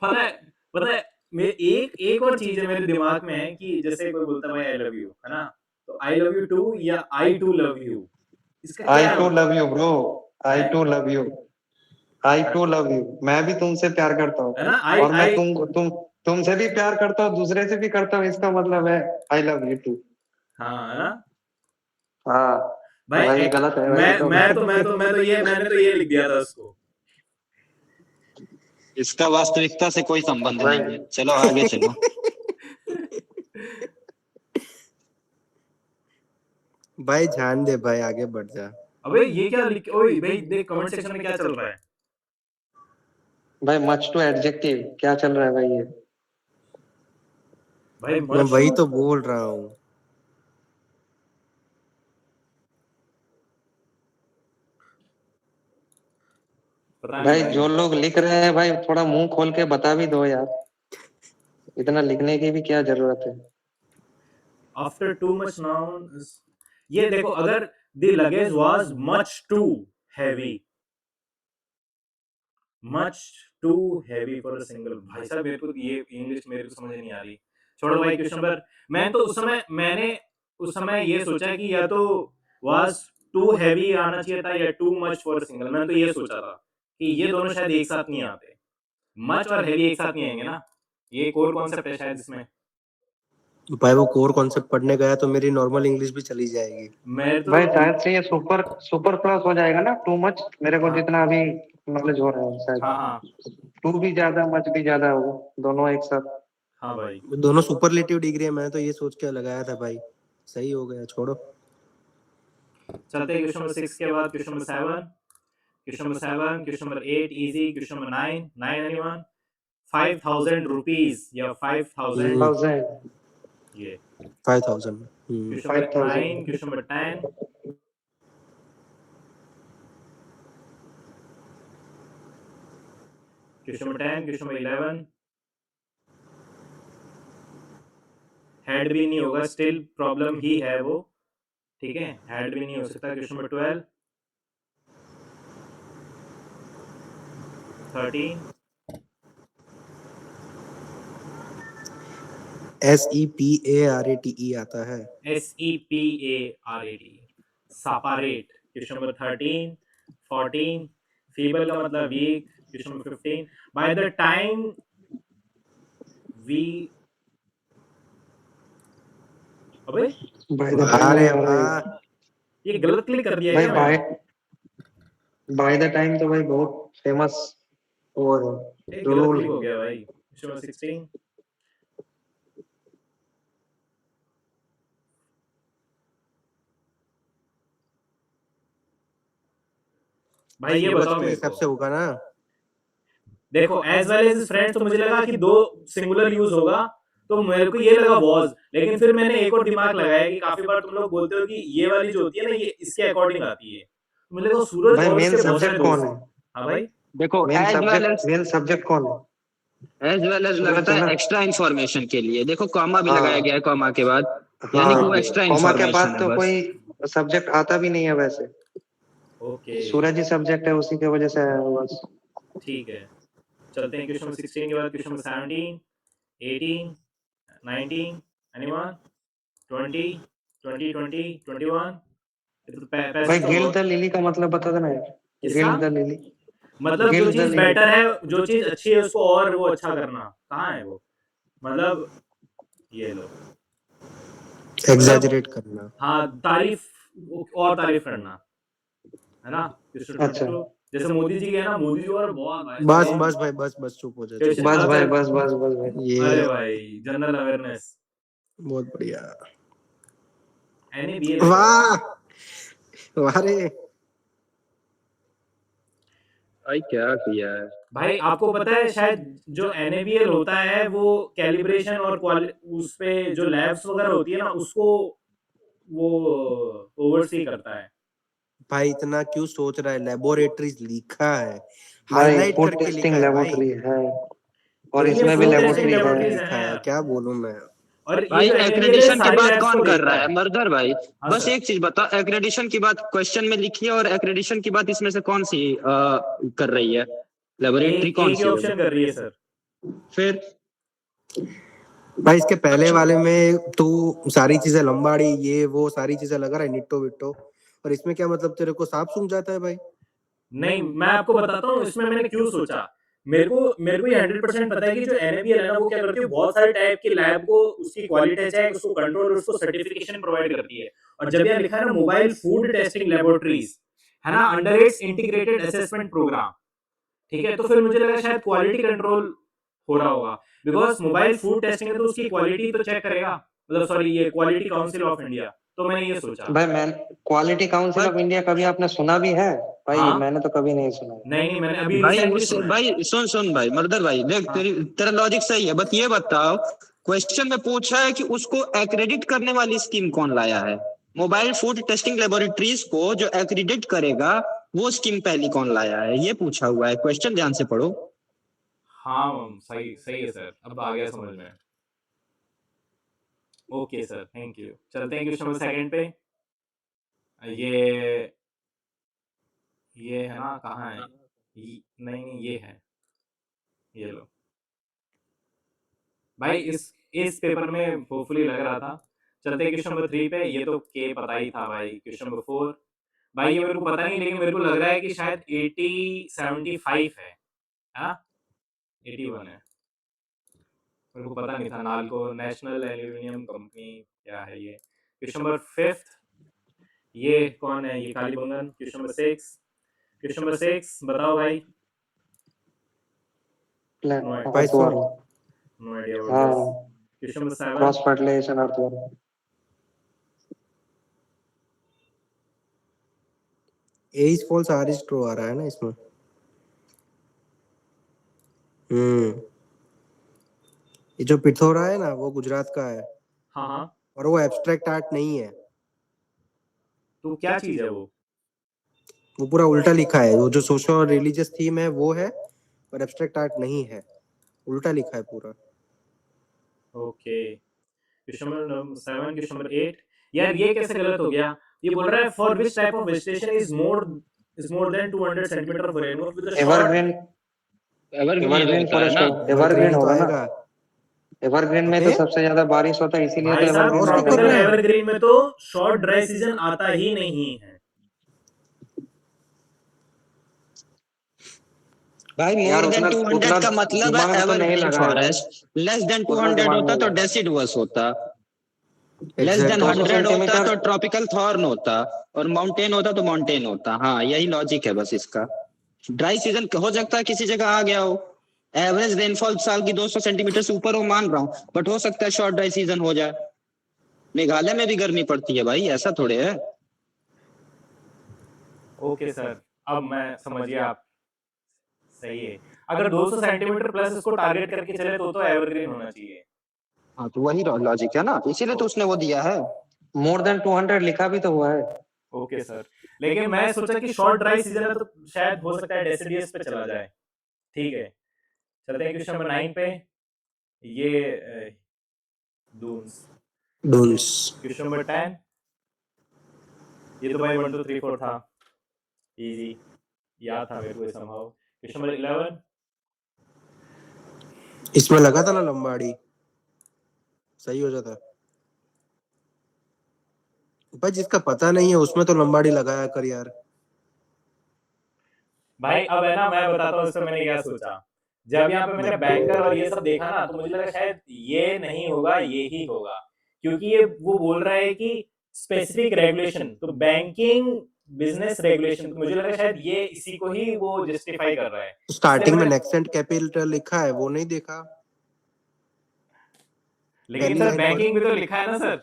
Speaker 1: पता है मेरे एक एक और चीज है मेरे दिमाग में है कि जैसे कोई बोलता है भाई आई लव यू, है ना, तो आई लव यू टू या आई टू लव यू, इसका
Speaker 4: आई
Speaker 1: क्या
Speaker 4: too love you bro, I
Speaker 1: है?
Speaker 4: Too love you, I too love you. मैं भी तुमसे प्यार करता
Speaker 1: है
Speaker 4: हूँ
Speaker 1: ना, आई
Speaker 4: और मैं
Speaker 1: आई
Speaker 4: तुमसे भी प्यार करता हूँ, दूसरे से भी करता हूँ, इसका मतलब है आई लव यू टू।
Speaker 1: हाँ, है ना
Speaker 4: हाँ तो
Speaker 1: भाई।
Speaker 4: भाई गलत है भाई
Speaker 1: मैं
Speaker 4: ये तो।
Speaker 1: मैंने तो ये लिख दिया था उसको।
Speaker 5: इसका वास्तविकता से कोई संबंध
Speaker 4: भाई
Speaker 5: नहीं है, चलो आगे चलो।
Speaker 3: भाई ध्यान दे भाई, आगे बढ़ जा।
Speaker 1: अबे ये क्या लिख, ओए भाई देख कमेंट सेक्शन में क्या चल रहा है।
Speaker 4: भाई मच टू एडजेक्टिव क्या चल रहा है भाई ये?
Speaker 1: भाई
Speaker 3: मैं
Speaker 1: मच
Speaker 3: वही
Speaker 1: टू,
Speaker 3: तो बोल रहा हूँ।
Speaker 1: पता
Speaker 4: भाई
Speaker 1: नहीं
Speaker 4: जो लोग लिख रहे हैं भाई थोड़ा मुंह खोल के बता भी दो यार, इतना लिखने की भी क्या जरूरत है।
Speaker 1: आफ्टर टू मच नाउन, ये देखो अगर the luggage was much too heavy, much too heavy for a single, भाई साहब मेरे को ये इंग्लिश मेरे को समझ नहीं आ रही। छोड़ो भाई, क्वेश्चन नंबर, मैंने उस समय ये सोचा कि या तो वाज टू हैवी आना चाहिए था या टू मच फॉर सिंगल। मैंने तो ये सोचा था कि ये दोनों शायद एक साथ नहीं आते, मच और हैवी एक साथ नहीं आएंगे ना, ये कोर कॉन्सेप्ट है शायद इसमें।
Speaker 3: भाई वो कोर कॉन्सेप्ट पढ़ने गया तो मेरी नॉर्मल इंग्लिश भी चली जाएगी।
Speaker 1: मैं तो
Speaker 4: भाई शायद से ये सुपर सुपर प्लस हो जाएगा ना, टू मच, मेरे को
Speaker 1: हाँ
Speaker 4: जितना अभी नॉलेज हो रहा है
Speaker 1: हाँ
Speaker 4: शायद
Speaker 1: हाँ
Speaker 4: टू भी ज्यादा मच भी ज्यादा होगा, दोनों एक साथ।
Speaker 1: हाँ भाई।
Speaker 3: दोनों सुपरलेटिव डिग्री है, मैं तो ये सोच के लगाया था भाई, सही हो गया, छोड़ो।
Speaker 1: चलते हैं क्वेश्चन नंबर 6 के बाद question number 7, question number 7, question number 8 easy, question number 9 anyone, 5000 rupees या 5000,
Speaker 4: 1000,
Speaker 1: ये
Speaker 3: 5000।
Speaker 1: Question number 9,
Speaker 4: 5000,
Speaker 1: question number 10, question number 10, question number 11, head भी नहीं होगा, स्टिल प्रॉब्लम ही है वो, ठीक है, हेड भी नहीं हो सकता। क्वेश्चन नंबर 12, 13,
Speaker 3: SEPARATE आता है।
Speaker 1: SEPARAT, separate। Question number 13, 14, feeble का मतलब weak। Question number 15, by the time we, अबे
Speaker 4: बाय द
Speaker 3: अरे
Speaker 4: टाइम।
Speaker 3: वाह,
Speaker 1: ये गलत क्लिक कर दिया
Speaker 4: भाई
Speaker 1: क्या
Speaker 4: बाय
Speaker 1: मैंने?
Speaker 4: बाय द टाइम तो भाई बहुत फेमस वो है
Speaker 1: गलत
Speaker 4: रूल।
Speaker 1: क्लिक हो गया भाई। क्वेश्चन नंबर 16, भाई ये बताओ
Speaker 3: के
Speaker 1: मेरे
Speaker 3: हिसाब
Speaker 1: को,
Speaker 3: से होगा ना।
Speaker 1: देखो एज वेल एज फ्रेंड्स तो मुझे लगा कि दो सिंगुलर यूज होगा, तो मेरे को ये लगा वॉज, लेकिन फिर मैंने एक और दिमाग लगाया कि काफी बार तुम लोग बोलते हो कि ये वाली जो होती है ना ये इसके अकॉर्डिंग आती है, तो मुझे लगा सूरज
Speaker 4: भाई
Speaker 1: और
Speaker 4: मेन
Speaker 1: उसके बहुत सारे
Speaker 4: सब्जेक्ट कौन
Speaker 1: दोस्त।
Speaker 4: है?
Speaker 1: हाँ भाई,
Speaker 5: देखो
Speaker 4: मेन सब्जेक्ट कौन है?
Speaker 5: एज वेल एज
Speaker 4: सूरज
Speaker 5: लगता
Speaker 4: है ना?
Speaker 5: है एक्स्ट्रा इंफॉर्मेशन के लिए, देखो कॉमा भी
Speaker 4: हाँ
Speaker 5: लगाया गया है कॉमा के बाद, यानी कि वो
Speaker 4: हाँ,
Speaker 5: एक्स्ट्रा
Speaker 4: कॉमा के
Speaker 5: इंफॉर्मेशन
Speaker 4: बाद
Speaker 5: है
Speaker 4: तो
Speaker 5: बस।
Speaker 4: कोई सब्जेक्ट आता भी नहीं है वैसे,
Speaker 1: ओके
Speaker 4: सूरज ही सब्जेक्ट है, उसी के वजह से है वो बस।
Speaker 1: ठीक है। चलते हैं क्वेश्चन नंबर 16 के बाद क्वेश्चन नंबर 17, 18, 19, एनीवन, 20, 20, 20, 21। ये तो
Speaker 4: भाई
Speaker 1: पैसेज तो
Speaker 4: गिल्ड द
Speaker 1: बहुत,
Speaker 4: लिली का मतलब बता देना यार।
Speaker 1: किसका
Speaker 4: गिल्ड द लिली,
Speaker 1: मतलब जो
Speaker 4: गिल्ड द
Speaker 1: चीज
Speaker 4: लिली।
Speaker 1: बेटर है, जो चीज अच्छी है उसको और वो अच्छा करना, कहाँ है वो, मतलब ये लो, मतलब
Speaker 3: एग्जैजरेट करना।
Speaker 1: हाँ तारीफ, और तारीफ करना, है ना। क्वेश्चन
Speaker 4: अच्छा
Speaker 1: 22, जैसे मोदी जी के है ना, मोदी जी और बहुत भाई
Speaker 3: बस
Speaker 1: साहब।
Speaker 3: बस भाई, बस बस, चुप हो जा, चुप
Speaker 1: क्वेश्चन
Speaker 3: हो
Speaker 4: बस
Speaker 3: जा।
Speaker 4: भाई,
Speaker 1: अच्छा,
Speaker 4: बस भाई।
Speaker 1: अरे
Speaker 3: ये
Speaker 1: भाई जनरल अवेयरनेस,
Speaker 3: बहुत बढ़िया।
Speaker 1: NABL है भाई।
Speaker 3: वाह वाह रे।
Speaker 5: भाई क्या किया है?
Speaker 1: भाई आपको पता है शायद जो NABL होता है वो कैलिब्रेशन और उस पे जो लैब्स वगैरह होती है ना उसको वो ओवरसी करता है।
Speaker 3: भाई इतना क्यों सोच रहा है, लेबोरेटरीज लिखा है,
Speaker 4: भाई
Speaker 3: हाईलाइट
Speaker 4: फूड
Speaker 3: करके लिखा
Speaker 4: टेस्टिंग
Speaker 3: है भाई।
Speaker 4: लेबोरेटरी है, और
Speaker 1: लेकिन ये
Speaker 4: इसमें भी
Speaker 1: फूड
Speaker 3: बहुत
Speaker 1: टेस्टिंग
Speaker 3: बढ़िया
Speaker 4: लेबोरेटरी है।
Speaker 1: लेबोरेटरीज
Speaker 3: लिखा
Speaker 1: हैं,
Speaker 3: है, क्या बोलूं मैं।
Speaker 1: और ये
Speaker 5: भाई
Speaker 1: जो NABL है
Speaker 5: एक्रेडिशन की
Speaker 1: सारी
Speaker 5: बात
Speaker 1: लैब्स
Speaker 5: कौन
Speaker 1: को
Speaker 5: कर रहा
Speaker 1: देखता
Speaker 5: है
Speaker 1: है।
Speaker 5: मर्दर भाई?
Speaker 1: हाँ
Speaker 5: बस
Speaker 1: सर,
Speaker 5: एक चीज बताओ, एक्रेडिशन की बात क्वेश्चन में लिखी है और एक्रेडिशन की बात इसमें से कौन सी कर रही है? लेबोरेटरी
Speaker 1: एक
Speaker 5: कौन
Speaker 1: एक ही
Speaker 5: सी है वो?
Speaker 1: ऑप्शन कर रही है सर।
Speaker 5: फिर
Speaker 3: भाई इसके पहले वाले में तू सारी चीजें लंबाड़ी ये वो सारी चीजें लगा रहा है, निट्टो विट्टो, और इसमें क्या मतलब, तेरे को सांप सूंघ जाता है भाई।
Speaker 1: नहीं मैं आपको बताता हूँ इसमें मैंने क्यों सोचा। मेरे को ये 100% पता है कि जो NABL है ना वो क्या करती है, बहुत सारे टाइप की लैब को उसकी क्वालिटी चेक, उसको कंट्रोल, उसको सर्टिफिकेशन प्रोवाइड करती है। और जब यहाँ लिखा है ना मोबाइल फूड टेस्टिंग लेबोरेटरीज, है ना, under its integrated assessment programme, ठीक है, तो फिर मुझे लगा शायद क्वालिटी कंट्रोल हो रहा होगा, बिकॉज मोबाइल फूड टेस्टिंग है तो उसकी क्वालिटी तो चेक करेगा, मतलब सॉरी ये क्वालिटी काउंसिल ऑफ इंडिया, तो मैंने ये सोचा।
Speaker 4: भाई मैं क्वालिटी काउंसिल ऑफ इंडिया कभी आपने सुना भी है? भाई
Speaker 1: हाँ
Speaker 4: मैंने तो कभी नहीं सुना।
Speaker 1: नहीं नहीं, मैंने अभी
Speaker 5: भाई
Speaker 1: रिसेंटली
Speaker 5: उससे
Speaker 1: सुना है।
Speaker 5: भाई सुन सुन भाई मर्दर भाई देख,
Speaker 1: हाँ
Speaker 5: तेरा लॉजिक सही है, बस ये बताओ, क्वेश्चन में पूछा है कि उसको एक्रेडिट करने वाली स्कीम कौन लाया है? मोबाइल फूड टेस्टिंग लेबोरेटरीज को जो एक्रेडिट करेगा वो स्कीम पहली कौन लाया है, ये पूछा हुआ है। क्वेश्चन ध्यान से पढ़ो।
Speaker 1: हाँ सही सही है सर, अब आ गया समझ में। Okay sir, thank you. चलते हैं क्वेश्चन नंबर सेकंड पे। ये है ना, कहाँ है? नहीं नहीं, ये है, ये लो भाई। इस पेपर में होपफुली लग रहा था। चलते हैं क्वेश्चन नंबर 3 पे। ये तो के पता ही था भाई। क्वेश्चन नंबर 4 भाई, ये मेरे को पता नहीं, लेकिन मेरे को लग रहा है कि शायद 8075 है हाँ, 81 है। मेरे को पता नहीं था। नालको नेशनल एल्यूमिनियम कंपनी क्या है ये। क्वेश्चन नंबर 5, ये कौन है? ये कालीबंगन। क्वेश्चन नंबर 6 बताओ भाई।
Speaker 3: Python.
Speaker 1: नो आइडिया व्हाट
Speaker 4: हाँ,
Speaker 1: this. Question number 7
Speaker 4: cross fertilisation earthwork.
Speaker 3: A is false, R is true आ रहा है ना इसमें। ये जो पिथौरा है ना वो गुजरात का है,
Speaker 1: हाँ हाँ,
Speaker 3: और वो एब्स्ट्रैक्ट आर्ट नहीं है।
Speaker 1: तो क्या चीज है
Speaker 3: वो पूरा उल्टा लिखा है। वो जो सोशल और रिलीजियस थीम है वो है, पर एब्स्ट्रैक्ट आर्ट नहीं है। उल्टा लिखा है पूरा।
Speaker 1: Okay. Question number 7, question number 8। यार ये कैसे गलत हो गया? ये बोल रहा है for which type of vegetation is more than 200 centimetre of rainfall with a short.
Speaker 4: Evergreen evergreen
Speaker 5: होता है
Speaker 4: फॉरेस्ट
Speaker 5: ना।
Speaker 4: एवरग्रीन
Speaker 3: तो
Speaker 4: होगा ना।
Speaker 3: आएगा।
Speaker 4: एवरग्रीन में तो
Speaker 3: अबे
Speaker 4: सबसे ज्यादा बारिश होता है, इसीलिए तो
Speaker 1: भाई साहब,
Speaker 4: एवरग्रीन
Speaker 3: क्रॉस क्यों कर
Speaker 1: ट्रॉपिकल
Speaker 3: रहा है?
Speaker 1: एवरग्रीन में तो शॉर्ट ड्राई सीजन आता ही नहीं है।
Speaker 5: भाई
Speaker 4: यार
Speaker 5: मोर देन
Speaker 4: उतना
Speaker 5: 200 का मतलब है
Speaker 4: दिमाग तो नहीं
Speaker 5: एवरग्रीन
Speaker 4: लगाया,
Speaker 5: फॉरेस्ट। लेस देन
Speaker 4: उतना
Speaker 5: 200
Speaker 4: दिमाग
Speaker 5: होता
Speaker 4: नहीं
Speaker 5: तो
Speaker 4: लगा।
Speaker 5: डेसिडुअस होता। Less than
Speaker 3: exactly.
Speaker 4: 200
Speaker 5: 100 होता
Speaker 4: सेंटीमीटर
Speaker 5: तो ट्रॉपिकल थॉर्न होता, और माउंटेन होता तो माउंटेन होता। हाँ यही लॉजिक है बस इसका। ड्राई सीजन हो सकता है किसी जगह आ गया हो। एवरेज रेनफॉल साल की 200 सेंटीमीटर से ऊपर हो मान रहा हूँ, बट हो सकता है शॉर्ट ड्राई सीजन हो जाए। मेघालय में भी गर्मी पड़ती है भाई, ऐसा थोड़े है।
Speaker 1: ओके सर, अब मैं समझिए आप। सही है, अगर 200 सेंटीमीटर प्लस इसको टारगेट करके चले तो एवरग्रीन होना चाहिए।
Speaker 5: हाँ तो वही लॉजिक है ना, इसीलिए तो उसने वो दिया है।
Speaker 4: मोर देन 200 लिखा भी तो हुआ है।
Speaker 1: ओके सर, लेकिन मैं सोचा कि शॉर्ट ड्राई सीजन है तो शायद हो सकता है डेसिडियस पे चला जाए। ठीक है, चलते हैं क्वेश्चन नंबर 9 पे। ये दून्स।
Speaker 3: डून्स।
Speaker 1: Question number 10। ये तो भाई 1 2 3 4 था, इजी याद था मेरे को समहाउ। Question number 11।
Speaker 3: इसमें लगा था ना लंबाड़ी, सही हो जाता। भाई जिसका पता नहीं है उसमें तो लंबाड़ी लगाया कर यार।
Speaker 1: भाई अब है ना, मैं बताता हूँ इसमें मैंने क्या सोचा। जब यहाँ पे मैंने बैंकर और ये सब देखा ना, तो मुझे लगा शायद ये नहीं होगा, ये ही होगा। क्योंकि ये वो बोल रहा है कि स्पेसिफिक रेगुलेशन, तो बैंकिंग बिजनेस रेगुलेशन, तो मुझे लगा शायद ये इसी को ही वो जस्टिफाई कर रहा है।
Speaker 3: स्टार्टिंग में
Speaker 1: मैंने-
Speaker 3: नेक्सेंट कैपिटल लिखा है, वो नहीं देखा।
Speaker 1: लेकिन
Speaker 3: पहली
Speaker 1: सर
Speaker 3: लाइन
Speaker 1: बैंकिंग भी तो लिखा है ना सर।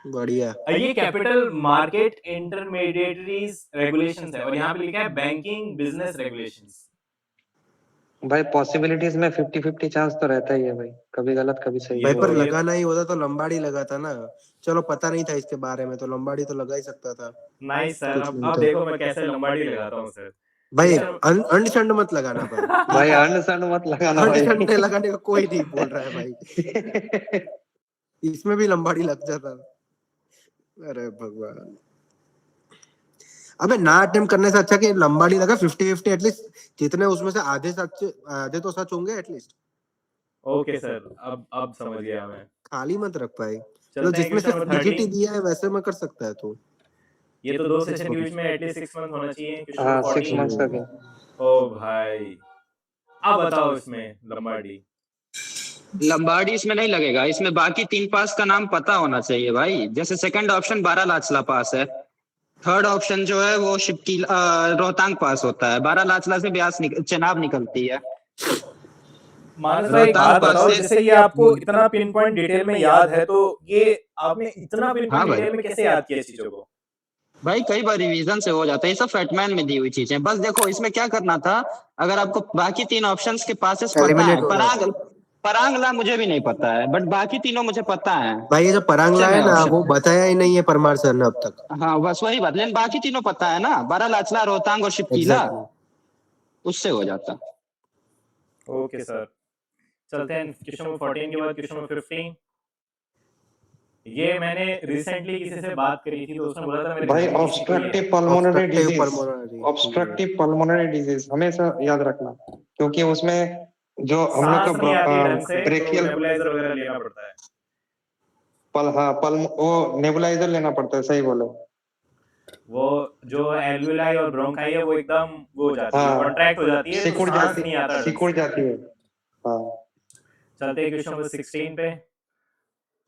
Speaker 3: बढ़िया।
Speaker 1: ये कैपिटल मार्केट इंटरमीडिएटरीज रेगुलेशंस है, और यहाँ पे लिखा है बैंकिंग बिजनेस रेगुलेशंस।
Speaker 4: भाई पॉसिबिलिटीज में 50-50 चांस तो रहता ही है भाई, कभी गलत कभी सही।
Speaker 3: भाई पर
Speaker 1: ये-
Speaker 3: लगाना ही होता तो लंबाड़ी लगा था ना। चलो पता नहीं था इसके बारे में तो लंबाड़ी तो लगा ही सकता था।
Speaker 1: नाइस सर,
Speaker 3: कुछ नहीं
Speaker 1: अब
Speaker 3: था।
Speaker 1: देखो मैं कैसे लंबाड़ी लगाता हूँ सर।
Speaker 3: भाई
Speaker 1: क्वेश्चन-
Speaker 3: अंडसंड मत लगाना पर।
Speaker 4: भाई अंडसंड मत लगाना भाई।
Speaker 3: अंडसंड लगाने का कोई नहीं बोल रहा है भाई। इसमें भी लंबाड़ी लग जाता। अरे भगवान। अबे ना अटेम्प्ट करने से अच्छा कि लंबाड़ी लगा 50-50 एटलीस्ट। जितने उसमें से आधे सच, आधे तो सच होंगे एटलीस्ट।
Speaker 1: ओके सर, अब समझ गया मैं।
Speaker 3: खाली मत रख पाए।
Speaker 1: चलते
Speaker 3: मतलब
Speaker 1: हैं
Speaker 3: जिसमें
Speaker 1: क्वेश्चन
Speaker 3: सिर्फ
Speaker 1: नंबर
Speaker 3: डिजिट ही
Speaker 1: 13।
Speaker 3: दिया है वैसे में कर सकता है तू।
Speaker 1: ये तो 2 सेशन के बीच में एटलीस्ट 6 मंथ होना चाहिए। क्वेश्चन
Speaker 4: हाँ
Speaker 1: नंबर
Speaker 4: 6 मंथ्स
Speaker 1: 14।
Speaker 4: का क्या।
Speaker 1: ओ भाई, अब बताओ इसमें लंबाड़ी।
Speaker 5: लंबाड़ी इसमें नहीं लगेगा, इसमें बाकी 3 पास का नाम पता होना चाहिए भाई। जैसे सेकंड ऑप्शन बारालाचला पास है, थर्ड ऑप्शन जो है वो रोहतांग पास होता है। बारालाचला से ब्यास चेनाब निकलती है।
Speaker 1: मानस भाई एक
Speaker 5: रोहतांग
Speaker 1: बात
Speaker 5: पास
Speaker 1: बताओ,
Speaker 5: से
Speaker 1: जैसे ये आपको इतना पिन पॉइंट डिटेल में याद है, तो ये आपने इतना पिन
Speaker 5: हाँ
Speaker 1: पॉइंट
Speaker 5: भाई।
Speaker 1: डिटेल में कैसे याद किया चीजों को?
Speaker 5: भाई कई बार रिवीजन से हो जाता है, ये सब फैटमैन में दी हुई चीजें। बस देखो इसमें क्या करना था, अगर आपको बाकी 3 ऑप्शंस के पासेस पता है,
Speaker 3: एलिमिनेट हो रहा था।
Speaker 5: परांगला मुझे भी नहीं पता है, बट बाकी तीनों मुझे पता है।
Speaker 3: भाई ये जो परांगला है ना
Speaker 5: ऑप्शन
Speaker 3: वो बताया ही नहीं है परमार सर ने अब तक।
Speaker 5: हाँ बस वही बात, लेकिन बाकी तीनों पता है ना, बारालाचला, रोहतांग और शिपकीला,
Speaker 3: एग्जैक्टली।
Speaker 5: उससे हो जाता।
Speaker 1: ओके सर, चलते हैं क्वेश्चन नंबर 14 के बाद क्वेश्चन नंबर 15। ये मैंने रिसेंटली किसी से बात करी थी तो उसने बोला था मेरे
Speaker 4: भाई
Speaker 1: घर में किसी को ये
Speaker 4: obstructive pulmonary
Speaker 3: obstructive
Speaker 4: disease,
Speaker 3: pulmonary
Speaker 4: obstructive pulmonary disease हमेशा याद रखना, क्योंकि उसमें जो हम
Speaker 1: सांस
Speaker 4: लोग
Speaker 1: नहीं आती ढंग
Speaker 4: का
Speaker 1: से तो
Speaker 4: ब्रेकियल
Speaker 1: नेबुलाइजर वगैरह लेना पड़ता है।
Speaker 4: पल्म वो नेबुलाइजर लेना पड़ता है, सही बोलो।
Speaker 1: वो जो एल्वियोलाई और ब्रोंकाई है वो एकदम वो हो जाती है,
Speaker 4: हाँ
Speaker 1: कॉन्ट्रैक्ट हो जाती है, तो
Speaker 4: सिकुड़
Speaker 1: सांस
Speaker 4: जाती,
Speaker 1: नहीं आता ढंग
Speaker 4: सिकुड़
Speaker 1: से।
Speaker 4: जाती है। हाँ
Speaker 1: चलते हैं क्वेश्चन नंबर 16 पे।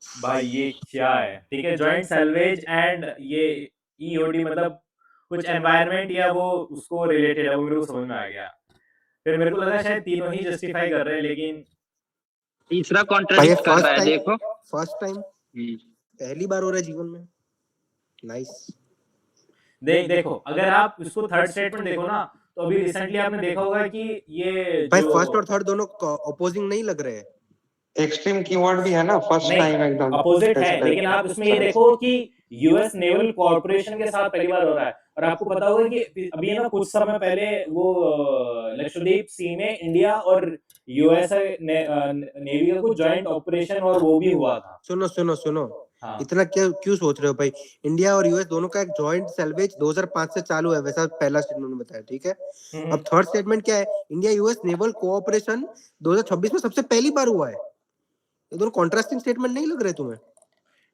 Speaker 1: भाई ये क्या है, ठीक है, जॉइंट सैल्वेज एंड ये ईओडी मतलब कुछ एनवायरनमेंट या वो उसको रिलेटेड है, वो मेरे को समझ में आ गया। फिर मेरे को लगा शायद तीनों ही जस्टिफाई कर रहे हैं, लेकिन
Speaker 5: तीसरा
Speaker 3: भाई
Speaker 5: कॉन्ट्रडिक्ट कर रहा है, देखो।
Speaker 3: फर्स्ट टाइम पहली बार हो रहा है जीवन में। नाइस।
Speaker 1: देखो अगर आप इसको थर्ड स्टेटमेंट देखो ना, तो अभी रिसेंटली आपने देखा होगा कि ये
Speaker 3: भाई
Speaker 1: जो
Speaker 3: फर्स्ट और थर्ड दोनों अपोजिंग नहीं लग रहे हैं।
Speaker 4: एक्सट्रीम कीवर्ड भी है ना, फर्स्ट
Speaker 1: नहीं
Speaker 4: टाइम एकदम
Speaker 1: अपोजिट है,
Speaker 4: ऐसे
Speaker 1: लेकिन
Speaker 4: टाइप।
Speaker 1: आप इसमें ये देखो कि यूएस नेवल कॉर्पोरेशन के साथ पहली बार हो रहा है। और आपको पता होगा कि अभी है ना कुछ समय पहले वो लक्षद्वीप सी में इंडिया और यूएस नेवी का कुछ जॉइंट ऑपरेशन और वो भी हुआ था।
Speaker 3: सुनो सुनो सुनो,
Speaker 1: हाँ
Speaker 3: इतना क्यों सोच रहे हो भाई? इंडिया और यूएस दोनों का एक जॉइंट सैल्वेज 2005 से चालू है, वैसा पहला स्टेटमेंट में बताया, ठीक है। अब थर्ड स्टेटमेंट क्या है? इंडिया यूएस नेवल कोऑपरेशन 2026 में सबसे पहली बार हुआ है। ये दोनों कॉन्ट्रास्टिंग स्टेटमेंट नहीं लग रहे तुम्हें?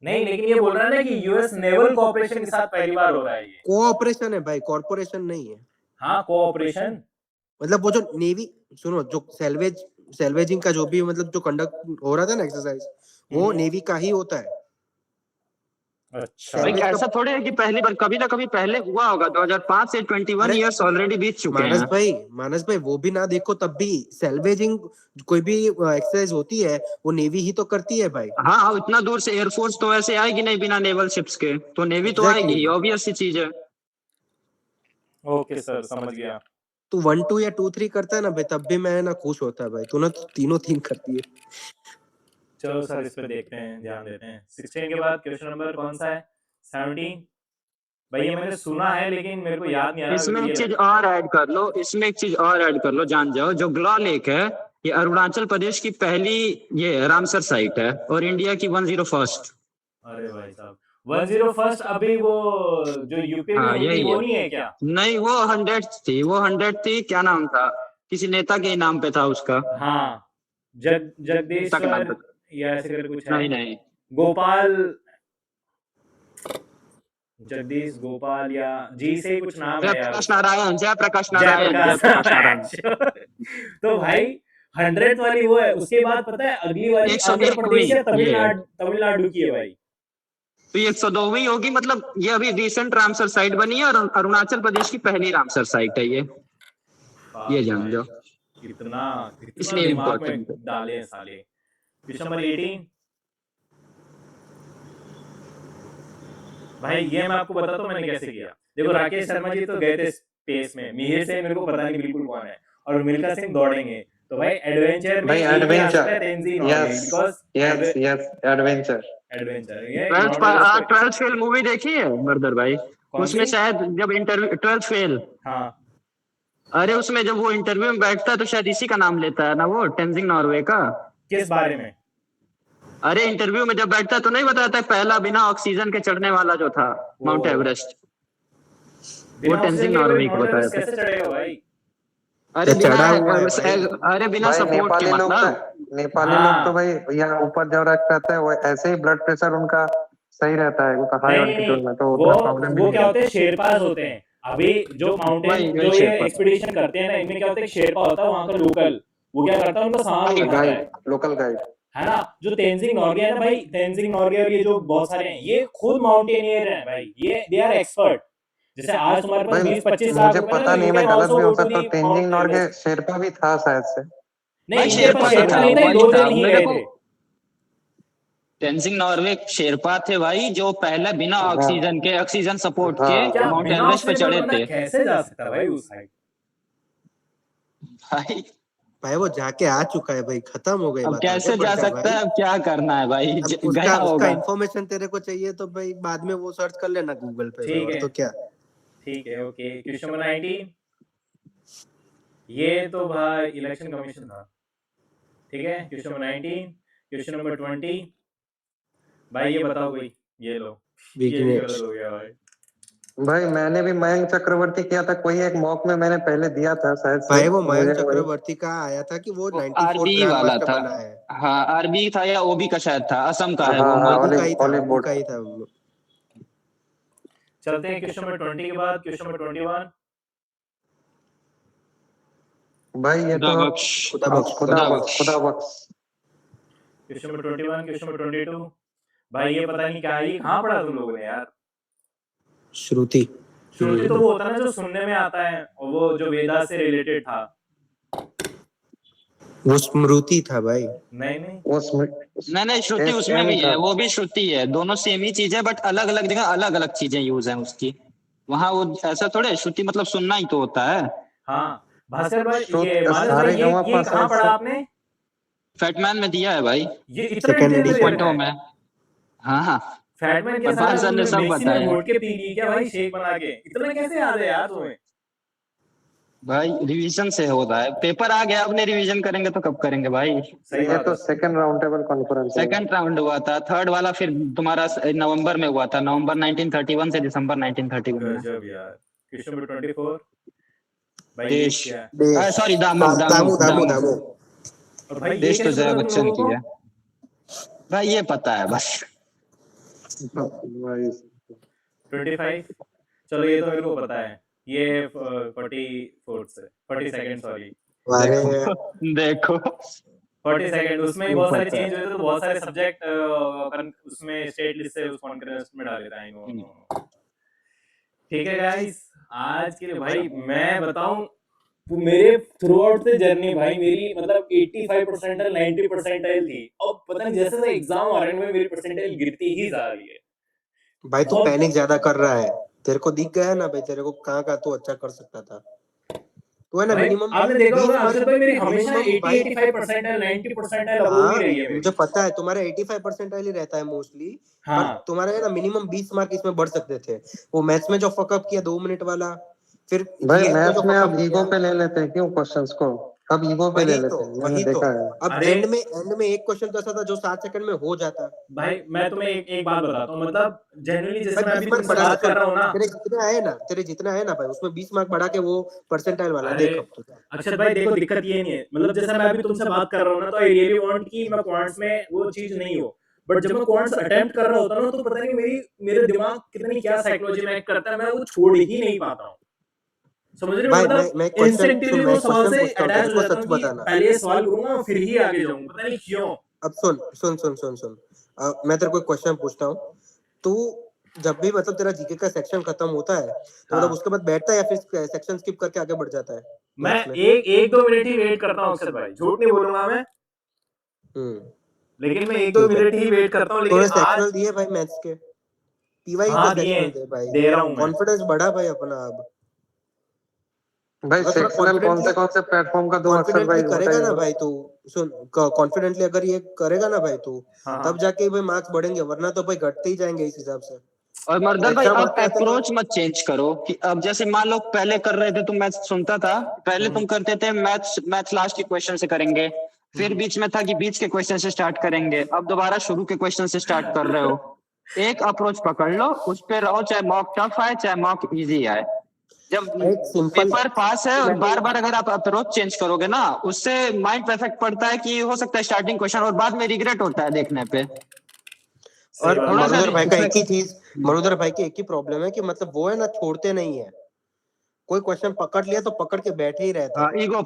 Speaker 1: नहीं, लेकिन ये बोल रहा है ना कि यूएस नेवल कॉर्पोरेशन के साथ पहली बार हो रहा है ये।
Speaker 3: कोऑपरेशन है भाई, कॉर्पोरेशन नहीं है।
Speaker 1: हाँ कोऑपरेशन।
Speaker 3: मतलब वो जो नेवी, सुनो, जो सैल्वेजिंग का जो भी मतलब जो कंडक्ट हो रहा था ना एक्सरसाइज, वो नेवी का ही होता है।
Speaker 1: अच्छा
Speaker 5: भाई
Speaker 3: सैल्वेज का
Speaker 5: ऐसा थोड़ी है कि पहली बार, कभी ना कभी पहले हुआ होगा। 2005 से 21
Speaker 3: अरे
Speaker 5: इयर्स ऑलरेडी बीत चुके हैं।
Speaker 3: मानस भाई वो भी ना देखो तब भी सैल्वेजिंग कोई भी एक्सरसाइज होती है वो नेवी ही तो करती है भाई।
Speaker 5: हाँ हाँ, इतना दूर से एयरफोर्स तो ऐसे आएगी नहीं बिना नेवल शिप्स के, तो नेवी तो
Speaker 3: Exactly.
Speaker 5: आएगी, ऑब्वियस सी चीज है।
Speaker 1: ओके सर, समझ गया।
Speaker 3: तू 1 2 या 2 3 करता है ना भाई, तब भी मैं ना खुश होता है भाई। तूने तो तीनों 3 करती है।
Speaker 1: चलो सर, इस पे देखते हैं, ध्यान देते हैं। 16 के बाद क्वेश्चन नंबर कौन सा है? 17। भाई ये मैंने सुना है लेकिन मेरे को याद नहीं आ रहा।
Speaker 5: इसमें
Speaker 1: ये
Speaker 5: एक चीज और ऐड कर लो, इसमें एक चीज और ऐड कर लो, जान जाओ, जो ग्लॉ लेक है ये अरुणाचल प्रदेश की पहली ये रामसर साइट है और इंडिया की 101st।
Speaker 1: अरे भाई साहब, 101st अभी वो जो यूपी में
Speaker 5: हाँ
Speaker 1: हुई थी
Speaker 5: यही
Speaker 1: वो
Speaker 5: है।
Speaker 1: नहीं है क्या?
Speaker 5: नहीं वो 100 थी, वो 100 थी, क्या नाम था, किसी नेता के नाम पे था उसका।
Speaker 1: हाँ,
Speaker 5: नेता के नाम
Speaker 1: जगदीश्वर
Speaker 5: पे।
Speaker 1: या ऐसे करके कुछ है।
Speaker 5: नहीं नहीं,
Speaker 1: गोपाल, जगदीश गोपाल या जी से ही कुछ नाम है यार
Speaker 5: जयप्रकाश
Speaker 1: उसका।
Speaker 5: नारायण, जयप्रकाश नारायण, जयप्रकाश
Speaker 1: जयप्रकाश
Speaker 5: नारायण।
Speaker 1: नारायण। तो भाई 100 वाली वो है, उसके बाद पता है अगली वाली आंध्र
Speaker 5: 102
Speaker 1: प्रदेश या
Speaker 5: ये है।
Speaker 1: तमिलनाडु की है भाई।
Speaker 5: तो ये 102वीं होगी, मतलब ये अभी रिसेंट रामसर साइट बनी है और अरुणाचल प्रदेश की पहली रामसर साइट है ये जान जाओ,
Speaker 1: कितना कितना
Speaker 5: इसलिए
Speaker 1: दिमाग में
Speaker 5: इम्पोर्टेंट है।
Speaker 1: डाले हैं साले। Question number 18। भाई ये मैं आपको बताता हूँ मैंने कैसे किया। देखो राकेश शर्मा जी तो गए थे स्पेस में, मिहिर से मेरे को पता नहीं बिल्कुल कौन है, और मिल्खा सिंह दौड़ेंगे। तो भाई एडवेंचर में
Speaker 4: भाई
Speaker 1: एक ही आ
Speaker 4: एडवेंचर,
Speaker 1: सकता है Tenzing Norgay,
Speaker 4: yes
Speaker 1: because
Speaker 4: yes yes adventure.
Speaker 1: Adventure ये
Speaker 5: twelfth
Speaker 1: not
Speaker 5: twelfth fail movie देखी है मर्दर भाई?
Speaker 1: कौन
Speaker 5: उसमें
Speaker 1: सी?
Speaker 5: शायद जब इंटरव्यू, 12th फेल,
Speaker 1: हाँ
Speaker 5: अरे उसमें जब वो इंटरव्यू में बैठता है तो शायद इसी का नाम लेता है ना, वो टेंजिंग नॉर्वे का।
Speaker 1: किस बारे में?
Speaker 5: अरे इंटरव्यू में जब बैठता है तो नहीं बताता है पहला बिना ऑक्सीजन के चढ़ने वाला जो था माउंट एवरेस्ट, वो
Speaker 1: बिना
Speaker 5: टेंजिंग
Speaker 1: ऑक्सीजन के
Speaker 5: नॉर्वे
Speaker 1: कोई
Speaker 5: को
Speaker 1: माउंट
Speaker 5: बताया
Speaker 1: एवरेस्ट
Speaker 5: था।
Speaker 1: कैसे चढ़ेगा भाई?
Speaker 5: अरे
Speaker 3: तो
Speaker 5: बिना,
Speaker 3: चढ़ा हुआ है भाई।
Speaker 5: अरे बिना
Speaker 4: भाई
Speaker 5: सपोर्ट के
Speaker 4: नेपाली लोग
Speaker 5: मतलब।
Speaker 4: तो, नेपाली
Speaker 1: हाँ।
Speaker 4: लोग तो भाई यहाँ ऊपर जब रहता है वो ऐसे ही ब्लड प्रेशर उनका सही रहता है, उनका हाई
Speaker 1: नहीं
Speaker 4: ऑल्टीट्यूड में, तो
Speaker 1: वो
Speaker 4: उतना प्रॉब्लम भी
Speaker 1: वो
Speaker 4: नहीं
Speaker 1: क्या होते
Speaker 4: रहता।
Speaker 1: हैं, शेरपास होते हैं। अभी जो माउंटेन
Speaker 5: वही
Speaker 1: जो ये
Speaker 5: शेरपा।
Speaker 1: एक्सपीडिशन करते हैं ना, इनमें क्या होता है, एक शेरपा होता है वहां का लोकल, वो क्या करता है उनका सामान उठाता है,
Speaker 4: गाइड, लोकल गाइड।
Speaker 1: है ना। जो तेंजिंग नॉर्गे है ना भाई, तेंजिंग नॉर्गे और ये जो बहुत सारे हैं, ये खुद माउंटेनियर हैं भाई, ये दे आर एक्सपर्ट। जैसे आज तुम्हारे पास
Speaker 4: भाई
Speaker 1: 20-25 लाख
Speaker 4: मुझे
Speaker 1: रुपए ना,
Speaker 4: पता
Speaker 1: तो
Speaker 4: नहीं,
Speaker 1: यू
Speaker 4: मैं
Speaker 1: कैन
Speaker 4: गलत
Speaker 1: आल्सो
Speaker 4: भी
Speaker 1: गो
Speaker 4: हो
Speaker 1: टू
Speaker 4: सकता
Speaker 1: दी
Speaker 4: हूँ, तेंजिंग
Speaker 1: माउंट
Speaker 4: नॉर्गे
Speaker 1: एवरेस्ट।
Speaker 4: शेरपा भी था शायद से।
Speaker 1: नहीं
Speaker 5: भाई
Speaker 1: इनके पास शेरपा नहीं था,
Speaker 5: वही
Speaker 1: दो
Speaker 5: था
Speaker 1: जन ही
Speaker 5: मेरे
Speaker 1: गए
Speaker 5: को।
Speaker 1: थे।
Speaker 5: टेंजिंग नॉर्वे शेरपा थे भाई, जो पहले बिना
Speaker 4: हाँ
Speaker 5: ऑक्सीजन के, ऑक्सीजन सपोर्ट
Speaker 4: हाँ
Speaker 5: के
Speaker 1: क्या
Speaker 5: माउंट
Speaker 1: बिना
Speaker 5: एवरेस्ट पे
Speaker 1: ऑक्सीजन के
Speaker 5: चढ़े
Speaker 1: बंदा
Speaker 5: थे
Speaker 1: कैसे जा सकता है भाई उस साइड?
Speaker 5: भाई।
Speaker 3: भाई वो जाके आ चुका है भाई, खत्म हो गई
Speaker 6: अब
Speaker 3: बात,
Speaker 6: कैसे
Speaker 3: आगे बढ़
Speaker 6: जा
Speaker 3: जा
Speaker 6: सकता
Speaker 3: भाई।
Speaker 6: है, अब क्या करना है भाई,
Speaker 3: अब
Speaker 6: गया
Speaker 3: उसका
Speaker 6: होगा।
Speaker 3: इन्फॉर्मेशन तेरे को चाहिए तो भाई बाद में वो सर्च कर लेना गूगल पे,
Speaker 1: ठीक
Speaker 3: और
Speaker 1: है
Speaker 3: तो क्या।
Speaker 1: ठीक है ओके। क्वेश्चन नंबर 19, ये तो भाई इलेक्शन कमीशन था। ठीक है क्वेश्चन नंबर 19। क्वेश्चन नंबर 20, भाई ये बताओ कोई, ये लो, ये भी
Speaker 3: विघ्नेश
Speaker 1: गलत हो गया भाई।
Speaker 4: भाई मैंने भी मयंक चक्रवर्ती किया था, कोई एक मॉक में मैंने पहले दिया था शायद से,
Speaker 3: भाई वो
Speaker 4: तो
Speaker 3: मयंक
Speaker 4: मुझे वही
Speaker 3: चक्रवर्ती का आया था कि वो
Speaker 6: वो
Speaker 3: 94
Speaker 6: आरबी
Speaker 3: ग्रैंड
Speaker 6: वाला
Speaker 3: मास्टर
Speaker 6: था।
Speaker 3: बना है।
Speaker 6: हाँ आरबी था या ओबी का शायद था, असम का है
Speaker 4: हाँ
Speaker 6: वो
Speaker 4: हाँ
Speaker 3: अबू
Speaker 6: मॉक।
Speaker 3: का ही था, अबू
Speaker 4: बॉलीवुड।
Speaker 3: का ही था वो।
Speaker 1: चलते हैं क्वेश्चन नंबर 20 के बाद क्वेश्चन नंबर 21।
Speaker 4: भाई ये
Speaker 6: खुदा
Speaker 4: तो
Speaker 6: बख्श।
Speaker 3: खुदा बख्श
Speaker 4: खुदा
Speaker 6: खुदा
Speaker 4: बख्श,
Speaker 6: बख्श।
Speaker 4: खुदा बख्श।
Speaker 1: क्वेश्चन नंबर 21, क्वेश्चन नंबर 22, भाई ये पता नहीं क्या है, ये कहाँ पढ़ा तुम लोगों ने यार।
Speaker 3: श्रुति।
Speaker 1: श्रुति तो वो होता है ना जो सुनने में आता है, और वो जो वेदा से रिलेटेड था।
Speaker 3: वो स्मृति था भाई।
Speaker 1: नहीं नहीं
Speaker 4: वो
Speaker 6: नहीं श्रुति उसमें
Speaker 4: एम
Speaker 6: भी
Speaker 4: था।
Speaker 6: है, वो भी श्रुति है, दोनों सेम ही चीज है, बट अलग अलग जगह अलग अलग चीजें यूज हैं उसकी। वहाँ वो ऐसा थोड़े है, श्रुति मतलब सुनना ही तो होता है।
Speaker 1: हाँ भास्कर भाई,
Speaker 4: श्रुत
Speaker 1: ये मानस भाई,
Speaker 4: सारे
Speaker 1: ये
Speaker 4: गंवा
Speaker 1: कहाँ पढ़ा आपने?
Speaker 6: फैटमैन में दिया है भाई,
Speaker 1: ये इतना
Speaker 3: Second
Speaker 1: डिटेल में दे
Speaker 3: edition।
Speaker 1: रखा
Speaker 6: 2.0
Speaker 1: है?
Speaker 6: में। हाँ हाँ
Speaker 1: फैटमैन के
Speaker 6: प्रधान
Speaker 1: साथ
Speaker 6: सर ने
Speaker 1: तुमने
Speaker 6: सब
Speaker 1: मिक्सी में
Speaker 6: बताया।
Speaker 1: घोट के पी ली क्या भाई, शेक बना के? इतना कैसे याद है यार तुम्हें?
Speaker 6: भाई रिवीजन से होता है, पेपर आ गया, अब नहीं रिवीजन करेंगे तो कब करेंगे भाई।
Speaker 1: सही
Speaker 4: ये
Speaker 1: बात
Speaker 4: तो
Speaker 1: है।
Speaker 4: सेकंड राउंड टेबल कॉन्फ्रेंस है।
Speaker 6: सेकंड राउंड हुआ था, थर्ड वाला फिर तुम्हारा नवंबर में हुआ था, नवंबर 1931 से दिसंबर 1931 में।
Speaker 1: गजब यार। क्वेश्चन नंबर 24, भाई ये
Speaker 6: देश,
Speaker 1: क्या है?
Speaker 3: देश।
Speaker 6: सॉरी दामू दामू
Speaker 3: दामू दामू
Speaker 6: दामू।
Speaker 3: दामू।
Speaker 1: और भाई ये
Speaker 6: देश तो
Speaker 1: कैसे
Speaker 6: जया
Speaker 1: पता तुम
Speaker 6: बच्चन
Speaker 1: लोगों
Speaker 6: की
Speaker 1: को?
Speaker 6: है भाई, ये पता है बस।
Speaker 4: भाई
Speaker 1: 25, चलो ये तो मेरे को पता है, ये 44 से 42 सॉरी।
Speaker 3: अरे
Speaker 6: देखो
Speaker 1: 42 उसमें
Speaker 6: क्यों
Speaker 1: बहुत सारे
Speaker 6: पता है?
Speaker 1: चेंज हुए थे, तो बहुत सारे सब्जेक्ट उसमें स्टेट लिस्ट से उस कॉन्करेंस में डाले थे। I know. ठीक है गाइस, आज के लिए भाई मैं बताऊं, वो मेरे थ्रू आउट द जर्नी भाई मेरी मतलब 85 परसेंटाइल 90 परसेंटाइल थी। अब पता नहीं जैसे जैसे एग्जाम आ रहे हैं मेरी परसेंटाइल गिरती ही जा रही है।
Speaker 3: भाई तू
Speaker 1: बहुत
Speaker 3: पैनिक ज्यादा कर रहा है, तेरे को दिख गया ना भाई, तेरे को कहाँ का तू अच्छा कर सकता था। तू है ना
Speaker 1: भाई
Speaker 3: मिनिमम
Speaker 1: आपने देखा
Speaker 3: 20
Speaker 1: होगा
Speaker 3: मार्क्स
Speaker 1: अक्षत भाई, मेरी हमेशा
Speaker 3: मिनिमम
Speaker 1: 80
Speaker 3: भाई।
Speaker 1: 85 परसेंटाइल 90 परसेंटाइल अब
Speaker 3: हाँ
Speaker 1: ही रही है मेरी।
Speaker 3: मुझे पता है तुम्हारा 85 परसेंटाइल ही रहता है मोस्टली, पर
Speaker 1: हाँ
Speaker 3: तुम्हारा है ना मिनिमम 20 मार्क इसमें बढ़ सकते थे। वो मैथ्स में जो फकअप किया 2 मिनट वाला, फिर
Speaker 4: भाई
Speaker 3: जीएस में जो
Speaker 4: मैथ में अब
Speaker 3: फकअप
Speaker 4: ईगो
Speaker 3: किया,
Speaker 4: पे ले लेते हैं क्यों क्वेश्चंस को, अब ईगो पे ले लेते हैं, मैंने
Speaker 3: वही तो।
Speaker 4: देखा है।
Speaker 3: अब
Speaker 1: अरे
Speaker 3: एंड में एक क्वेश्चन तो ऐसा था जो 7 सेकंड में हो जाता।
Speaker 1: भाई मैं तुम्हें एक बात बताता हूँ, मतलब जनरली जैसे
Speaker 3: भाई
Speaker 1: मैं
Speaker 3: 20
Speaker 1: अभी
Speaker 3: मार्क
Speaker 1: तुमसे
Speaker 3: बढ़ा
Speaker 1: बात कर रहा हूँ ना।
Speaker 3: तेरे जितना है ना भाई उसमें 20 मार्क बढ़ा के वो परसेंटाइल वाला
Speaker 1: अरे
Speaker 3: देख अब तू।
Speaker 1: अक्षत भाई देखो, दिक्कत ये नहीं है, मतलब जैसे मैं अभी तुमसे बात कर रहा हूँ ना, तो आई रियली वांट कि मैं क्वांट्स में वो चीज नहीं हो, बट जब मैं क्वांट्स अटेम्प्ट कर रहा होता हूँ ना, तो पता नहीं मेरे दिमाग कितनी क्या साइकोलॉजी में एक्ट करता है, मैं वो छोड़ ही नहीं पाता हूँ। समझ रहे हो?
Speaker 3: भाई
Speaker 1: मतलब
Speaker 3: मैं क्वेश्चन
Speaker 1: इंस्टिंक्टिवली
Speaker 3: सुन,
Speaker 1: वो
Speaker 3: मैं
Speaker 1: सवाल
Speaker 3: क्वेश्चन
Speaker 1: से
Speaker 3: पूछता हूँ
Speaker 1: अटैच
Speaker 3: तेरे
Speaker 1: हो
Speaker 3: को,
Speaker 1: जाता
Speaker 3: सच
Speaker 1: हूँ कि
Speaker 3: बताना।
Speaker 1: पहले ये सवाल करूंगा फिर ही आगे जाऊंगा, पता नहीं क्यों।
Speaker 3: अब सुन सुन सुन सुन सुन मैं तेरे को एक क्वेश्चन पूछता हूँ। तू जब भी मतलब तेरा जीके का सेक्शन खत्म होता है तो मतलब
Speaker 1: हाँ
Speaker 3: उसके बाद बैठता है या फिर सेक्शन स्किप करके आगे बढ़ जाता है
Speaker 1: मैं
Speaker 3: मैथ्स में?
Speaker 1: एक दो मिनट ही वेट करता हूँ अक्षत भाई, झूठ नहीं बोलूंगा मैं, लेकिन मैं एक दो
Speaker 3: ठीक है।
Speaker 1: मिनट ही वेट करता हूँ, लेकिन
Speaker 3: तूने
Speaker 1: आज
Speaker 3: सेक्शनल दिए भाई मैथ्स के, पीवाई का
Speaker 1: हाँ दिए
Speaker 3: सेक्शनल
Speaker 1: हैं,
Speaker 3: दे भाई,
Speaker 1: दे रहा हूँ मैं।
Speaker 3: कॉन्फिडेंस बढ़ा भाई अपना। अब
Speaker 4: भाई
Speaker 3: अगर थोड़ा
Speaker 4: सेक्शनल कौन से प्लेटफॉर्म का दो अक्षर
Speaker 3: कॉन्फिडेंटली
Speaker 4: भाई
Speaker 3: करेगा ना
Speaker 4: बताइए।
Speaker 3: भाई तू, सुन कॉन्फिडेंटली अगर ये करेगा ना भाई तू,
Speaker 1: हाँ
Speaker 3: तब जाके भाई मार्क्स बढ़ेंगे, वरना तो भाई घटते ही जाएंगे इस हिसाब से।
Speaker 6: और मर्दर भाई
Speaker 3: एग्जाम
Speaker 6: अब
Speaker 3: आते आते
Speaker 6: अप्रोच मत चेंज करो कि अब जैसे मान लो पहले कर रहे थे तुम, मैथ सुनता था पहले तुम करते थे, मैथ्स लास्ट के क्वेश्चन से करेंगे, फिर बीच में था कि बीच के क्वेश्चन से स्टार्ट करेंगे, अब दोबारा शुरू के क्वेश्चन से स्टार्ट कर रहे हो। एक अप्रोच पकड़ लो, उस पे रहो, चाहे मॉक टफ आए चाहे मॉक इजी आए। जब
Speaker 3: एक सिंपल
Speaker 6: पेपर पास है और बार बार अगर आप अप्रोच चेंज करोगे ना, उससे माइंड पे इफेक्ट पड़ता है कि हो सकता है स्टार्टिंग क्वेश्चन और बाद में रिग्रेट होता है देखने पे।
Speaker 1: सही
Speaker 3: और
Speaker 1: बात
Speaker 6: थोड़ा
Speaker 1: है।
Speaker 6: सा
Speaker 3: मरुधर भाई का एक ही
Speaker 6: इफेक्ट।
Speaker 3: चीज, मरुधर भाई की एक ही प्रॉब्लम है कि मतलब वो है ना छोड़ते नहीं है, कोई क्वेश्चन पकड़ लिया तो पकड़ के बैठे ही रहता
Speaker 6: हाँ
Speaker 3: है
Speaker 6: ईगो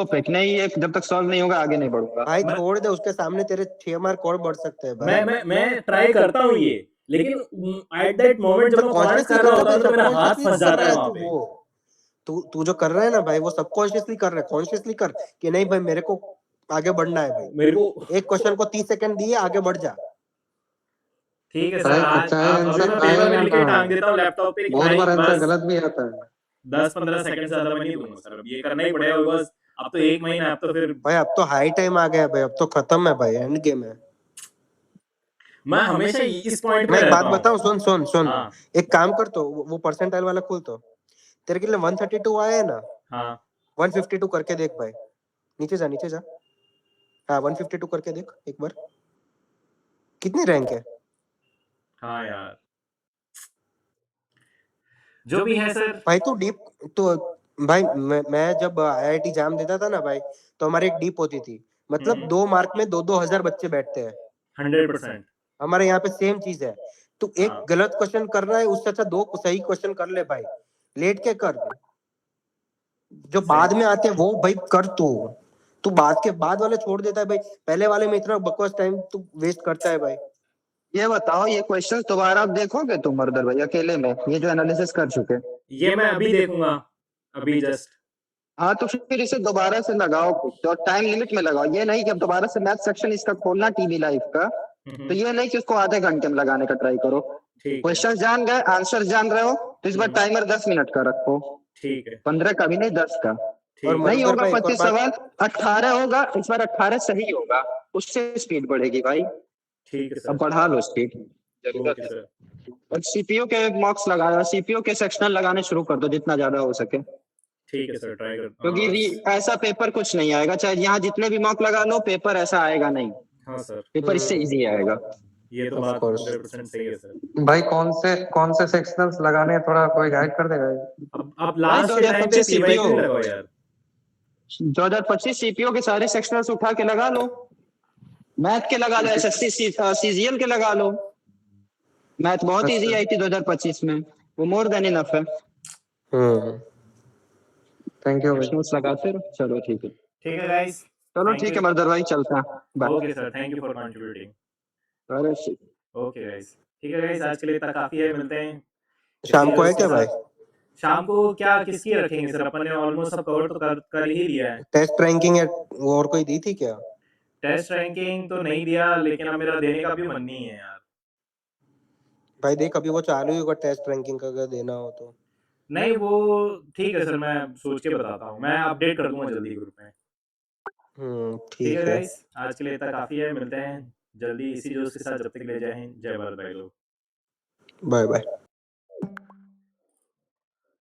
Speaker 6: पे कि नहीं, एक जब तक सॉल्व नहीं होगा आगे नहीं बढ़ूंगा।
Speaker 3: भाई।
Speaker 1: मैं
Speaker 3: छोड़ दे, उसके सामने तेरे 6 मार्क और बढ़ सकते हैं भाई।
Speaker 1: मैं ट्राई करता हूँ ये, लेकिन एट दैट मोमेंट जब मैं क्वांट्स
Speaker 3: कॉन्शियसली
Speaker 1: कर
Speaker 3: कर
Speaker 1: रहा
Speaker 3: रहा है
Speaker 1: होता
Speaker 3: भाई,
Speaker 1: है तो मेरा हाथ
Speaker 3: सबकॉन्शियसली
Speaker 1: फंस
Speaker 3: कर
Speaker 1: जाता
Speaker 3: रहा
Speaker 1: है
Speaker 3: है
Speaker 1: वहां
Speaker 3: तू
Speaker 1: पे।
Speaker 3: वो, तू जो कर रहा है ना भाई वो सबकॉन्शियसली कर रहा है। कॉन्शियसली कर कि नहीं भाई मेरे को आगे बढ़ना है भाई,
Speaker 1: मेरे को
Speaker 3: एक क्वेश्चन को 30 सेकंड दिए, आगे बढ़ जा।
Speaker 1: ठीक है सर,
Speaker 4: चाहे
Speaker 1: आज
Speaker 4: चाहे
Speaker 1: अब अभी
Speaker 4: आंसर
Speaker 1: मैं
Speaker 4: आए
Speaker 1: पेपर में
Speaker 4: या
Speaker 1: लिख
Speaker 4: ना
Speaker 1: के
Speaker 4: आए,
Speaker 1: टांग देता हूँ लैपटॉप पे कि
Speaker 4: बहुत
Speaker 1: भाई
Speaker 4: बार आंसर
Speaker 1: बस
Speaker 4: गलत भी आता है।
Speaker 1: 10-15 सेकंड से ज्यादा मैं नहीं दूंगा सर, अब ये करना ही पड़ेगा, बिकॉज अब तो 1 महीना, अब तो फिर
Speaker 3: भाई अब तो हाई टाइम आ गया भाई, अब तो खत्म है भाई, एंड गेम है।
Speaker 1: मैं हमेशा इस पॉइंट
Speaker 3: मैं
Speaker 1: पे
Speaker 3: एक बात
Speaker 1: रहता
Speaker 3: बताऊं,
Speaker 1: हूँ।
Speaker 3: सुन,
Speaker 1: हाँ,
Speaker 3: एक काम कर, तो वो परसेंटाइल वाला खोल, तो तेरे के लिए 132 आया है ना,
Speaker 1: हाँ,
Speaker 3: 152 करके देख भाई, नीचे जा, हाँ 152 करके देख एक बार, कितनी रैंक है?
Speaker 1: हाँ यार। जो भी है सर।
Speaker 3: भाई तू डीप, तो भाई मैं जब आईआईटी जाम देता था ना भाई, तो हमारे एक डीप होती थी, मतलब 2 मार्क में 2-2 हजार बच्चे बैठते हैं।
Speaker 1: 100%।
Speaker 3: हमारे यहाँ पे सेम चीज है। तू एक
Speaker 1: हाँ,
Speaker 3: गलत क्वेश्चन कर रहा है, उससे अच्छा 2 सही क्वेश्चन कर ले भाई, लेट के कर, जो
Speaker 1: सही।
Speaker 3: बाद में आते हैं वो भाई कर, तू बाद वाले छोड़ देता है भाई, पहले वाले में इतना बकवास टाइम तू वेस्ट करता है भाई।
Speaker 5: ये बताओ, ये क्वेश्चंस दोबारा आप देखोगे तुम मर्दर भाई अकेले में, ये जो एनालिसिस कर चुके?
Speaker 1: ये मैं अभी देखूंगा, अभी जस्ट।
Speaker 5: हाँ तो फिर इसे दोबारा से लगाओ कुछ, और टाइम लिमिट में लगाओ। ये नहीं कि अब दोबारा से मैथ सेक्शन इसका खोलना टीवी लाइव का, तो ये नहीं कि उसको आधे घंटे में लगाने का ट्राई करो।
Speaker 1: ठीक है।
Speaker 5: क्वेश्चन जान गए, आंसर जान रहे हो, तो इस बार टाइमर 10 मिनट का रखो,
Speaker 1: ठीक है।
Speaker 5: 15 का भी नहीं, 10 का।
Speaker 3: और
Speaker 1: ठीक है।
Speaker 5: नहीं
Speaker 3: मधुकर
Speaker 5: होगा
Speaker 3: भाई एक और
Speaker 5: 25
Speaker 3: बात,
Speaker 5: सवाल, 18 होगा इस बार, 18 सही होगा, उससे स्पीड बढ़ेगी भाई।
Speaker 1: ठीक है
Speaker 5: अब
Speaker 1: सर।
Speaker 5: बढ़ा लो स्पीड,
Speaker 1: ओके
Speaker 5: जरूरत है।
Speaker 1: सर।
Speaker 5: और सीपीयू के मॉक्स लगाया, सीपीयू के सेक्शनल लगाने शुरू कर दो जितना ज्यादा हो सके,
Speaker 1: ठीक है सर, ट्राई करता
Speaker 5: क्योंकि
Speaker 1: हूँ।
Speaker 5: ऐसा पेपर कुछ नहीं आएगा, चाहे यहाँ जितने भी मॉक लगा लो, पेपर ऐसा आएगा नहीं,
Speaker 1: हाँ सर,
Speaker 5: पेपर इससे इजी आएगा।
Speaker 1: ये तो
Speaker 3: ऑफ
Speaker 1: बात
Speaker 3: कोर्स।
Speaker 1: 100% सही है सर।
Speaker 4: भाई कौन से सेक्शनल्स लगाने हैं, थोड़ा कोई गाइड कर देगा?
Speaker 1: अब
Speaker 5: भाई
Speaker 1: लास्ट के टाइम पे
Speaker 5: 2025
Speaker 1: पीवाई
Speaker 5: सीपीयू,
Speaker 1: क्यों नहीं लगाओ यार?
Speaker 5: 2025 सीपीयू के सारे सेक्शनल्स उठा के लगा लो, मैथ के लगा लो, एसएससी सीजीएल के लगा लो, मैथ बहुत इजी आई थी 2025 में, वो मोर देन इनफ है।
Speaker 4: थैंक यू भाई।
Speaker 5: सेक्शनल्स लगाते रहो, चलो ठीक है।
Speaker 1: ठीक है गाइस।
Speaker 5: चलो
Speaker 1: थैंक
Speaker 5: ठीक है
Speaker 1: यू।
Speaker 5: मर्दर भाई, चलता है, bye.
Speaker 1: Okay sir, thank you for contributing.
Speaker 5: अरे shit।
Speaker 1: Okay guys. ठीक है गाइस, आज के लिए इतना काफी है, मिलते हैं
Speaker 3: शाम
Speaker 1: किसी
Speaker 3: को है
Speaker 1: दोस्त के
Speaker 3: क्या भाई?
Speaker 1: साथ। शाम को क्या किसकी रखेंगे सर? अपन ने ऑलमोस्ट सब कवर तो कर ही लिया है।
Speaker 3: टेस्ट रैंकिंग है, वो और कोई दी थी क्या?
Speaker 1: टेस्ट रैंकिंग तो नहीं दिया, लेकिन अब मेरा देने का भी मन नहीं है यार।
Speaker 3: भाई देख, अभी वो चालू ही होगा टेस्ट रैंकिंग का, अगर देना हो तो।
Speaker 1: नहीं वो ठीक है सर, मैं सोच के बताता हूँ, मैं अपडेट कर दूंगा जल्दी ग्रुप में। ठीक है
Speaker 3: ठीक है।
Speaker 1: गाइस, आज के लिए इतना काफी है, मिलते हैं जल्दी इसी जोश के साथ। जब तक ले, जय हिंद, जय भारत भाई लोग।
Speaker 3: Bye bye.